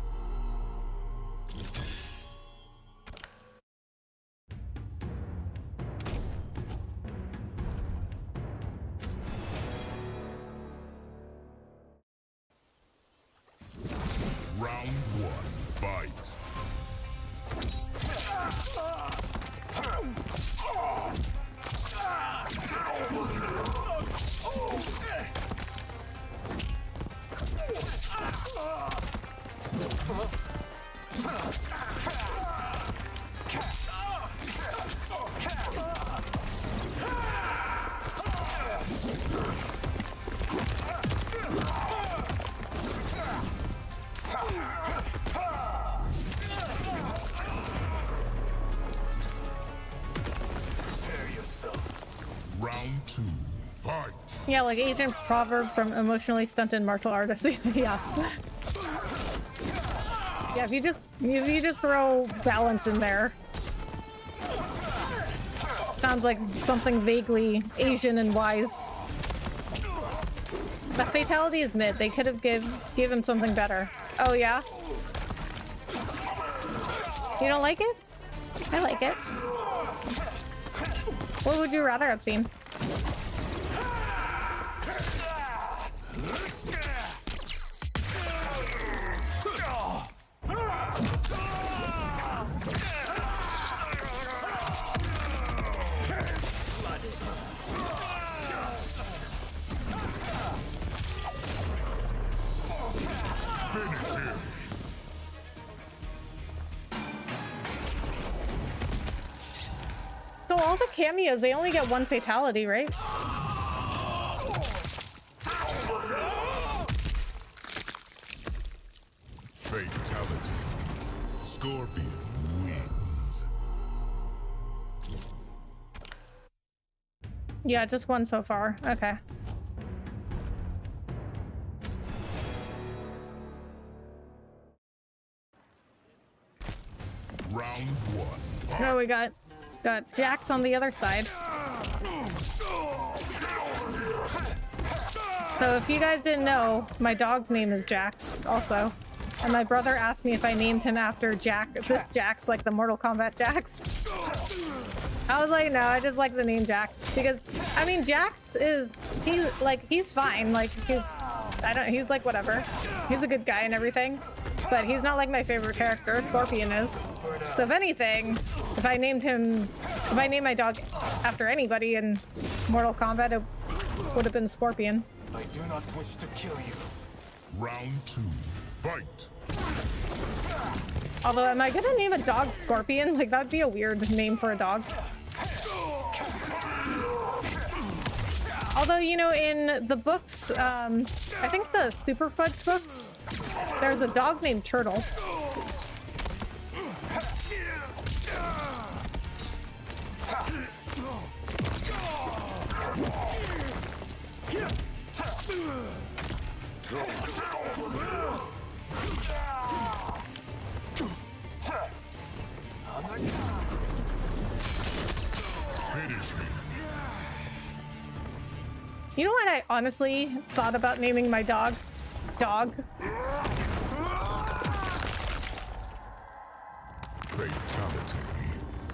Round 1, fight. Round 2, fight. Yeah, like ancient proverbs from emotionally stunted martial artists. Yeah. Yeah, if you just throw balance in there. Sounds like something vaguely Asian and wise. The fatality is mid. They could have give him something better. Oh yeah? You don't like it? I like it. What would you rather have seen? So all the cameos, they only get one fatality, right? Scorpion wins. Yeah, just one so far. Okay. Round one. No, we got Jax on the other side. So if you guys didn't know, my dog's name is Jax also. And my brother asked me if I named him after this Jax, like the Mortal Kombat Jax. I was like, no, I just like the name Jax. Because, I mean, Jax is, he's fine. Like, he's like whatever. He's a good guy and everything. But he's not like my favorite character. Scorpion is. So if anything, if I named my dog after anybody in Mortal Kombat, it would have been Scorpion. I do not wish to kill you. Round two. Fight. Although, am I gonna name a dog Scorpion? Like, that'd be a weird name for a dog. Although, you know, in the books, I think the Super Fudge books, there's a dog named Turtle. You know what I honestly thought about naming my dog? Dog. Fatality.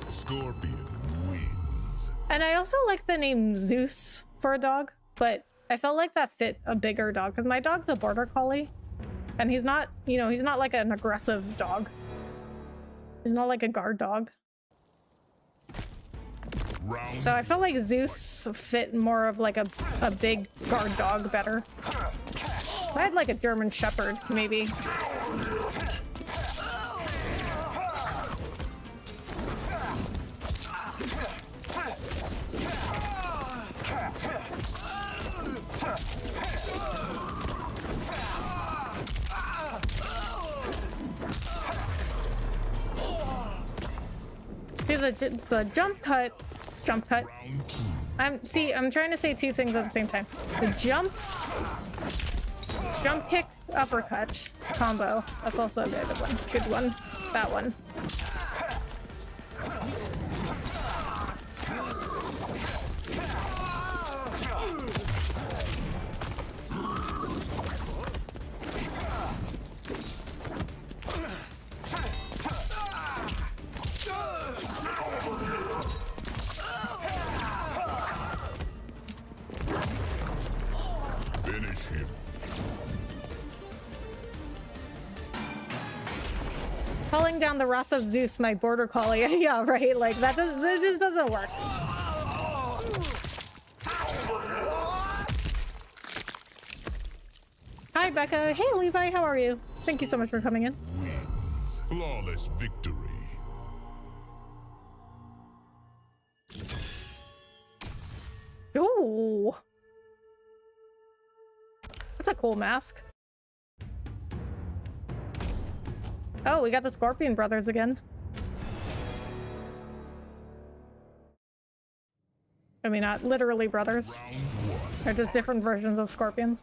Scorpion wins. And I also like the name Zeus for a dog, but I felt like that fit a bigger dog because my dog's a border collie and he's not, you know, he's not like an aggressive dog. He's not like a guard dog. Round So I felt like Zeus fit more of like a big guard dog better. I had like a German Shepherd, maybe. See, the jump cut. round two. I'm trying to say two things at the same time. The jump kick, uppercut combo. That's also a good one. Good one. That one. Finish him. Calling down the wrath of Zeus, my border collie. Yeah, right. Like that just doesn't work. Hi, Becca. Hey, Levi. How are you? Thank you so much for coming in. Wins. Flawless victory. Ooh. That's a cool mask. Oh, we got the Scorpion brothers again. I mean, not literally brothers. Round one. They're just different versions of Scorpions.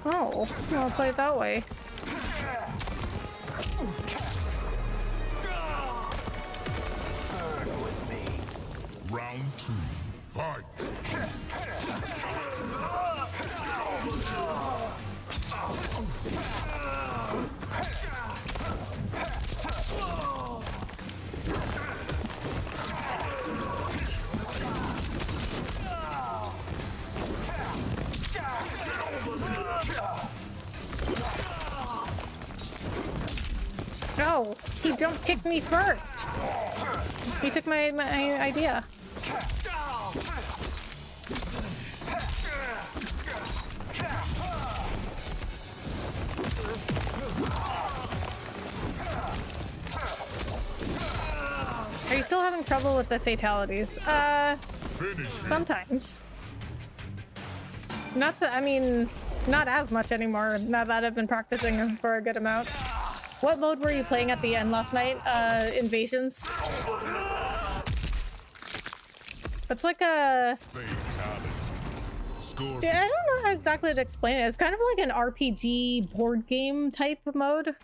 Oh, I'll play it that way. Round two. Fight. No, he jump kicked me first. He took my idea. Are you still having trouble with the fatalities? Sometimes. I mean, not as much anymore now that I've been practicing for a good amount. What mode were you playing at the end last night? Invasions? It's like a... I don't know how exactly to explain it. It's kind of like an RPG board game type of mode.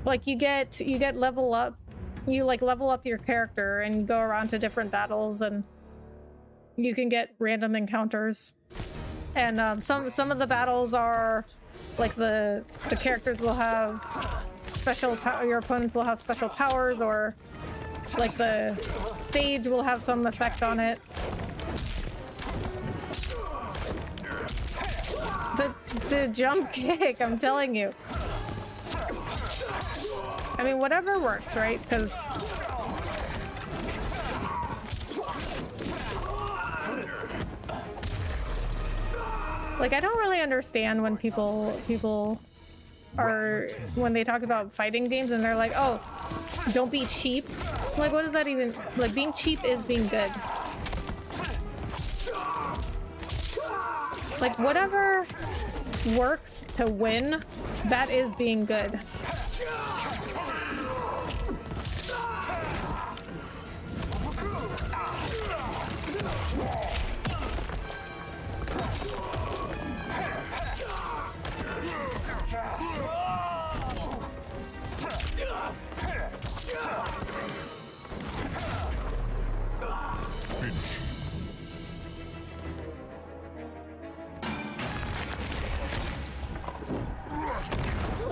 Like you get level up. You like level up your character and go around to different battles, and you can get random encounters. And some of the battles are like the characters will have your opponents will have special powers, or like the stage will have some effect on it. The jump kick, I'm telling you. I mean, whatever works, right? Because like I don't really understand when people are when they talk about fighting games and they're like, oh, don't be cheap. Like, what does that even like? Being cheap is being good. Like, whatever works to win, that is being good.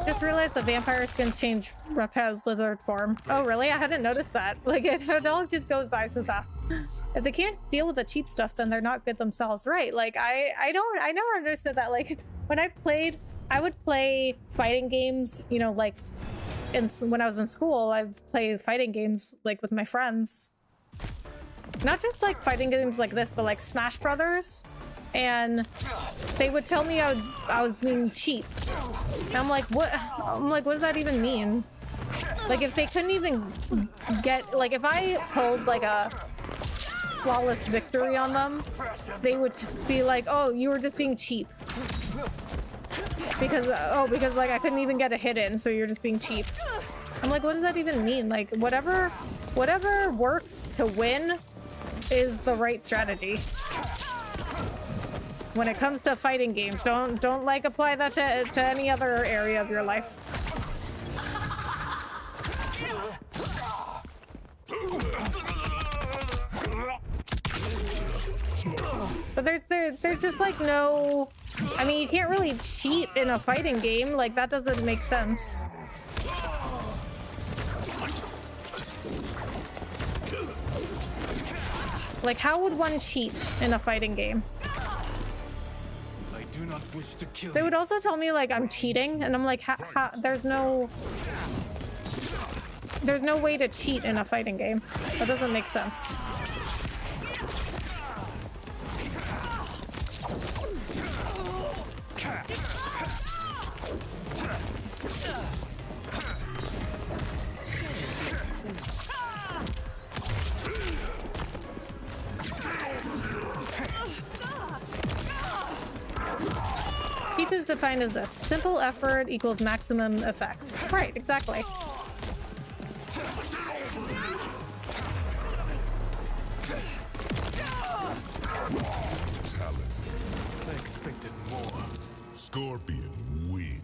Just realized the vampire skins change Repet's lizard form. Oh really? I hadn't noticed that. Like it all just goes by so fast. If they can't deal with the cheap stuff, then they're not good themselves, right? Like I never understood that. Like when I would play fighting games, you know, like when I was in school, I'd play fighting games like with my friends. Not just like fighting games like this, but like Smash Brothers. And they would tell me I was being cheap. And I'm like, what? I'm like, what does that even mean? Like, if they couldn't even get, like, if I pulled like a flawless victory on them, they would just be like, oh, you were just being cheap. Because like I couldn't even get a hit in, so you're just being cheap. I'm like, what does that even mean? Like, whatever works to win is the right strategy. When it comes to fighting games, don't like apply that to any other area of your life. But there's just like no, I mean, you can't really cheat in a fighting game. Like that doesn't make sense. Like how would one cheat in a fighting game? Do not wish to kill They would also tell me like I'm cheating, and I'm like, there's no way to cheat in a fighting game. That doesn't make sense. Cheap is defined as a simple effort equals maximum effect. Right, exactly. Fatality. I expected more. Scorpion wins.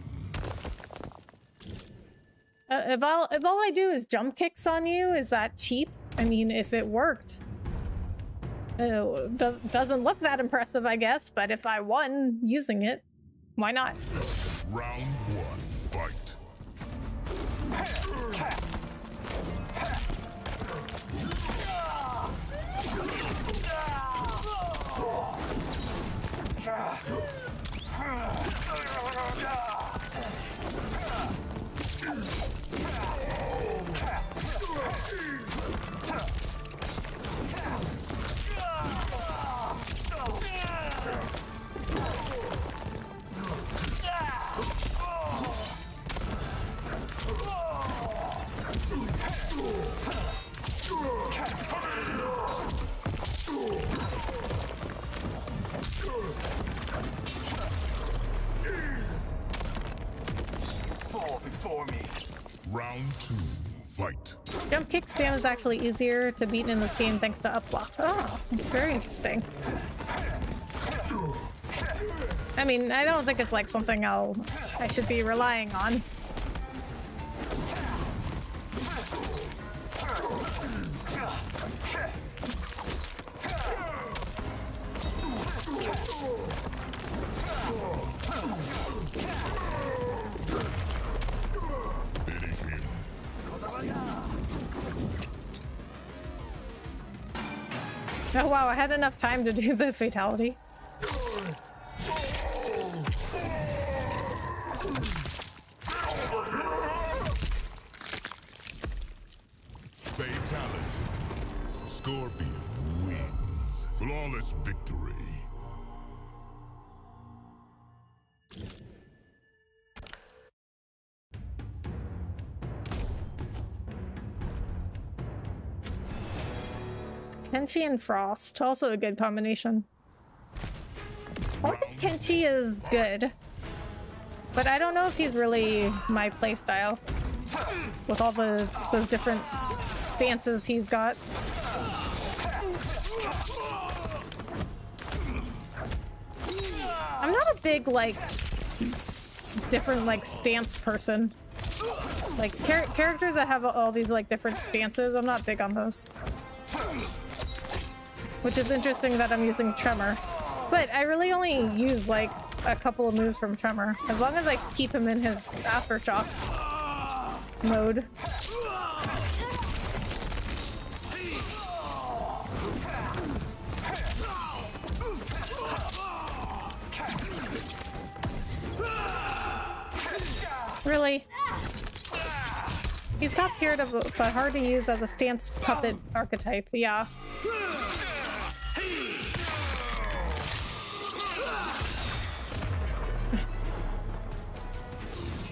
If all I do is jump kicks on you, is that cheap? I mean, if it worked. Doesn't look that impressive, I guess, but if I won using it, why not? Round one, fight. for me. Round 2, fight. Jump kick spam is actually easier to beat in this game thanks to up block. Oh, very interesting. I mean, I don't think it's like something I should be relying on. Finish him. Oh wow, I had enough time to do the fatality. Fatality. Scorpion wins. Flawless victory. Kenshi and Frost, also a good combination. I think Kenshi is good, but I don't know if he's really my playstyle with all those different stances he's got. I'm not a big like different like stance person. Like characters that have all these like different stances, I'm not big on those. Which is interesting that I'm using Tremor. But I really only use like a couple of moves from Tremor. As long as I keep him in his aftershock mode. Really? He's top tiered, but hard to use as a stance puppet archetype, yeah.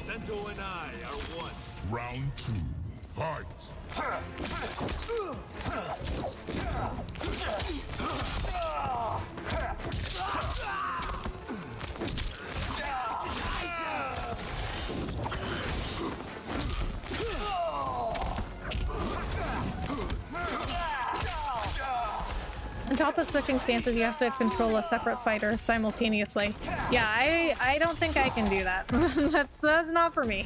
Sento and I are one. Round 2, fight. On top of switching stances, you have to control a separate fighter simultaneously. Yeah, I don't think I can do that. That's not for me.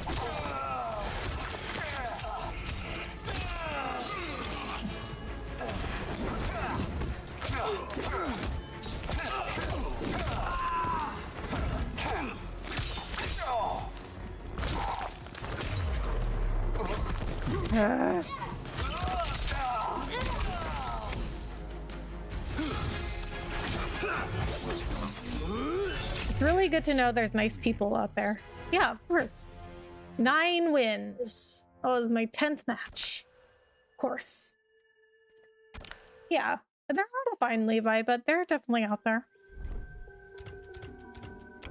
It's really good to know there's nice people out there. Yeah, of course. 9 wins. Oh, it was my 10th match. Of course. Yeah, they're hard to find, Levi, but they're definitely out there.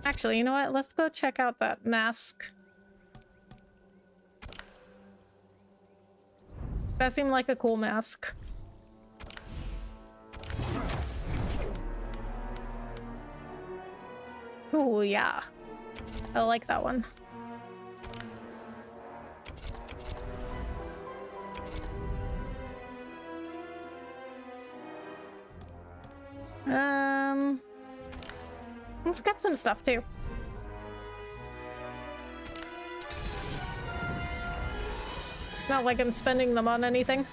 Actually, you know what? Let's go check out that mask. That seemed like a cool mask. Ooh, yeah. I like that one. Let's get some stuff too. Not like I'm spending them on anything.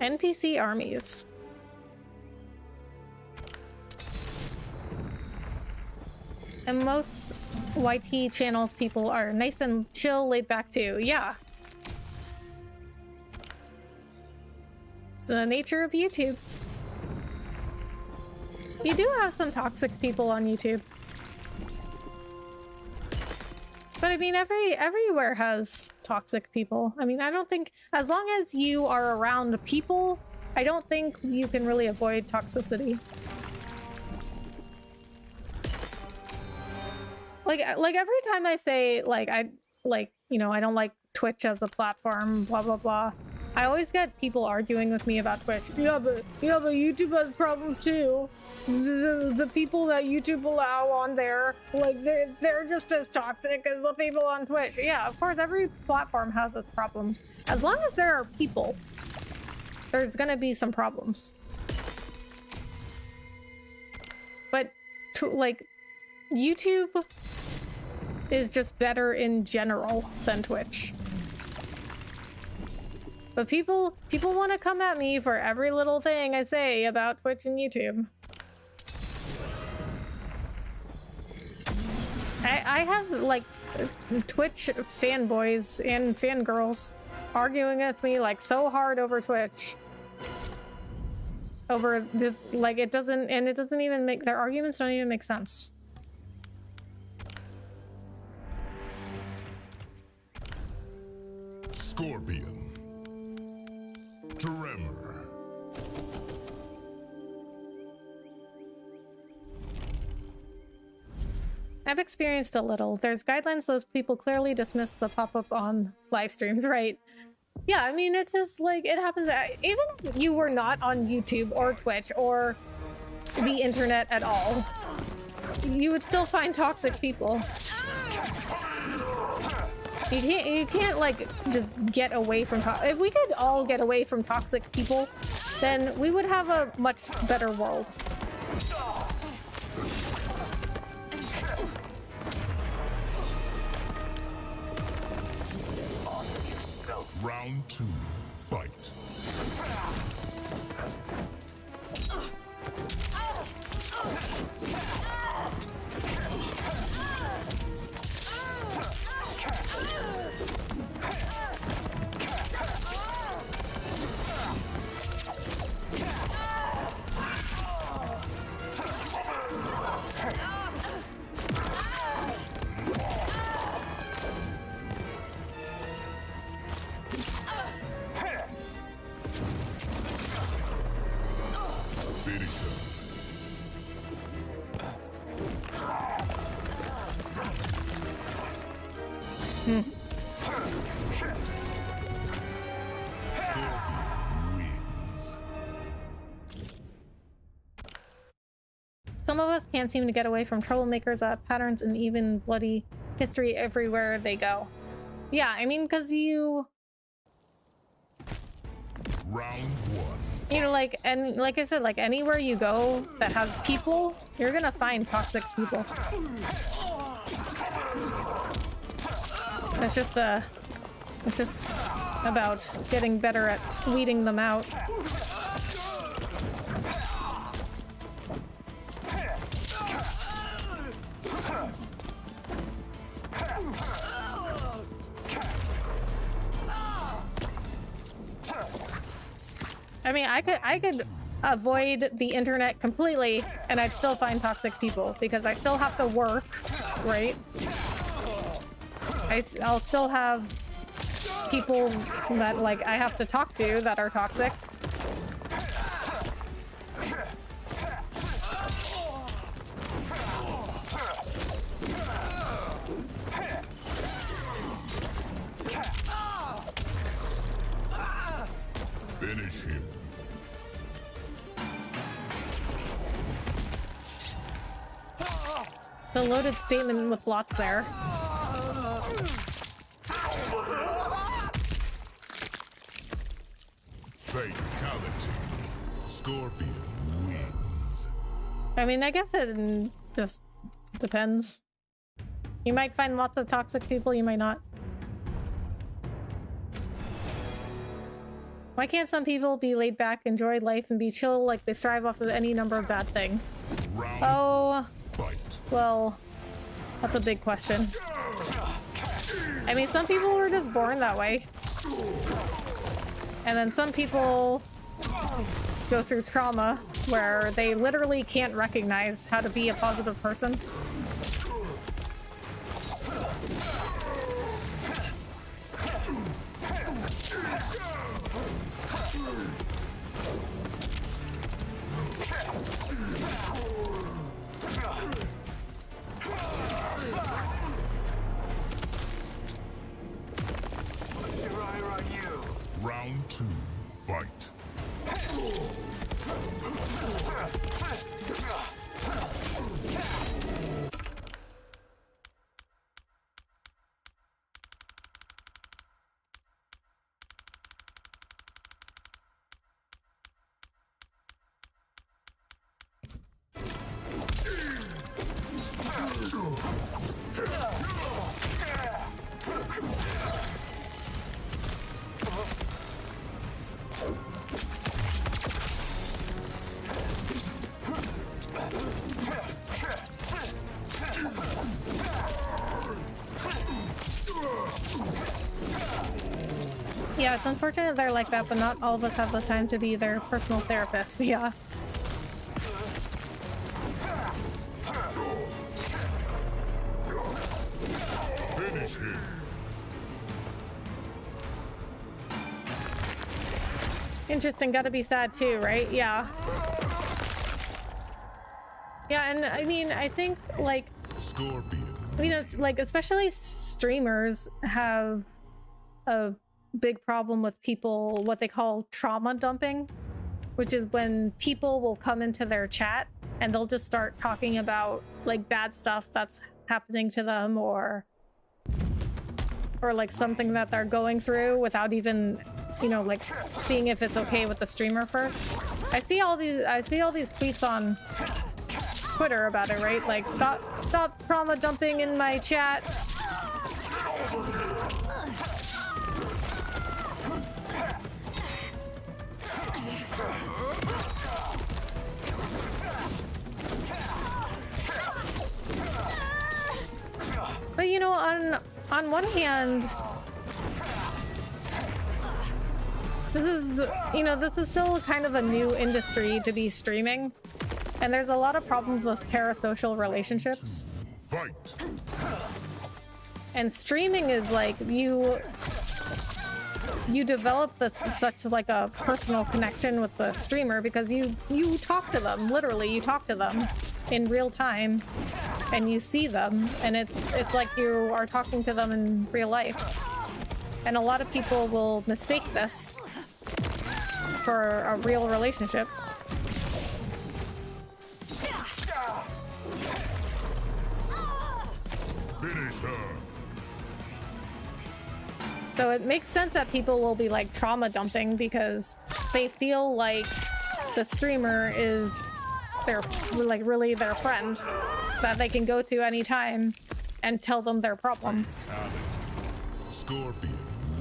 NPC armies. And most YT channels people are nice and chill, laid back too. Yeah. It's the nature of YouTube. You do have some toxic people on YouTube. But I mean, everywhere has toxic people. I mean, I don't think, as long as you are around people, I don't think you can really avoid toxicity. Like every time I say, like, you know, I don't like Twitch as a platform, blah, blah, blah. I always get people arguing with me about Twitch. Yeah, but YouTube has problems too. The people that YouTube allow on there, like they're just as toxic as the people on Twitch. Yeah, of course, every platform has its problems. As long as there are people, there's gonna be some problems. But like, YouTube is just better in general than Twitch. But people want to come at me for every little thing I say about Twitch and YouTube. I have like Twitch fanboys and fangirls arguing with me like so hard over Twitch. Over the, like, it doesn't even make, their arguments don't even make sense. Scorpion. Tremor. I've experienced a little. There's guidelines, those people clearly dismiss the pop-up on live streams, right? Yeah, I mean, it's just like, it happens. Even if you were not on YouTube or Twitch or the internet at all, you would still find toxic people. You can't like just get away from if we could all get away from toxic people, then we would have a much better world. Round 2, fight. Some of us can't seem to get away from troublemakers, patterns, and even bloody history everywhere they go. Yeah, I mean, because you... Round 1. You know, like, and like I said, like, anywhere you go that has people, you're gonna find toxic people. It's just about getting better at weeding them out. I mean, I could avoid the internet completely and I'd still find toxic people because I still have to work, right? I'll still have people that, like, I have to talk to that are toxic. Finish him. The loaded statement with lots there. Fatality. Scorpion wins. I mean, I guess it just depends. You might find lots of toxic people, you might not. Why can't some people be laid back, enjoy life, and be chill like they thrive off of any number of bad things? Oh, well, that's a big question. I mean, some people were just born that way. And then some people go through trauma where they literally can't recognize how to be a positive person. Round 2. Yeah, it's unfortunate they're like that, but not all of us have the time to be their personal therapist. Yeah. Finish him. Interesting, gotta be sad too, right? Yeah. Yeah, and I mean, I think, like, Scorpion. you know, it's like, especially streamers have a big problem with people, what they call trauma dumping, which is when people will come into their chat and they'll just start talking about, like, bad stuff that's happening to them or like something that they're going through without even, you know, like seeing if it's okay with the streamer first. I see all these tweets on Twitter about it, right? Like, stop trauma dumping in my chat. But you know, on one hand, this is still kind of a new industry to be streaming, and there's a lot of problems with parasocial relationships. Fight. And streaming is like you develop such like a personal connection with the streamer because you talk to them, literally you talk to them in real time and you see them, and it's like you are talking to them in real life. And a lot of people will mistake this for a real relationship. Finish her. So it makes sense that people will be like trauma dumping because they feel like the streamer is their, like, really their friend that they can go to anytime and tell them their problems. Scorpion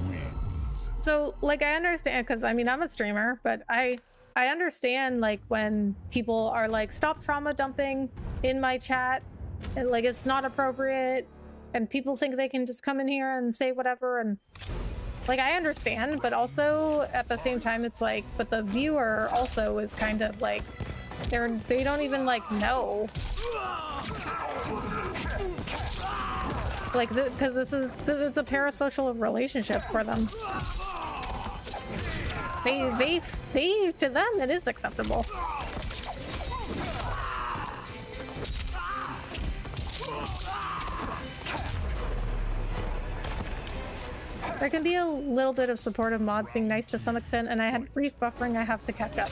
wins. So, like, I understand, because I mean, I'm a streamer, but I understand, like, when people are like, stop trauma dumping in my chat, and like, it's not appropriate, and people think they can just come in here and say whatever, and like, I understand, but also at the same time, it's like, but the viewer also is kind of like, they don't even like know, like, because this is a parasocial relationship for them. They to them it is acceptable. There can be a little bit of supportive mods being nice to some extent, and I had brief buffering I have to catch up.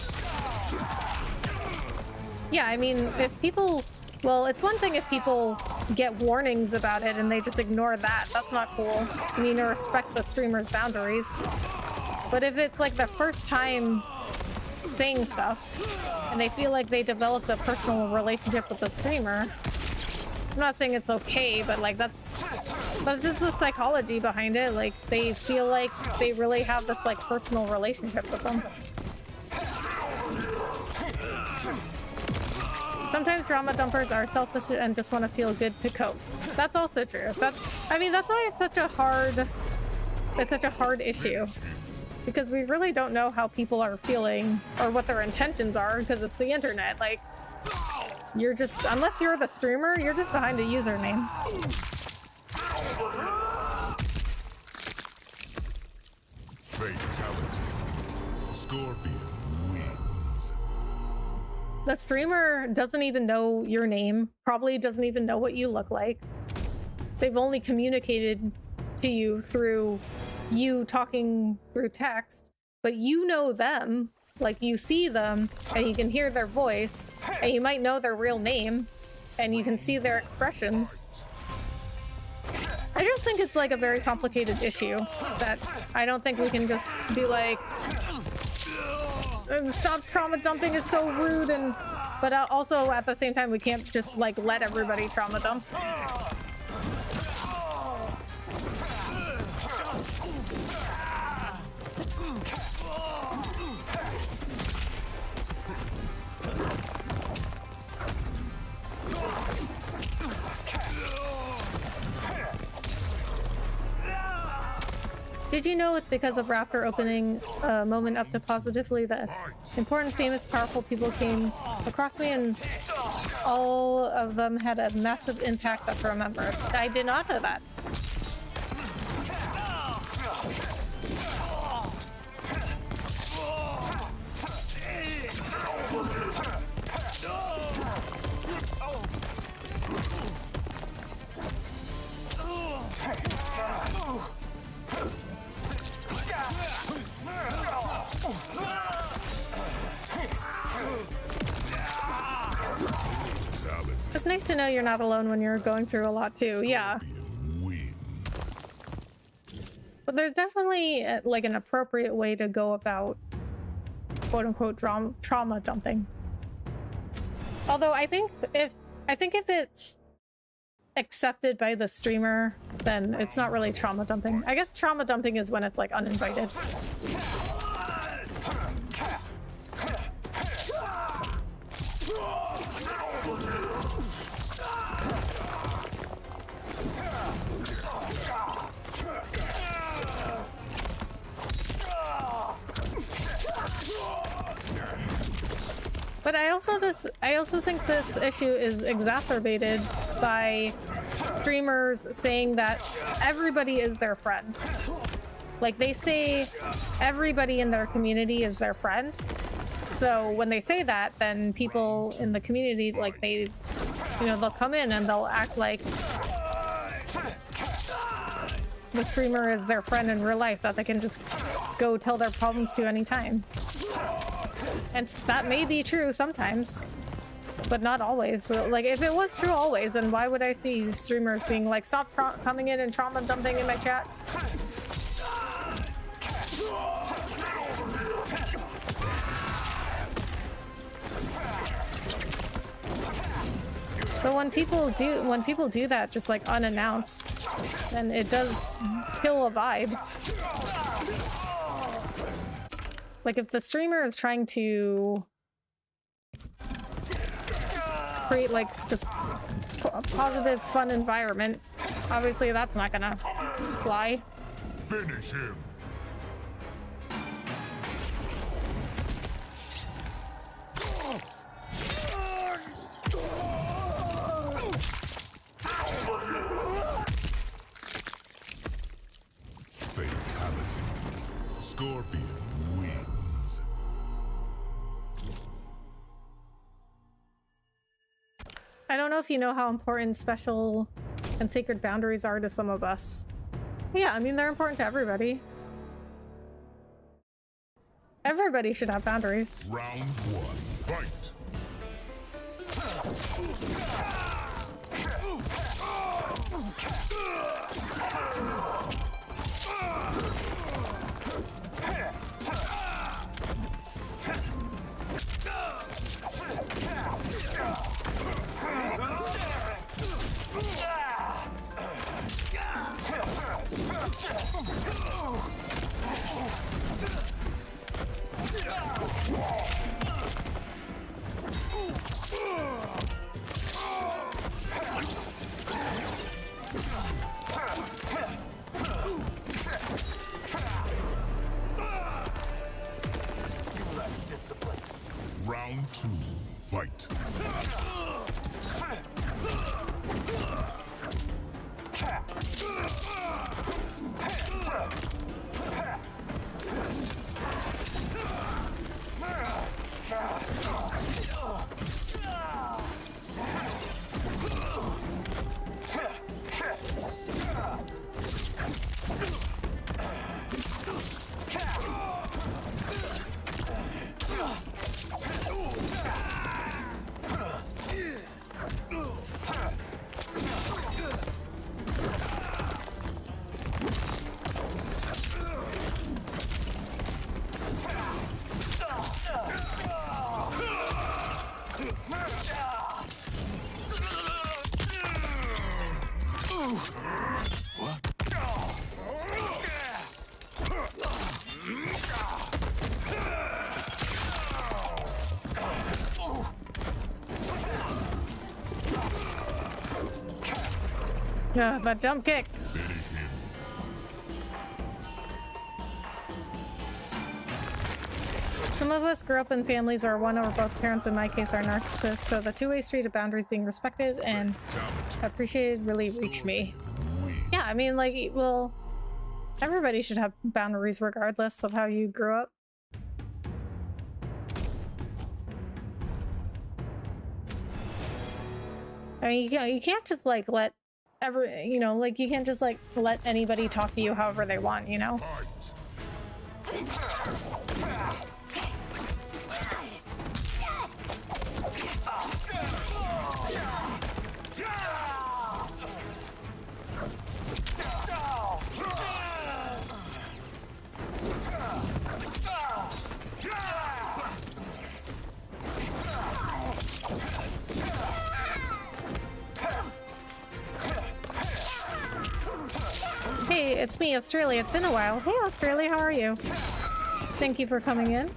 Yeah, I mean, if people... Well, it's one thing if people get warnings about it and they just ignore that. That's not cool. You need to respect the streamer's boundaries. But if it's like the first time saying stuff, and they feel like they developed a personal relationship with the streamer, I'm not saying it's okay, but like that's just the psychology behind it. Like, they feel like they really have this like personal relationship with them. Sometimes drama dumpers are selfish and just want to feel good to cope. That's also true. I mean, that's why it's such a hard issue, because we really don't know how people are feeling or what their intentions are, because it's the internet. Like, you're just, unless you're the streamer, you're just behind a username. Fatality. Scorpion wins. The streamer doesn't even know your name, probably doesn't even know what you look like. They've only communicated to you through you talking through text, but you know them, like you see them and you can hear their voice and you might know their real name and you can see their expressions. I just think it's like a very complicated issue that I don't think we can just be like, stop trauma dumping, is so rude, and But also at the same time, we can't just like let everybody trauma dump. Did you know it's because of Raptor opening a moment up to positively that important, famous, powerful people came across me and all of them had a massive impact that to remember? I did not know that. It's nice to know you're not alone when you're going through a lot too. Yeah. But there's definitely like an appropriate way to go about quote unquote trauma dumping. Although I think if it's accepted by the streamer, then it's not really trauma dumping. I guess trauma dumping is when it's like uninvited. But I also think this issue is exacerbated by streamers saying that everybody is their friend. Like they say everybody in their community is their friend. So when they say that, then people in the community, like they, you know, they'll come in and they'll act like the streamer is their friend in real life that they can just go tell their problems to anytime. And that may be true sometimes, but not always. So, like, if it was true always, then why would I see streamers being like, stop coming in and trauma dumping in my chat? But when people do that just like unannounced, then it does kill a vibe. Like if the streamer is trying to create like just a positive, fun environment, obviously that's not gonna fly. Finish him. Fatality. Scorpion wins. I don't know if you know how important special and sacred boundaries are to some of us. Yeah, I mean, they're important to everybody. Everybody should have boundaries. Round one, fight. Round two, fight. That jump kick. Some of us grew up in families where one or both parents, in my case, are narcissists, so the two-way street of boundaries being respected and appreciated really reached me. Yeah, I mean, like, well, everybody should have boundaries regardless of how you grew up. I mean, you can't just, like, let you can't just, like, let anybody talk to you however they want, you know? Hey, it's me, Australia. It's been a while. Hey, Australia, how are you? Thank you for coming in.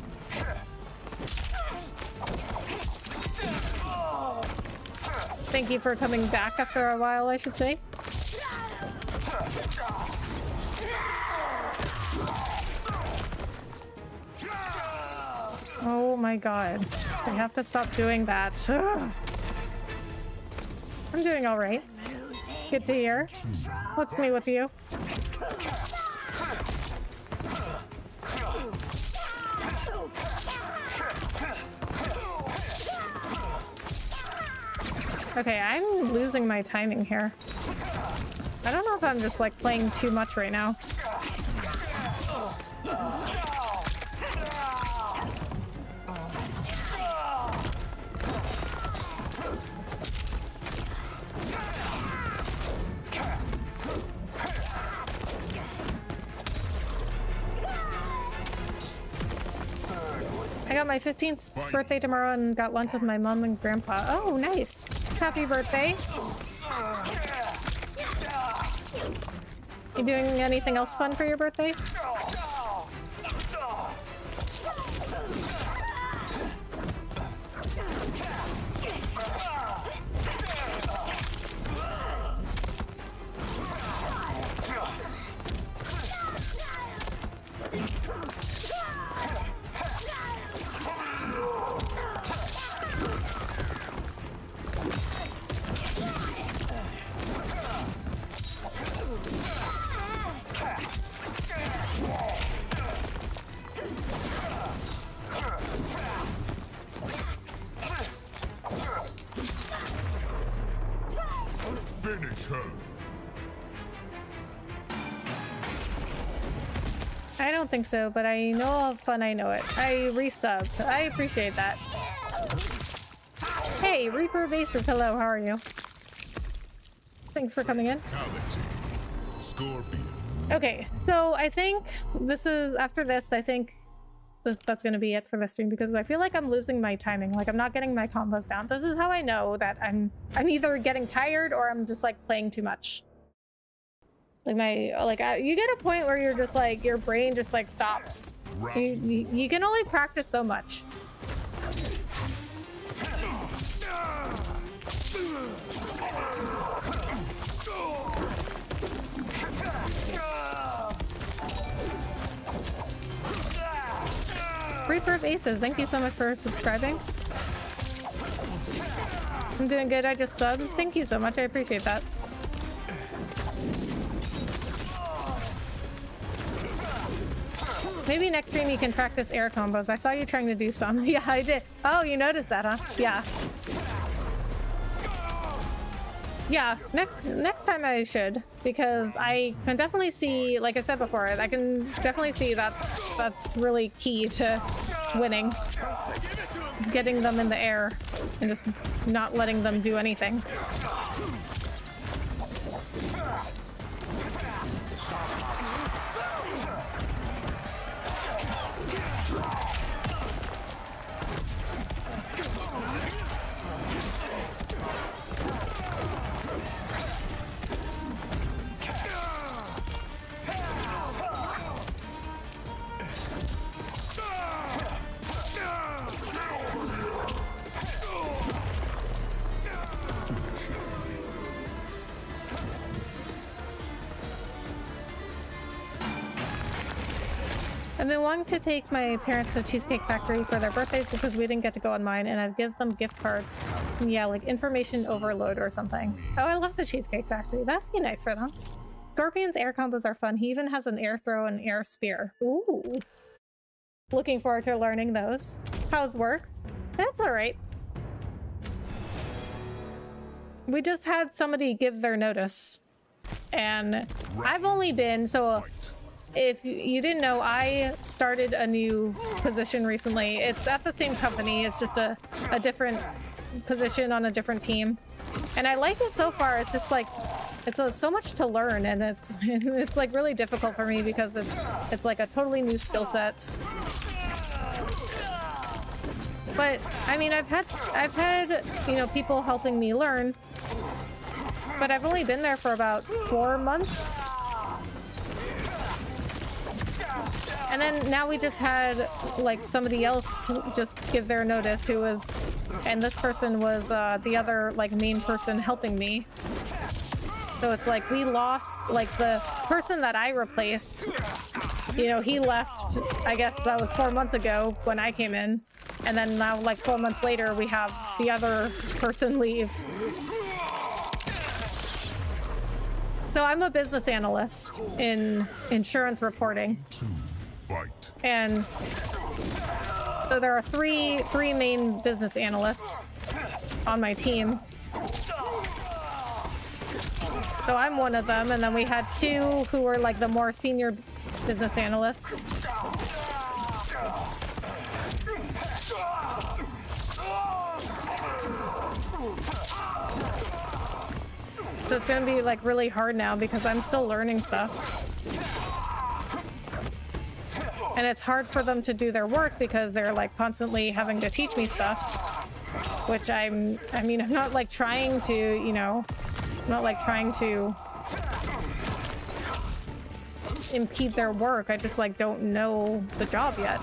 Thank you for coming back after a while, I should say. Oh my god. I have to stop doing that. Ugh. I'm doing alright. Good to hear. What's me with you? Okay, I'm losing my timing here. I don't know if I'm just like playing too much right now. I got my 15th birthday tomorrow and got lunch with my mom and grandpa. Oh, nice. Happy birthday. You doing anything else fun for your birthday? Finish her. I don't think so, but I know how fun I know it. I resubbed. I appreciate that. Hey, Reaper Vases, hello, how are you? Thanks for coming in. Fatality. Scorpion. Okay, so I think this is, after this, I think that's gonna be it for the stream because I feel like I'm losing my timing. Like I'm not getting my combos down. This is how I know that I'm either getting tired or I'm just like playing too much. Like you get a point where you're just like, your brain just like stops. You can only practice so much. Reaper of Aces, thank you so much for subscribing. I'm doing good, I just subbed. Thank you so much, I appreciate that. Maybe next stream you can practice air combos. I saw you trying to do some. Yeah, I did. Oh, you noticed that, huh? Yeah. Yeah, next time I should, because I can definitely see, like I said before, I can definitely see that's really key to winning. Getting them in the air and just not letting them do anything. I've been wanting to take my parents to Cheesecake Factory for their birthdays because we didn't get to go on mine, and I'd give them gift cards. Yeah, like information overload or something. Oh, I love the Cheesecake Factory. That'd be nice for them. Scorpion's air combos are fun. He even has an air throw and air spear. Ooh. Looking forward to learning those. How's work? That's alright. We just had somebody give their notice. And I've only been, so if you didn't know, I started a new position recently. It's at the same company, it's just a different position on a different team. And I like it so far. It's just like, it's so much to learn, and it's like really difficult for me because it's like a totally new skill set. But I mean, I've had you know, people helping me learn, but I've only been there for about 4 months. And then now we just had like somebody else just give their notice who was, and this person was the other like main person helping me. So it's like we lost like the person that I replaced, you know, he left, I guess that was 4 months ago when I came in. And then now like 4 months later, we have the other person leave. So I'm a business analyst in insurance reporting. And so there are three main business analysts on my team. So I'm one of them, and then we had 2 who were like the more senior business analysts. So it's gonna be like really hard now because I'm still learning stuff. And it's hard for them to do their work because they're like constantly having to teach me stuff, which I mean, I'm not like trying to, you know, I'm not like trying to impede their work. I just like don't know the job yet.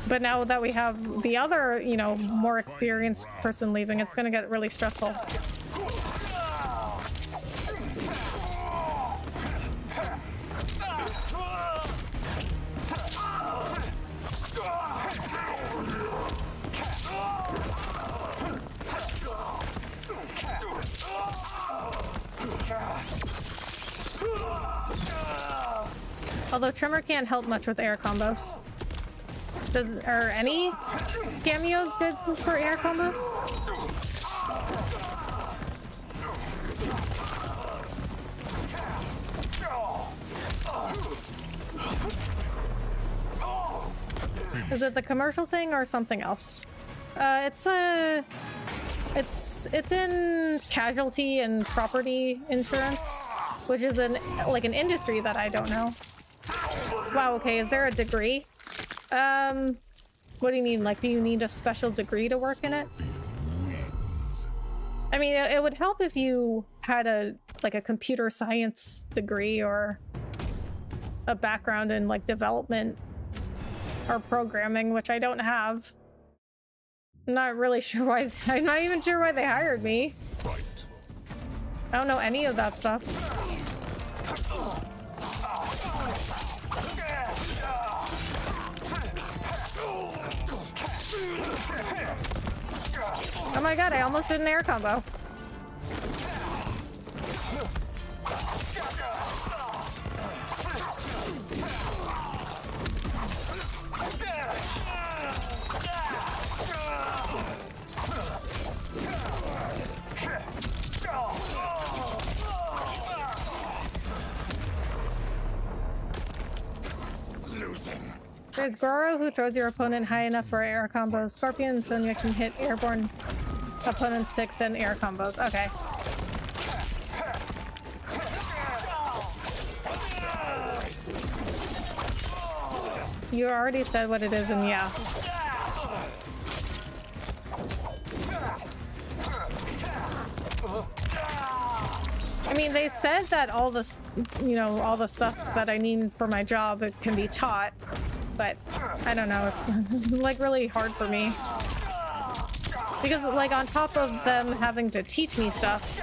But now that we have the other, you know, more experienced person leaving, it's gonna get really stressful. Although Tremor can't help much with air combos. Are any cameos good for air combos? Is it the commercial thing or something else? It's in casualty and property insurance, which is like an industry that I don't know. Wow, okay, is there a degree? What do you mean? Like, do you need a special degree to work in it? I mean, it would help if you had a computer science degree or a background in like development or programming, which I don't have. I'm not really sure why. I'm not even sure why they hired me. I don't know any of that stuff. Oh my god, I almost did an air combo. There's Goro, who throws your opponent high enough for air combos. Scorpion and Sonya can hit airborne opponents to extend air combos. Okay. You already said what it is, and yeah. I mean, they said that all this, you know, all the stuff that I need for my job, it can be taught, but I don't know, it's like really hard for me. Because, like, on top of them having to teach me stuff,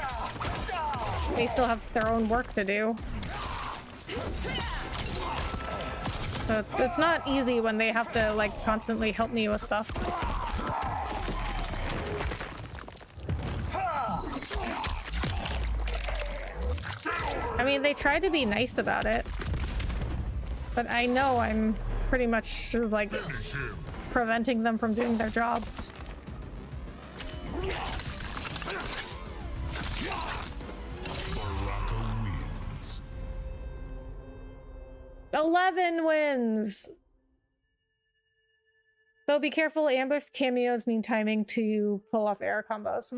they still have their own work to do. So it's not easy when they have to, like, constantly help me with stuff. I mean, they try to be nice about it. But I know I'm pretty much, like, preventing them from doing their jobs. 11 wins! So be careful, ambush cameos need timing to pull off air combos.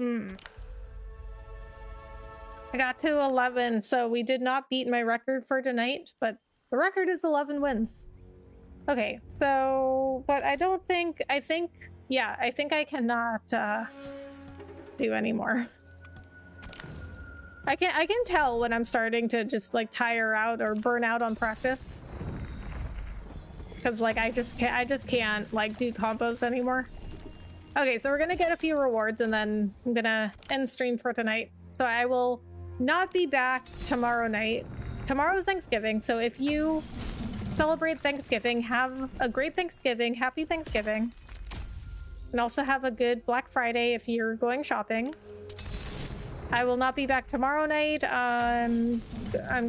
I got to 11, so we did not beat my record for tonight, but the record is 11 wins. Okay, so, but I think I cannot do anymore. I can tell when I'm starting to just like tire out or burn out on practice. Cause like I just can't like do combos anymore. Okay, so we're gonna get a few rewards and then I'm gonna end stream for tonight. So I will not be back tomorrow night. Tomorrow's Thanksgiving, so if you celebrate Thanksgiving, have a great Thanksgiving, happy Thanksgiving. And also have a good Black Friday if you're going shopping. I will not be back tomorrow night. I'm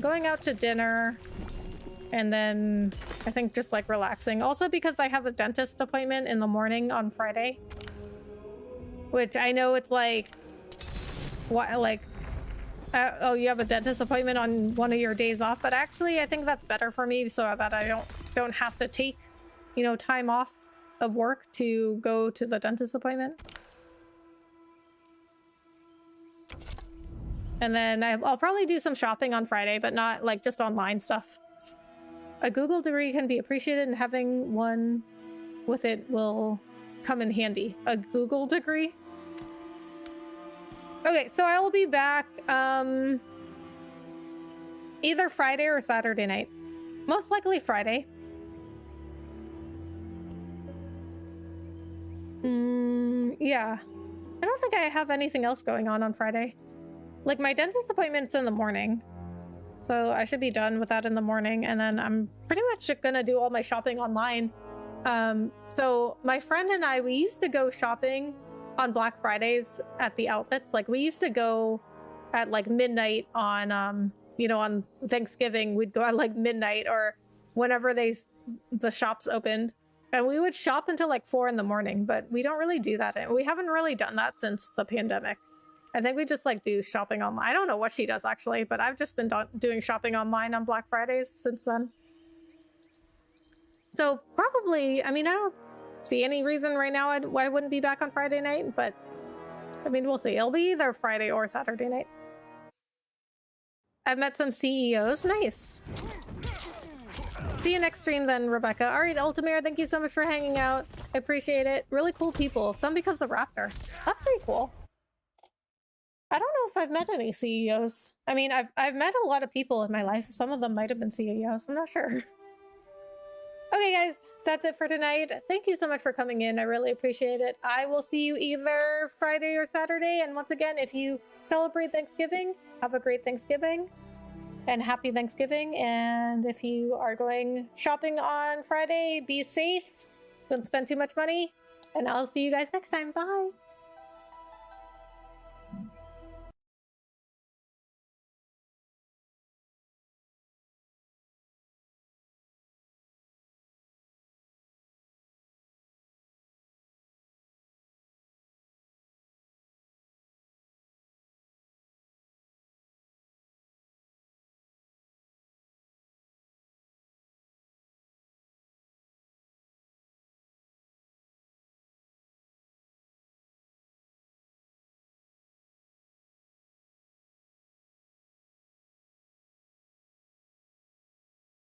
going out to dinner and then I think just like relaxing. Also because I have a dentist appointment in the morning on Friday, which I know it's like, what, like, oh, you have a dentist appointment on one of your days off, but actually I think that's better for me so that I don't have to take, you know, time off of work to go to the dentist appointment. And then I'll probably do some shopping on Friday, but not like just online stuff. A Google degree can be appreciated and having one with it will come in handy. A Google degree? Okay, so I will be back either Friday or Saturday night. Most likely Friday. Yeah. I don't think I have anything else going on Friday. Like, my dentist appointment's in the morning, so I should be done with that in the morning, and then I'm pretty much gonna do all my shopping online. So my friend and I, we used to go shopping on Black Fridays at the outlets. Like, we used to go at like midnight on you know, on Thanksgiving. We'd go at like midnight or whenever the shops opened, and we would shop until like 4 in the morning. But we don't really do that. We haven't really done that since the pandemic. I think we just like do shopping online. I don't know what she does actually, but I've just been doing shopping online on Black Fridays since then. So probably, I mean, I don't see any reason right now why I wouldn't be back on Friday night, but I mean, we'll see. It'll be either Friday or Saturday night. I've met some CEOs. Nice. See you next stream then, Rebecca. All right, Ultimare, thank you so much for hanging out. I appreciate it. Really cool people. Some because of Raptor. That's pretty cool. I don't know if I've met any CEOs. I mean, I've met a lot of people in my life. Some of them might have been CEOs. I'm not sure. Okay, guys, that's it for tonight. Thank you so much for coming in. I really appreciate it. I will see you either Friday or Saturday. And once again, if you celebrate Thanksgiving, have a great Thanksgiving and happy Thanksgiving. And if you are going shopping on Friday, be safe. Don't spend too much money. And I'll see you guys next time. Bye.